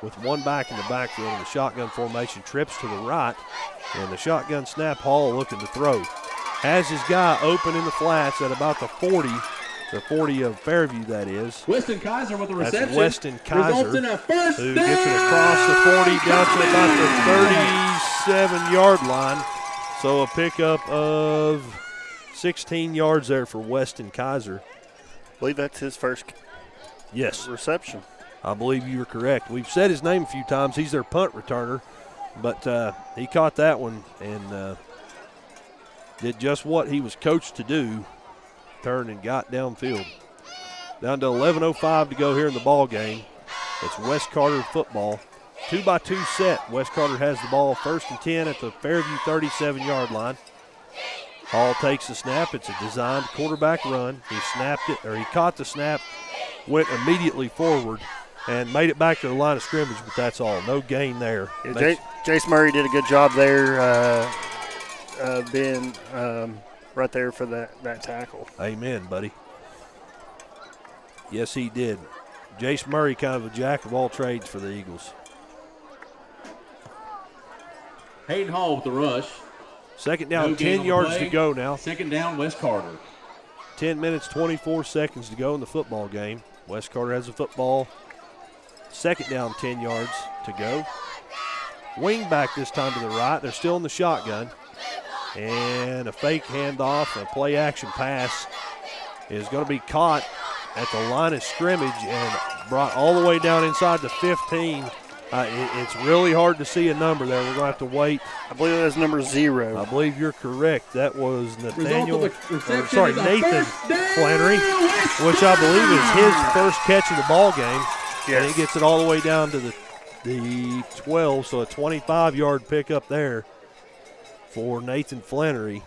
with one back in the backfield in the shotgun formation, trips to the right, and the shotgun snap. Hall looking to throw. Has his guy open in the flats at about the 40 of Fairview, that is. Weston Kaiser with the reception. That's Weston Kaiser, results in a first who down. gets it across the 40 down to about the 37-yard line. So a pickup of 16 yards there for Weston Kaiser. I believe that's his first reception. I believe you are correct. We've said his name a few times. He's their punt returner, but he caught that one and did just what he was coached to do. Turned and got downfield. Down to 11:05 to go here in the ball game. It's West Carter football. 2-by-2 set. West Carter has the ball 1st and 10 at the Fairview 37-yard line. Hall takes the snap. It's a designed quarterback run. He snapped it, or he caught the snap, went immediately forward, and made it back to the line of scrimmage, but that's all. No gain there. Yeah, Jace Murray did a good job there being right there for that tackle. Amen, buddy. Yes, he did. Jace Murray, kind of a jack of all trades for the Eagles. Hayden Hall with the rush. 2nd down, 10 yards to go now. 2nd down, West Carter. 10 minutes, 24 seconds to go in the football game. West Carter has the football. 2nd down, 10 yards to go. Wing back this time to the right. They're still in the shotgun. And a fake handoff, a play-action pass is going to be caught at the line of scrimmage and brought all the way down inside the 15. It's really hard to see a number there. We're going to have to wait. I believe that was number 0. I believe you're correct. That was Nathan Flannery, which I believe is his first catch of the ball game. Yes. And he gets it all the way down to the 12, so a 25-yard pickup there for Nathan Flannery.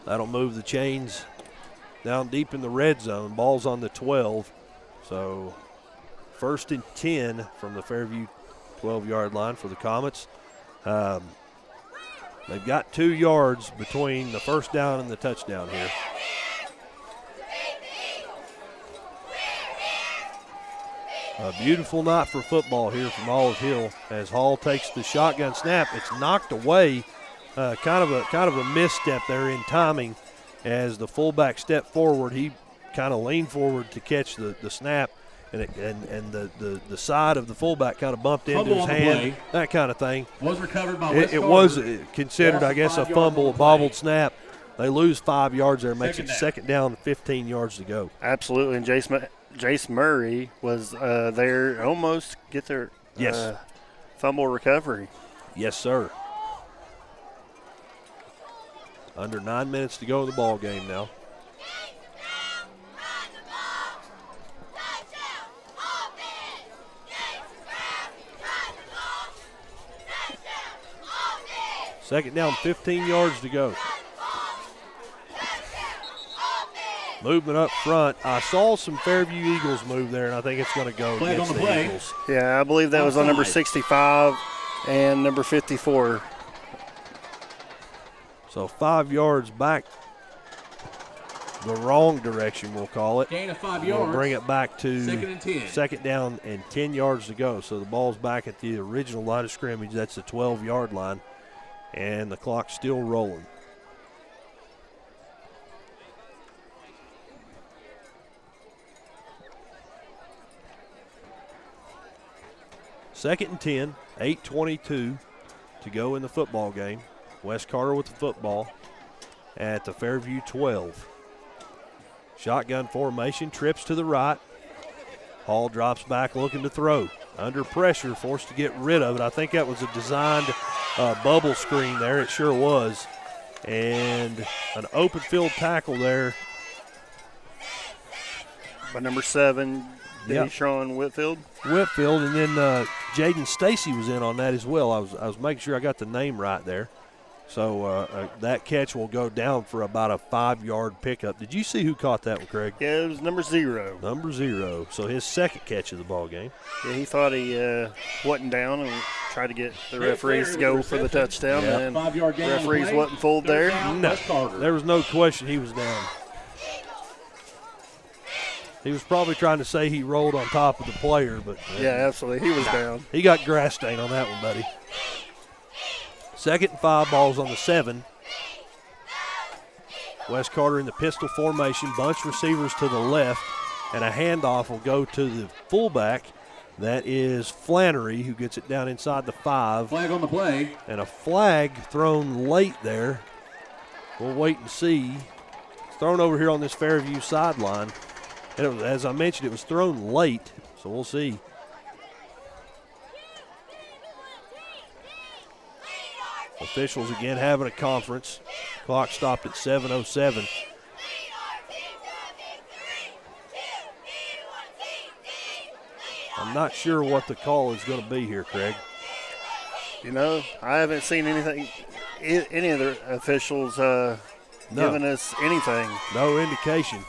That'll move the chains down deep in the red zone. Ball's on the 12. So 1st and 10 from the Fairview 12-yard line for the Comets. They've got 2 yards between the first down and the touchdown here. A beautiful night for football here from Olive Hill as Hall takes the shotgun snap. It's knocked away, kind of a misstep there in timing as the fullback stepped forward. He kind of leaned forward to catch the snap, and the side of the fullback kind of bumped into his hand, that kind of thing. Was recovered by it was considered, I guess, a fumble, a bobbled snap. They lose 5 yards there, makes it second down and 15 yards to go. Absolutely, and Jace Murray was there, almost get their fumble recovery. Yes, sir. Under 9 minutes to go in the ball game now. Second down, 15 yards to go. Movement up front. I saw some Fairview Eagles move there, and I think it's going to go against the Eagles. Yeah, I believe that was on number 65 and number 54. So 5 yards back the wrong direction, we'll call it. Gain of 5 We'll yards. bring it back to Second and 10. second down and 10 yards to go. So the ball's back at the original line of scrimmage. That's the 12-yard line, and the clock's still rolling. Second and 10, 8:22 to go in the football game. Wes Carter with the football at the Fairview 12. Shotgun formation, trips to the right. Hall drops back looking to throw. Under pressure, forced to get rid of it. I think that was a designed bubble screen there. It sure was. And an open field tackle there. By number 7, Deshaun Whitfield. Whitfield, and then Jaden Stacy was in on that as well. I was making sure I got the name right there. So that catch will go down for about a 5-yard pickup. Did you see who caught that one, Craig? Yeah, it was number 0. Number 0. So his second catch of the ball game. Yeah, he thought he wasn't down and tried to get the referees to go for the touchdown. Yeah. And 5-yard gain on the referees play. wasn't fooled there. No, there was no question he was down. He was probably trying to say he rolled on top of the player, but yeah, absolutely, he was down. He got grass stain on that one, buddy. Second and 5, balls on the 7. Wes Carter in the pistol formation, bunch receivers to the left, and a handoff will go to the fullback. That is Flannery, who gets it down inside the 5. Flag on the play. And a flag thrown late there. We'll wait and see. It's thrown over here on this Fairview sideline. And it was, as I mentioned, it was thrown late, so we'll see. Officials again having a conference. Clock stopped at 7:07. I'm not sure what the call is going to be here, Craig. You know, I haven't seen anything, any of the officials giving us anything. No indication.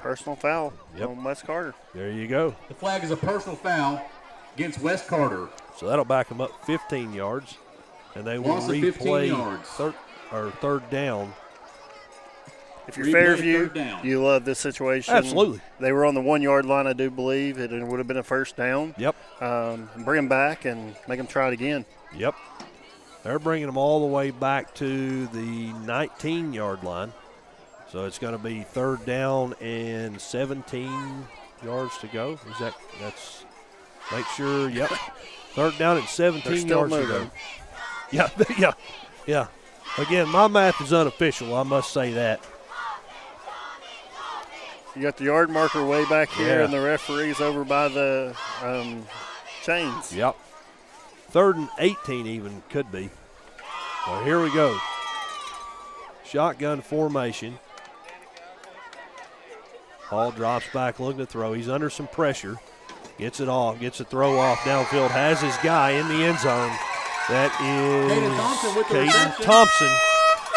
Personal foul on Wes Carter. There you go. The flag is a personal foul against Wes Carter. So that'll back them up 15 yards, and they will Loss of 15 replay yards. third down. If you're Replay Fairview, third down. you love this situation. Absolutely. They were on the 1-yard line, I do believe. It would have been a first down. Yep. Bring them back and make them try it again. Yep. They're bringing them all the way back to the 19-yard line. So it's going to be third down and 17 yards to go. That's make sure, yep. Third down and 17 yards to go. Yeah. Again, my math is unofficial, I must say that. You got the yard marker way back here and the referee's over by the chains. Yep. Third and 18 even could be. Well, here we go. Shotgun formation. Hall drops back looking to throw. He's under some pressure. Gets it off. Gets a throw off downfield. Has his guy in the end zone. That is Caden Thompson,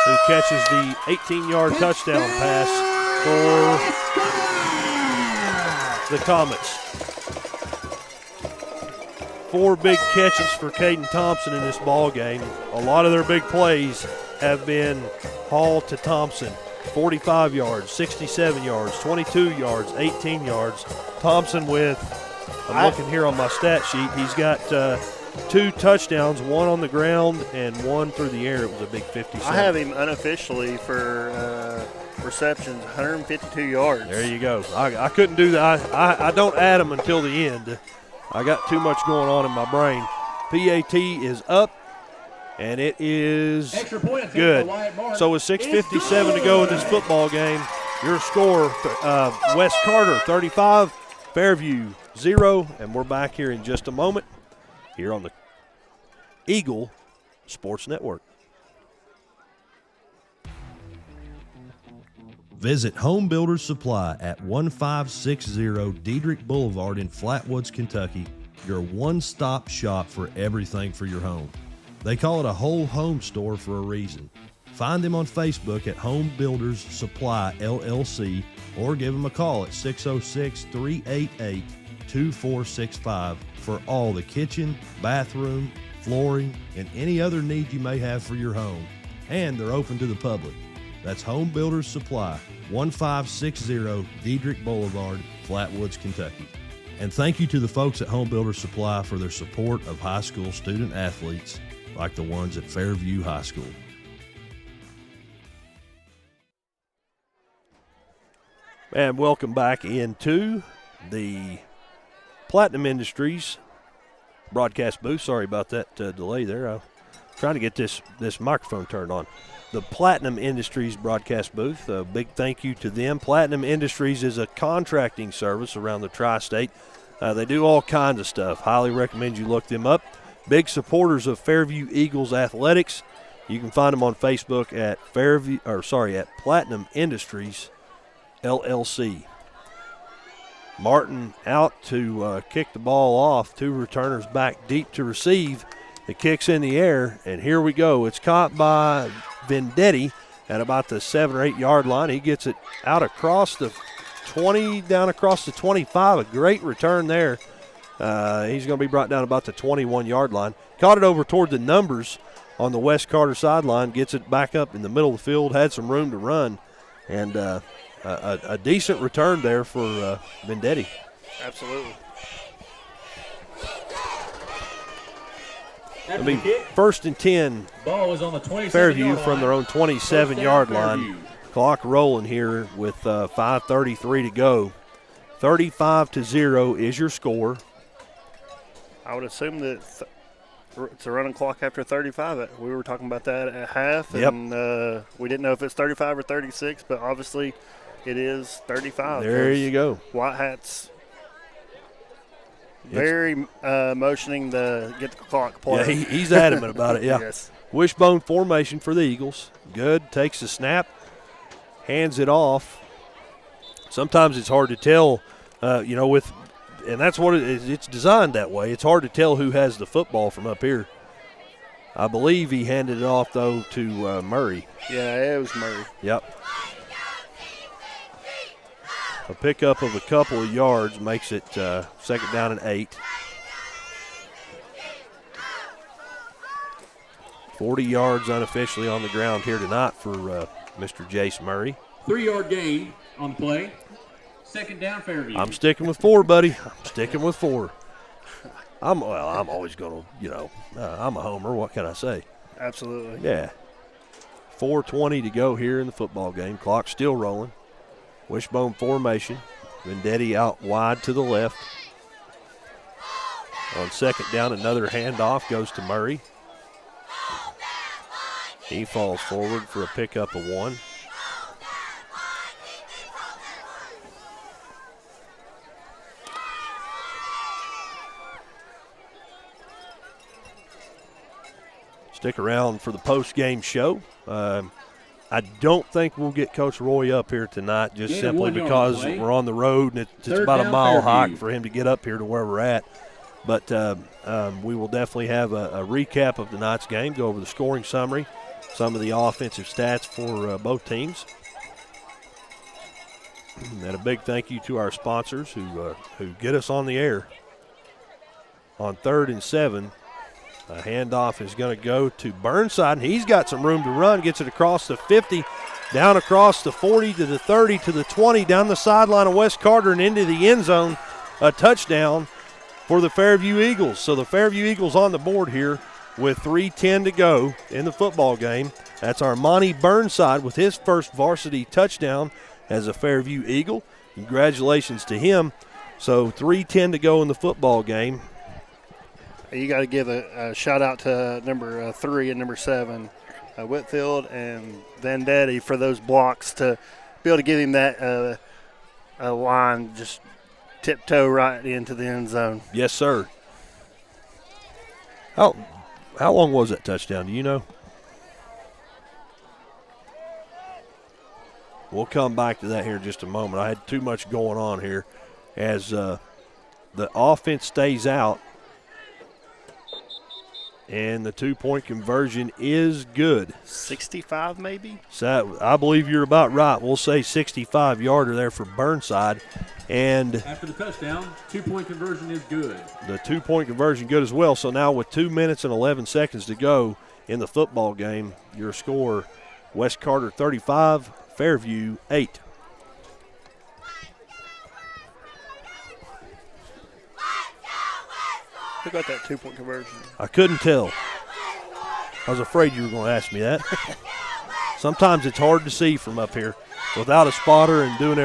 who catches the 18-yard touchdown pass for the Comets. 4 big catches for Caden Thompson in this ball game. A lot of their big plays have been Hall to Thompson. 45 yards, 67 yards, 22 yards, 18 yards. Thompson with, I'm looking here on my stat sheet, he's got 2 touchdowns, 1 on the ground and 1 through the air. It was a big 57. I have him unofficially for receptions, 152 yards. There you go. I couldn't do that. I don't add them until the end. I got too much going on in my brain. PAT is up, and it is good. So with 6:57 to go in this football game, your score, West Carter 35, Fairview 0, and we're back here in just a moment here on the Eagle Sports Network. Visit Home Builders Supply at 1560 Diedrich Boulevard in Flatwoods, Kentucky, your one-stop shop for everything for your home. They call it a whole home store for a reason. Find them on Facebook at Home Builders Supply LLC or give them a call at 606-388-2465 for all the kitchen, bathroom, flooring, and any other need you may have for your home. And they're open to the public. That's Home Builders Supply, 1560 Diedrich Boulevard, Flatwoods, Kentucky. And thank you to the folks at Home Builders Supply for their support of high school student athletes like the ones at Fairview High School. And welcome back into the Platinum Industries broadcast booth. Sorry about that delay there. I'm trying to get this microphone turned on. The Platinum Industries broadcast booth. A big thank you to them. Platinum Industries is a contracting service around the tri-state. They do all kinds of stuff. Highly recommend you look them up. Big supporters of Fairview Eagles athletics. You can find them on Facebook at at Platinum Industries LLC. Martin out to kick the ball off. 2 returners back deep to receive. The kick's in the air, and here we go. It's caught by Vendetti at about the 7 or 8 yard line. He gets it out across the 20, down across the 25. A great return there. He's going to be brought down about the 21 yard line. Caught it over toward the numbers on the West Carter sideline. Gets it back up in the middle of the field. Had some room to run, and a decent return there for Vendetti. Absolutely. I mean, 1st and 10, Ball is on the 27 Fairview from their own 27-yard line. Clock rolling here with 5:33 to go. 35-0 is your score. I would assume that it's a running clock after 35. We were talking about that at half, and we didn't know if it's 35 or 36, but obviously it is 35. There you go. White Hats very motioning to get the clock playing. Yeah, he's adamant about it, yeah. Yes. Wishbone formation for the Eagles. Good. Takes the snap, hands it off. Sometimes it's hard to tell, and that's what it is. It's designed that way. It's hard to tell who has the football from up here. I believe he handed it off, though, to Murray. Yeah, it was Murray. Yep. A pickup of a couple of yards makes it 2nd down and 8. 40 yards unofficially on the ground here tonight for Mr. Jace Murray. 3-yard gain on the play. 2nd down, Fairview. I'm sticking with 4, buddy. I'm sticking with 4. I'm always going to, I'm a homer. What can I say? Absolutely. Yeah. 4:20 to go here in the football game. Clock still rolling. Wishbone formation. Vendetti out wide to the left. On 2nd down, another handoff goes to Murray. He falls forward for a pickup of 1. Stick around for the post-game show. I don't think we'll get Coach Roy up here tonight just simply because we're on the road and it's about a mile hike for him to get up here to where we're at. But we will definitely have a recap of tonight's game, go over the scoring summary, some of the offensive stats for both teams. And a big thank you to our sponsors who get us on the air. On 3rd and 7, a handoff is going to go to Burnside, and he's got some room to run, gets it across the 50, down across the 40 to the 30 to the 20, down the sideline of West Carter and into the end zone. A touchdown for the Fairview Eagles. So the Fairview Eagles on the board here with 3:10 to go in the football game. That's Armani Burnside with his first varsity touchdown as a Fairview Eagle. Congratulations to him. So 3:10 to go in the football game. You got to give a shout out to number 3 and number 7, Whitfield and Vendetti, for those blocks to be able to give him that line just tiptoe right into the end zone. Yes, sir. How long was that touchdown? Do you know? We'll come back to that here in just a moment. I had too much going on here as the offense stays out. And the 2-point conversion is good. 65 maybe? So I believe you're about right. We'll say 65-yarder there for Burnside. And after the touchdown, 2-point conversion is good. The 2-point conversion good as well. So now with 2 minutes and 11 seconds to go in the football game, your score, West Carter 35, Fairview 8. Who got that 2-point conversion? I couldn't tell. I was afraid you were going to ask me that. Sometimes it's hard to see from up here without a spotter and doing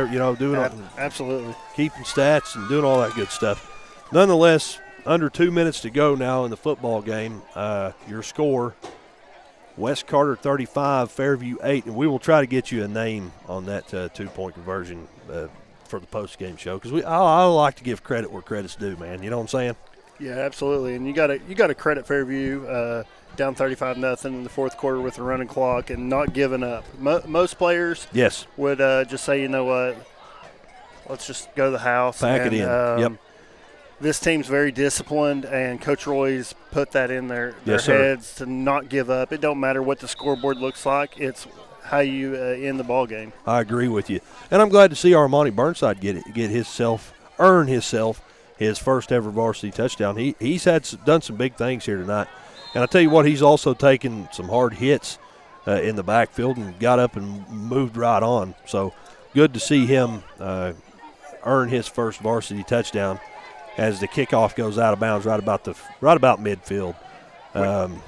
absolutely keeping stats and doing all that good stuff. Nonetheless, under 2 minutes to go now in the football game. Your score, West Carter 35, Fairview 8, and we will try to get you a name on that 2-point conversion for the post-game show because I like to give credit where credit's due, man. You know what I'm saying? Yeah, absolutely. And you got to credit Fairview down 35-0 in the fourth quarter with a running clock and not giving up. Most players would just say, you know what, let's just go to the house. Pack it in. Yep. This team's very disciplined, and Coach Roy's put that in their heads to not give up. It don't matter what the scoreboard looks like. It's how you end the ball game. I agree with you. And I'm glad to see Armani Burnside earn himself his first ever varsity touchdown. He's done some big things here tonight. And I tell you what, he's also taken some hard hits in the backfield and got up and moved right on. So good to see him earn his first varsity touchdown as the kickoff goes out of bounds right about midfield.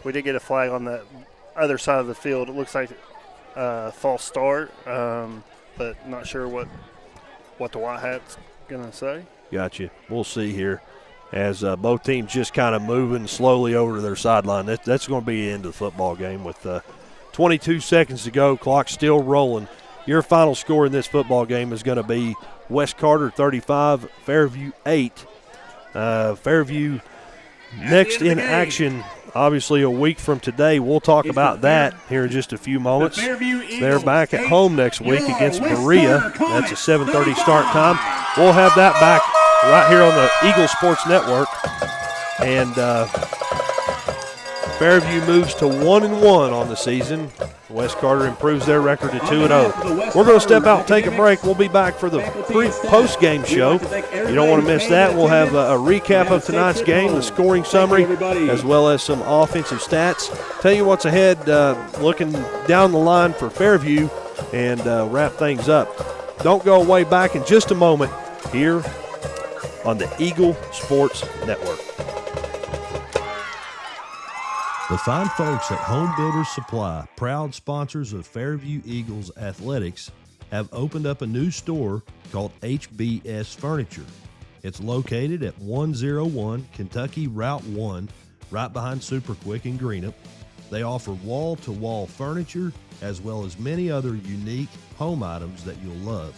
We did get a flag on the other side of the field. It looks like false start, but not sure what the white hat's going to say. Gotcha. We'll see here as both teams just kind of moving slowly over to their sideline. That's going to be the end of the football game with 22 seconds to go. Clock still rolling. Your final score in this football game is going to be West Carter 35, Fairview 8. Fairview next in action, obviously a week from today. We'll talk about that here in just a few moments. They're back at home next week against Berea. That's a 7:30 start time. We'll have that back right here on the Eagles Sports Network. And Fairview moves to 1-1 on the season. West Carter improves their record to 2-0. We're going to step out and take a break. We'll be back for the post-game show. You don't want to miss that. We'll have a recap of tonight's game, the scoring summary, as well as some offensive stats. Tell you what's ahead, looking down the line for Fairview, and wrap things up. Don't go away. Back in just a moment here on the Eagle Sports Network. The fine folks at Home Builders Supply, proud sponsors of Fairview Eagles Athletics, have opened up a new store called HBS Furniture. It's located at 101 Kentucky Route 1, right behind Super Quick in Greenup. They offer wall-to-wall furniture as well as many other unique home items that you'll love.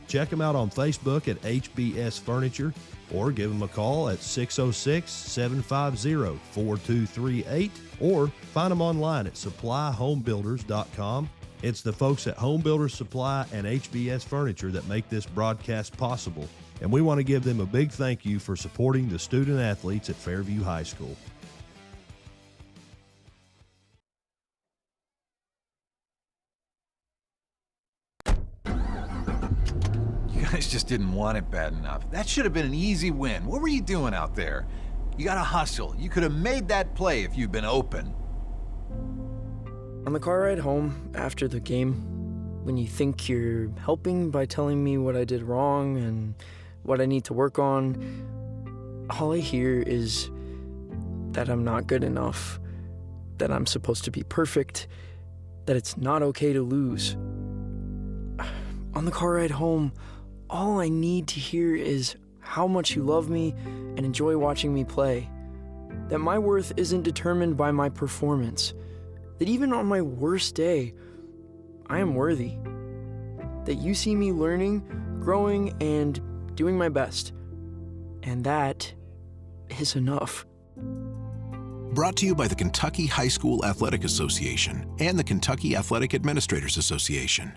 Check them out on Facebook at HBS Furniture or give them a call at 606-750-4238 or find them online at supplyhomebuilders.com. It's the folks at Home Builders Supply and HBS Furniture that make this broadcast possible, and we want to give them a big thank you for supporting the student athletes at Fairview High School. You guys just didn't want it bad enough. That should have been an easy win. What were you doing out there? You gotta hustle. You could have made that play if you'd been open. On the car ride home after the game, when you think you're helping by telling me what I did wrong and what I need to work on, all I hear is that I'm not good enough, that I'm supposed to be perfect, that it's not okay to lose. On the car ride home, all I need to hear is how much you love me and enjoy watching me play. That my worth isn't determined by my performance. That even on my worst day, I am worthy. That you see me learning, growing, and doing my best. And that is enough. Brought to you by the Kentucky High School Athletic Association and the Kentucky Athletic Administrators Association.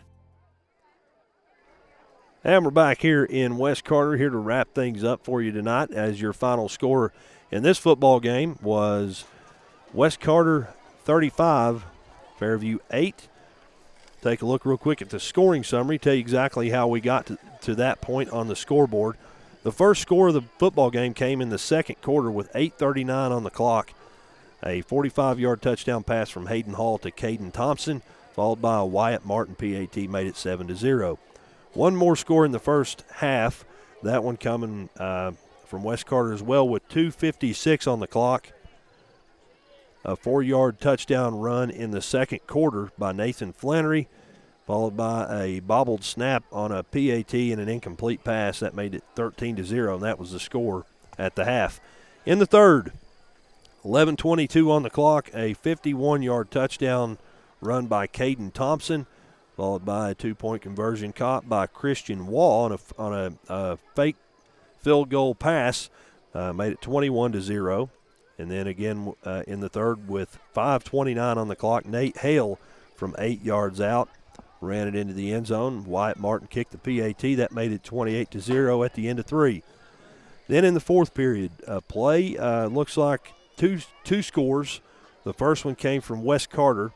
And we're back here in West Carter, here to wrap things up for you tonight, as your final score in this football game was West Carter 35, Fairview 8. Take a look real quick at the scoring summary, tell you exactly how we got to that point on the scoreboard. The first score of the football game came in the second quarter with 8:39 on the clock. A 45-yard touchdown pass from Hayden Hall to Caden Thompson, followed by a Wyatt Martin PAT, made it 7-0. One more score in the first half, that one coming from West Carter as well with 2:56 on the clock. A 4-yard touchdown run in the second quarter by Nathan Flannery, followed by a bobbled snap on a PAT and an incomplete pass. That made it 13-0, and that was the score at the half. In the third, 11:22 on the clock, a 51-yard touchdown run by Caden Thompson, followed by a 2-point conversion caught by Christian Wall on a fake field goal pass, made it 21-0. And then again in the third with 5:29 on the clock, Nate Hale from 8 yards out ran it into the end zone. Wyatt Martin kicked the PAT. That made it 28-0 at the end of 3. Then in the fourth period, play looks like two scores. The first one came from West Carter,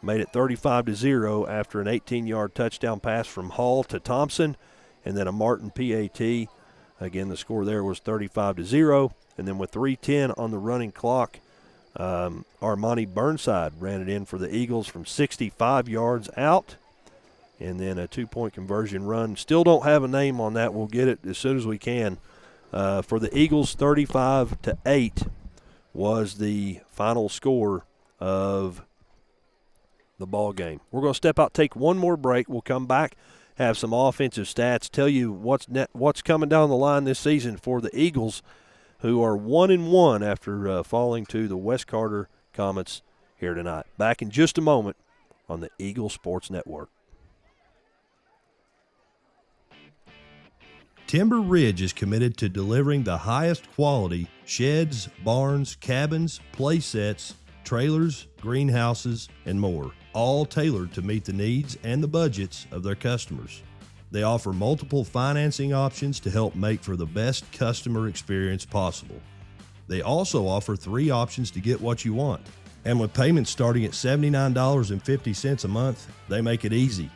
made it 35-0 after an 18-yard touchdown pass from Hall to Thompson, and then a Martin PAT. Again, the score there was 35-0. And then with 3:10 on the running clock, Armani Burnside ran it in for the Eagles from 65 yards out. And then a 2-point conversion run. Still don't have a name on that. We'll get it as soon as we can. For the Eagles, 35-8 was the final score of the ball game. We're going to step out, take one more break. We'll come back, have some offensive stats, tell you what's coming down the line this season for the Eagles, who are 1-1 after falling to the West Carter Comets here tonight. Back in just a moment on the Eagle Sports Network. Timber Ridge is committed to delivering the highest quality sheds, barns, cabins, play sets, trailers, greenhouses, and more, all tailored to meet the needs and the budgets of their customers. They offer multiple financing options to help make for the best customer experience possible. They also offer 3 options to get what you want. And with payments starting at $79.50 a month, they make it easy.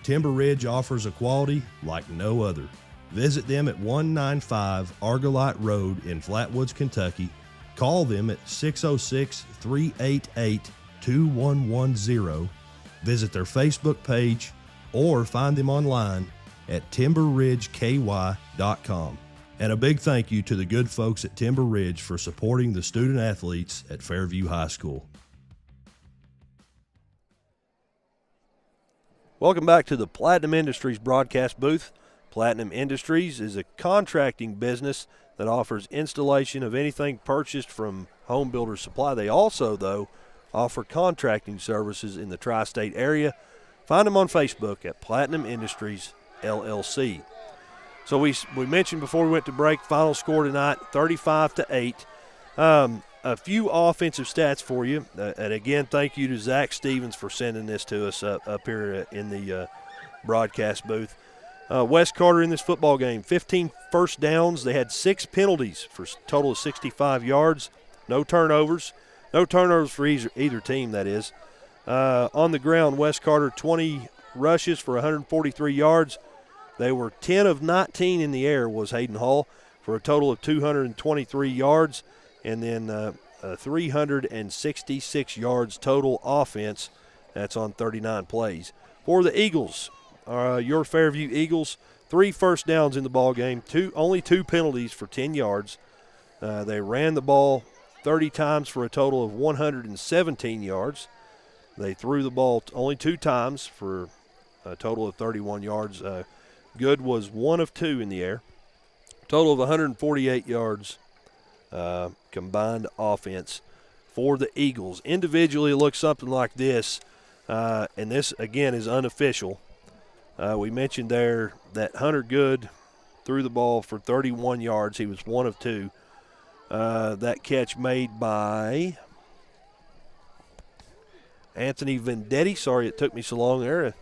Timber Ridge offers a quality like no other. Visit them at 195 Argolite Road in Flatwoods, Kentucky. Call them at 606-388-2110. Visit their Facebook page or find them online at timberridgeky.com. And a big thank you to the good folks at Timber Ridge for supporting the student athletes at Fairview High School. Welcome back to the Platinum Industries broadcast booth. Platinum Industries is a contracting business that offers installation of anything purchased from Home Builder Supply. They also, though, offer contracting services in the tri-state area. Find them on Facebook at Platinum Industries LLC. So we mentioned before we went to break, final score tonight, 35-8. A few offensive stats for you. And again, thank you to Zach Stevens for sending this to us up here in the broadcast booth. West Carter in this football game, 15 first downs. They had 6 penalties for a total of 65 yards. No turnovers. No turnovers for either team, that is. On the ground, West Carter, 20 rushes for 143 yards. They were 10 of 19 in the air was Hayden Hall for a total of 223 yards. And then 366 yards total offense. That's on 39 plays. For the Eagles, your Fairview Eagles, 3 first downs in the ball game, only 2 penalties for 10 yards. They ran the ball 30 times for a total of 117 yards. They threw the ball only 2 times for a total of 31 yards. Good was 1 of 2 in the air. Total of 148 yards combined offense for the Eagles. Individually, it looks something like this, and this, again, is unofficial. We mentioned there that Hunter Good threw the ball for 31 yards. He was 1 of 2. That catch made by Anthony Vendetti. Sorry it took me so long there.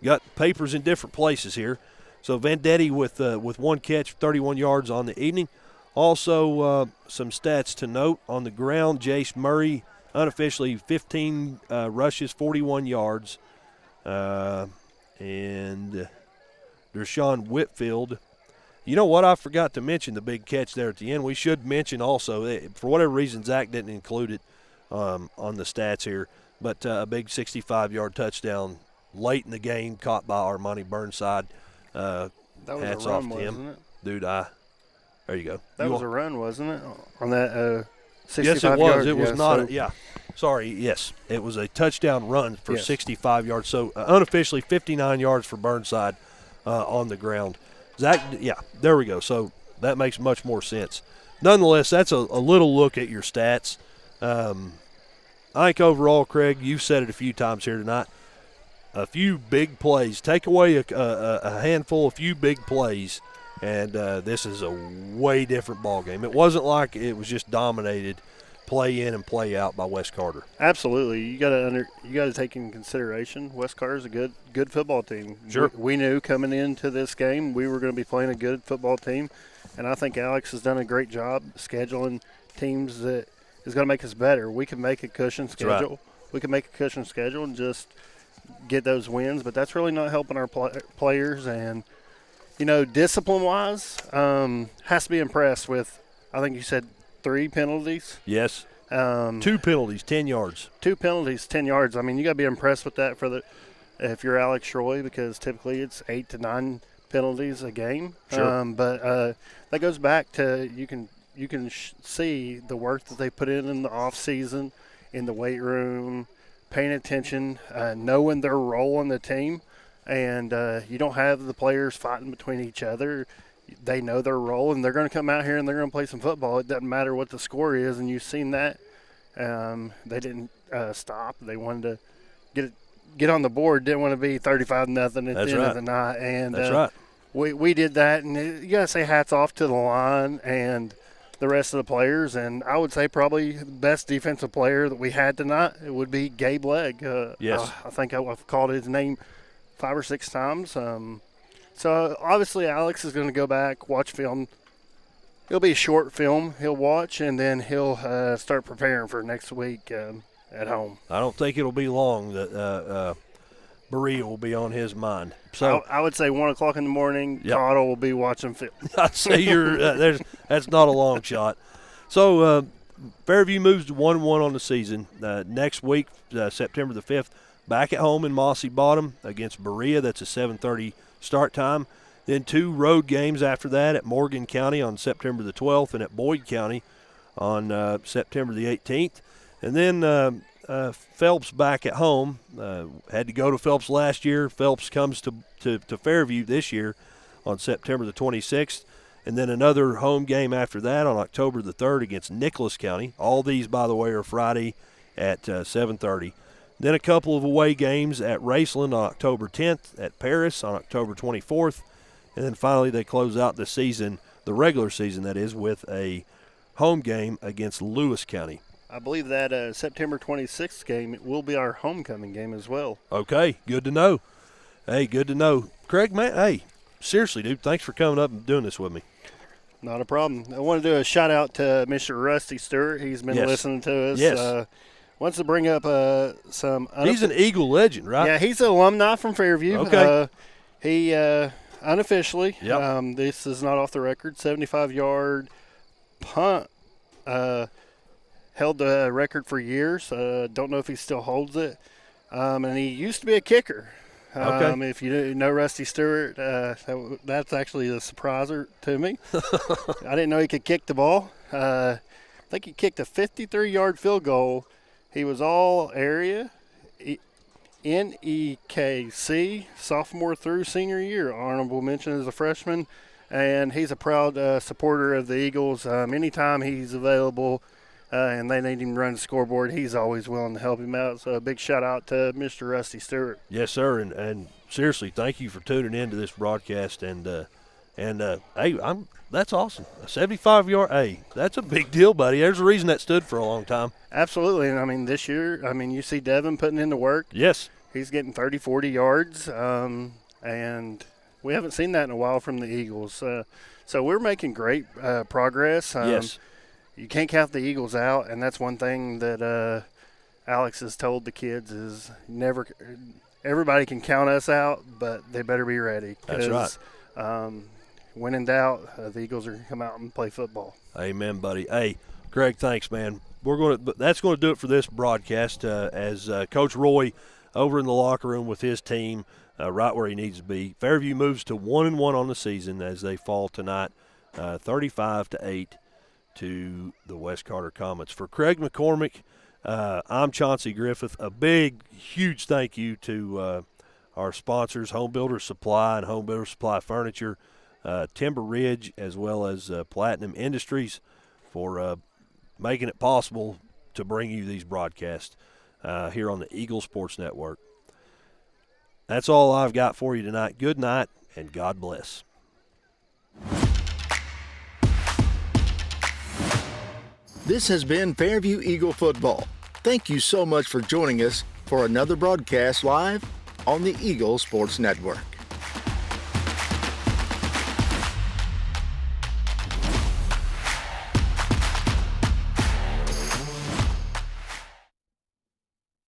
Got papers in different places here. So Vendetti with 1 catch, 31 yards on the evening. Also, some stats to note on the ground. Jace Murray, unofficially 15 rushes, 41 yards. And Deshaun Whitfield. You know what? I forgot to mention the big catch there at the end. We should mention also, for whatever reason, Zach didn't include it on the stats here, but a big 65-yard touchdown late in the game caught by Armani Burnside. That was hats a run, off to him. wasn't it? Dude, there you go. That was a run, wasn't it? On that 65 Yes, it was. yard? It was not. Sorry, yes. It was a touchdown run for 65 yards. So unofficially 59 yards for Burnside on the ground. Zach, there we go. So that makes much more sense. Nonetheless, that's a little look at your stats. I think overall, Craig, you've said it a few times here tonight, a few big plays. Take away a handful, a few big plays, and this is a way different ball game. It wasn't like it was just dominated play in and play out by West Carter. Absolutely. You got to take in consideration West Carter's a good football team. Sure. We knew coming into this game we were going to be playing a good football team, and I think Alex has done a great job scheduling teams that is going to make us better. We can make a cushion schedule. Right. We can make a cushion schedule and just get those wins, but that's really not helping our players. And discipline-wise, has to be impressed with. I think you said 3 penalties. Yes. 2 penalties, 10 yards. 2 penalties, 10 yards. I mean, you got to be impressed with that if you're Alex Roy, because typically it's 8 to 9 penalties a game. Sure. But that goes back to you can see the work that they put in the off season, in the weight room, paying attention, knowing their role in the team, and you don't have the players fighting between each other. They know their role, and they're going to come out here and they're going to play some football. It doesn't matter what the score is, and you've seen that. They didn't stop. They wanted to get on the board. Didn't want to be 35-0 at the end of the night. And that's right. We did that, and you got to say hats off to the line and the rest of the players. And I would say probably the best defensive player that we had tonight would be Gabe Legg. Yes. I think I've called his name 5 or 6 times. So, obviously, Alex is going to go back, watch film. It'll be a short film he'll watch, and then he'll start preparing for next week at home. I don't think it'll be long that Berea will be on his mind. So I would say 1 o'clock in the morning, Yep. Cottle will be watching film. I'd say that's not a long shot. So Fairview moves to 1-1 on the season. Next week, September the 5th, back at home in Mossy Bottom against Berea. That's a 7:30 start time. Then 2 road games after that at Morgan County on September the 12th and at Boyd County on September the 18th. And then Phelps back at home. Had to go to Phelps last year. Phelps comes to Fairview this year on September the 26th. And then another home game after that on October the 3rd against Nicholas County. All these, by the way, are Friday at 7:30. Then a couple of away games at Raceland on October 10th, at Paris on October 24th, and then finally they close out the season, the regular season that is, with a home game against Lewis County. I believe that September 26th game will be our homecoming game as well. Okay, good to know. Hey, good to know. Craig, man, hey, seriously, dude, thanks for coming up and doing this with me. Not a problem. I want to do a shout-out to Mr. Rusty Stewart. He's been listening to us. Yes. Wants to bring up some. He's an Eagle legend, right? Yeah, he's an alumni from Fairview. Okay. He unofficially, Yep. this is not off the record, 75-yard punt held the record for years. Don't know if he still holds it. And he used to be a kicker. Okay. If you know Rusty Stewart, that's actually a surpriser to me. I didn't know he could kick the ball. I think he kicked a 53-yard field goal. He was all area, NEKC, sophomore through senior year. Honorable mention as a freshman. And he's a proud supporter of the Eagles. Anytime he's available and they need him to run the scoreboard, he's always willing to help him out. So a big shout-out to Mr. Rusty Stewart. Yes, sir, and seriously, thank you for tuning into this broadcast. And hey, that's awesome. A 75-yard, hey, that's a big deal, buddy. There's a reason that stood for a long time. Absolutely, and this year, you see Devin putting in the work. Yes. He's getting 30, 40 yards, and we haven't seen that in a while from the Eagles. So we're making great progress. Yes. You can't count the Eagles out, and that's one thing that Alex has told the kids is never – everybody can count us out, but they better be ready. That's right. When in doubt, the Eagles are going to come out and play football. Amen, buddy. Hey, Greg, thanks, man. That's going to do it for this broadcast as Coach Roy over in the locker room with his team right where he needs to be. Fairview moves to 1-1 on the season as they fall tonight 35-8 to the West Carter Comets. For Craig McCormick, I'm Chauncey Griffith. A big, huge thank you to our sponsors, Home Builder Supply and Home Builder Supply Furniture, Timber Ridge, as well as Platinum Industries for making it possible to bring you these broadcasts here on the Eagle Sports Network. That's all I've got for you tonight. Good night, and God bless. This has been Fairview Eagle Football. Thank you so much for joining us for another broadcast live on the Eagle Sports Network.